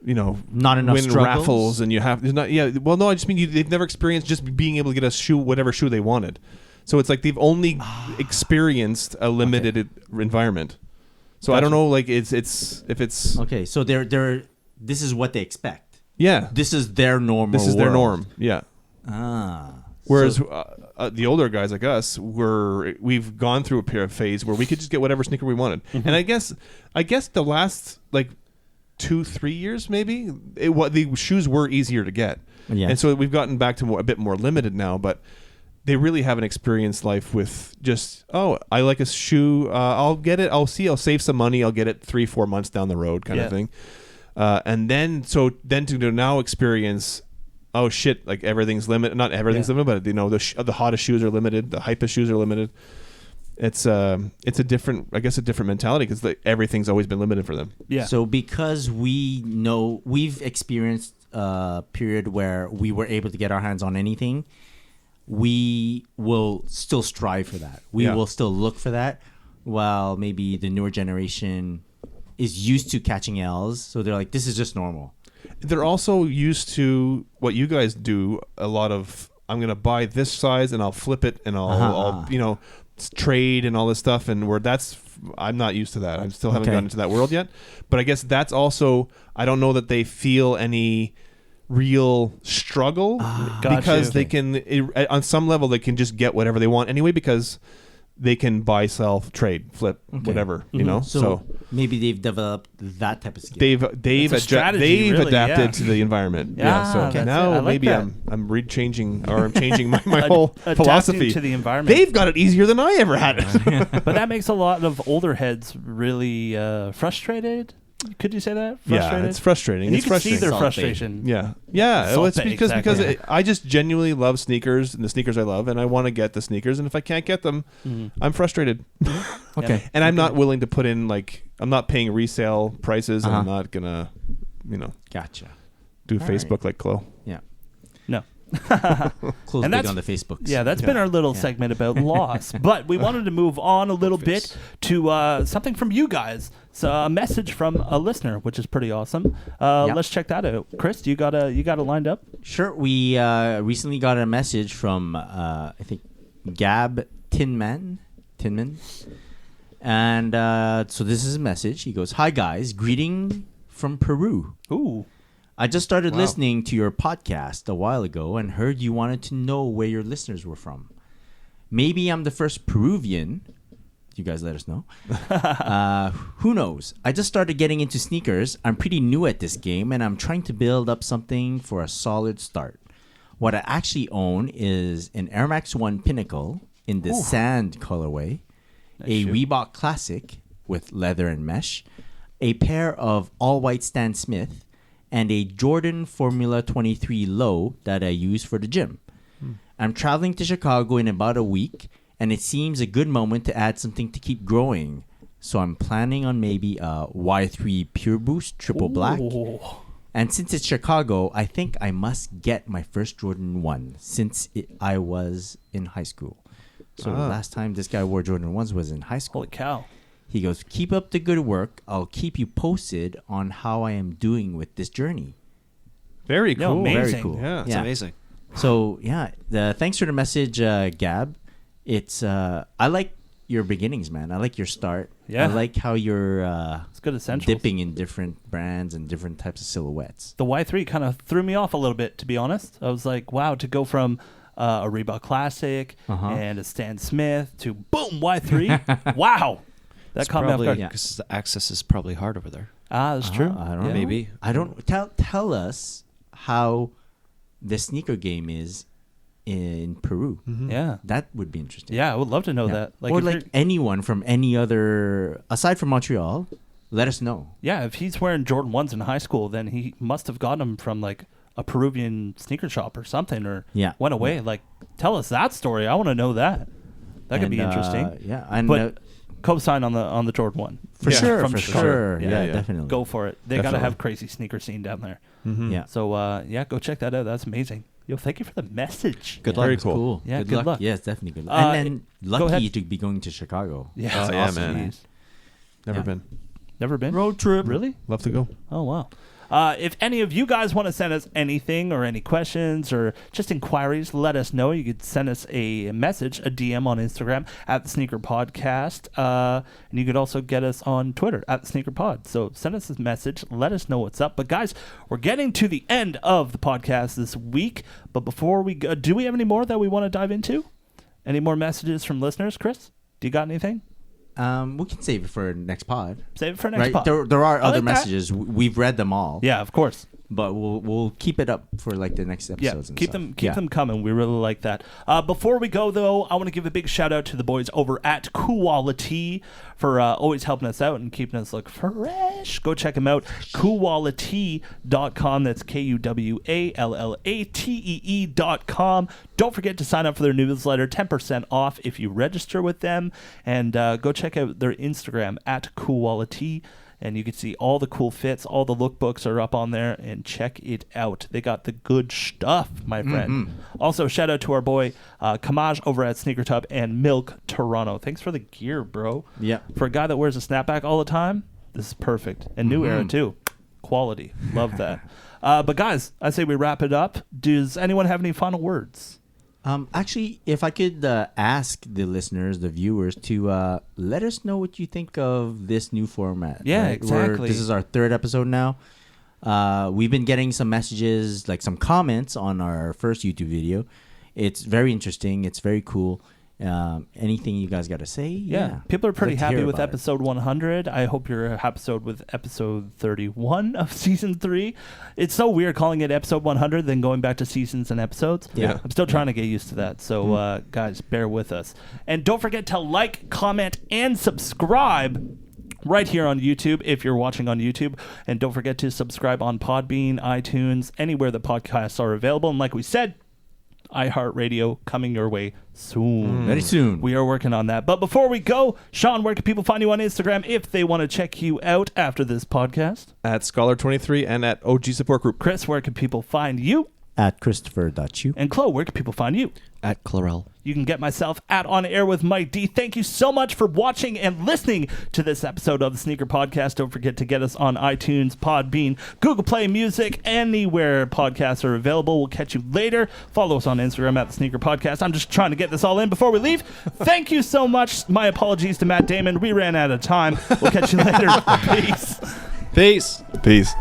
Speaker 5: Not enough
Speaker 3: win
Speaker 5: struggles?
Speaker 3: raffles and you have there's not well no I just mean they've never experienced just being able to get a shoe whatever shoe they wanted, so it's like they've only experienced a limited environment. So I don't know like if it's
Speaker 5: Okay, so they're this is what they expect.
Speaker 3: yeah
Speaker 5: This is their normal.
Speaker 3: this is their
Speaker 5: world.
Speaker 3: norm yeah.
Speaker 5: Ah.
Speaker 3: Whereas the older guys like us, we've gone through a phase where we could just get whatever sneaker we wanted. And I guess the last like 2-3 years maybe the shoes were easier to get.
Speaker 5: Yeah.
Speaker 3: And so we've gotten back to a bit more limited now, but they really haven't experienced life with just I like a shoe, I'll get it, I'll save some money, I'll get it 3-4 months down the road kind of thing. And then to now experience oh shit! Like everything's limited. Not everything's limited, but the hottest shoes are limited. The hypest shoes are limited. It's a different mentality because everything's always been limited for them.
Speaker 2: Yeah.
Speaker 5: So because we've experienced a period where we were able to get our hands on anything, we will still strive for that. We will still look for that, while maybe the newer generation is used to catching L's, so they're like, this is just normal.
Speaker 3: They're also used to what you guys do. A lot of I'm gonna buy this size and I'll flip it and I'll trade and all this stuff, and I'm not used to that. I still haven't gotten into that world yet. But I guess that's also I don't know that they feel any real struggle because they can on some level they can just get whatever they want anyway because they can buy, sell, trade, flip, whatever,
Speaker 5: So maybe they've developed that type of skill.
Speaker 3: They've adapted to the environment. So now maybe I'm changing my whole philosophy
Speaker 2: to the environment.
Speaker 3: They've got it easier than I ever had it.
Speaker 2: But that makes a lot of older heads really frustrated. Could you say that?
Speaker 3: Yeah, it's frustrating.
Speaker 2: And
Speaker 3: it's
Speaker 2: you can see
Speaker 3: frustrating.
Speaker 2: their frustration.
Speaker 3: Yeah. Well, it's because
Speaker 2: Exactly.
Speaker 3: I just genuinely love sneakers and the sneakers I love, and I want to get the sneakers, and if I can't get them, I'm frustrated.
Speaker 5: Okay.
Speaker 3: And I'm not willing to put in I'm not paying resale prices, and I'm not gonna,
Speaker 5: Gotcha.
Speaker 3: do
Speaker 5: All
Speaker 3: Facebook
Speaker 5: right.
Speaker 3: like Chloe.
Speaker 5: Yeah.
Speaker 2: No.
Speaker 5: Close
Speaker 2: And
Speaker 5: big
Speaker 2: that's-
Speaker 5: on the Facebooks.
Speaker 2: Yeah, that's been our little segment about loss. But we wanted to move on a little bit to something from you guys. So a message from a listener, which is pretty awesome. Let's check that out. Chris, you got it lined up?
Speaker 5: Sure. We recently got a message from I think Gab Tinman, and so this is a message. He goes, "Hi guys, greeting from Peru.
Speaker 2: Ooh.
Speaker 5: I just started listening to your podcast a while ago and heard you wanted to know where your listeners were from. Maybe I'm the first Peruvian. You guys let us know. Who knows? I just started getting into sneakers. I'm pretty new at this game, and I'm trying to build up something for a solid start. What I actually own is an Air Max 1 Pinnacle in the sand colorway, a Reebok Classic with leather and mesh, a pair of all-white Stan Smith, and a Jordan Formula 23 Low that I use for the gym. I'm traveling to Chicago in about a week, and it seems a good moment to add something to keep growing. So I'm planning on maybe a Y3 Pure Boost Triple Black. And since it's Chicago, I think I must get my first Jordan 1 since I was in high school. So the last time this guy wore Jordan 1s was in high school.
Speaker 2: Holy cow.
Speaker 5: He goes, keep up the good work. I'll keep you posted on how I am doing with this journey.
Speaker 3: Very
Speaker 2: No,
Speaker 3: cool.
Speaker 2: amazing.
Speaker 5: Very cool.
Speaker 3: Yeah.
Speaker 4: It's amazing.
Speaker 5: So, yeah, thanks for the message, Gab. It's I like your beginnings, man. I like your start.
Speaker 2: Yeah.
Speaker 5: I like how you're
Speaker 2: It's good essentials.
Speaker 5: dipping in different brands and different types of silhouettes.
Speaker 2: The Y3 kind of threw me off a little bit, to be honest. I was like, wow, to go from a Reebok Classic and a Stan Smith to boom, Y3. Wow. That
Speaker 4: It's
Speaker 2: caught me off
Speaker 4: probably
Speaker 2: guard.
Speaker 4: because the access is probably hard over there.
Speaker 2: Ah, that's true.
Speaker 5: I don't know.
Speaker 4: Maybe.
Speaker 5: I don't tell us how the sneaker game is in Peru.
Speaker 2: Yeah.
Speaker 5: That would be interesting.
Speaker 2: Yeah, I would love to know that.
Speaker 5: or
Speaker 2: if
Speaker 5: like
Speaker 2: you're-
Speaker 5: anyone from any other aside from Montreal, let us know.
Speaker 2: yeah, if he's wearing Jordan 1s in high school, then he must have gotten them from like a Peruvian sneaker shop or something, or
Speaker 5: Yeah.
Speaker 2: went away. Like, tell us that story. I want to know that. That could be
Speaker 5: And,
Speaker 2: interesting.
Speaker 5: Yeah, and
Speaker 2: But co-sign on the Jordan 1.
Speaker 5: for sure,
Speaker 2: from
Speaker 5: for
Speaker 2: Chicago.
Speaker 5: sure.
Speaker 2: Yeah,
Speaker 5: Yeah, definitely.
Speaker 2: Go for it. They got to
Speaker 3: Definitely.
Speaker 2: have crazy sneaker scene down there.
Speaker 5: Yeah.
Speaker 2: So, yeah, go check that out. That's amazing. Yo, thank you for the message.
Speaker 4: Good
Speaker 5: Yeah,
Speaker 4: luck.
Speaker 3: Very
Speaker 5: that's
Speaker 3: cool.
Speaker 2: Yeah, good luck.
Speaker 5: Yes, definitely good luck.
Speaker 2: Uh,
Speaker 5: And then
Speaker 2: go ahead.
Speaker 5: lucky to be going to Chicago.
Speaker 2: Yeah,
Speaker 3: Oh,
Speaker 2: it's
Speaker 3: yeah,
Speaker 2: awesome.
Speaker 3: man.
Speaker 2: Jeez.
Speaker 3: Never
Speaker 5: Yeah.
Speaker 3: been.
Speaker 2: Never been?
Speaker 5: Road trip.
Speaker 2: Really?
Speaker 3: Love to go.
Speaker 2: Oh, wow. If any of you guys want to send us anything or any questions or just inquiries, let us know. You could send us a message, a DM on Instagram at the Sneaker Podcast. And you could also get us on Twitter at the Sneaker Pod. So send us a message. Let us know what's up. But guys, we're getting to the end of the podcast this week. But before we go, do we have any more that we want to dive into? Any more messages from listeners? Chris, do you got anything?
Speaker 5: We can save it for next pod.
Speaker 2: Save it for next
Speaker 5: Right?
Speaker 2: pod.
Speaker 5: There are
Speaker 2: I
Speaker 5: other
Speaker 2: like that.
Speaker 5: messages. We've read them all.
Speaker 2: Yeah, of course.
Speaker 5: But we'll keep it up for like the next
Speaker 2: Yeah,
Speaker 5: episodes. and
Speaker 2: keep
Speaker 5: stuff.
Speaker 2: them them coming. We really like that. Before we go though, I want to give a big shout out to the boys over at Quality for always helping us out and keeping us look fresh. Go check them out, Quality.com. That's KUWALLATEE.com. Don't forget to sign up for their newsletter, 10% off if you register with them, and go check out their Instagram at Quality. And you can see all the cool fits. All the lookbooks are up on there. And check it out. They got the good stuff, my friend. Also, shout out to our boy Kamaj over at Sneaker Tub and Milk Toronto. Thanks for the gear, bro.
Speaker 5: Yeah.
Speaker 2: For a guy that wears a snapback all the time, this is perfect. And new era, too. Quality. Love that. But, guys, I say we wrap it up. Does anyone have any final words?
Speaker 5: Actually, if I could ask the listeners, the viewers, to let us know what you think of this new format.
Speaker 2: Yeah,
Speaker 5: right?
Speaker 2: exactly.
Speaker 5: This is our third episode now. We've been getting some messages, like some comments on our first YouTube video. It's very interesting. It's very cool. Anything you guys got to say?
Speaker 2: Yeah. People are pretty
Speaker 5: Like to
Speaker 2: happy
Speaker 5: hear
Speaker 2: with
Speaker 5: about it.
Speaker 2: episode 100. I hope you're happy with episode 31 of season 3. It's so weird calling it episode 100 then going back to seasons and episodes.
Speaker 5: Yeah.
Speaker 2: I'm still trying to get used to that. So, guys, bear with us. And don't forget to like, comment, and subscribe right here on YouTube if you're watching on YouTube. And don't forget to subscribe on Podbean, iTunes, anywhere the podcasts are available. And like we said, iHeartRadio coming your way soon.
Speaker 5: Very soon.
Speaker 2: We are working on that. But before we go, Sean, where can people find you on Instagram if they want to check you out after this podcast?
Speaker 3: At Scholar23 and at OG Support Group.
Speaker 2: Chris, where can people find you?
Speaker 5: At Christopher.chu.
Speaker 2: And Chloe, where can people find you?
Speaker 4: At Clarel.
Speaker 2: You can get myself at On Air with Mike D. Thank you so much for watching and listening to this episode of the Sneaker Podcast. Don't forget to get us on iTunes, Podbean, Google Play Music, anywhere podcasts are available. We'll catch you later. Follow us on Instagram at the Sneaker Podcast. I'm just trying to get this all in before we leave. Thank you so much. My apologies to Matt Damon. We ran out of time. We'll catch you later. Peace.
Speaker 3: Peace. Peace.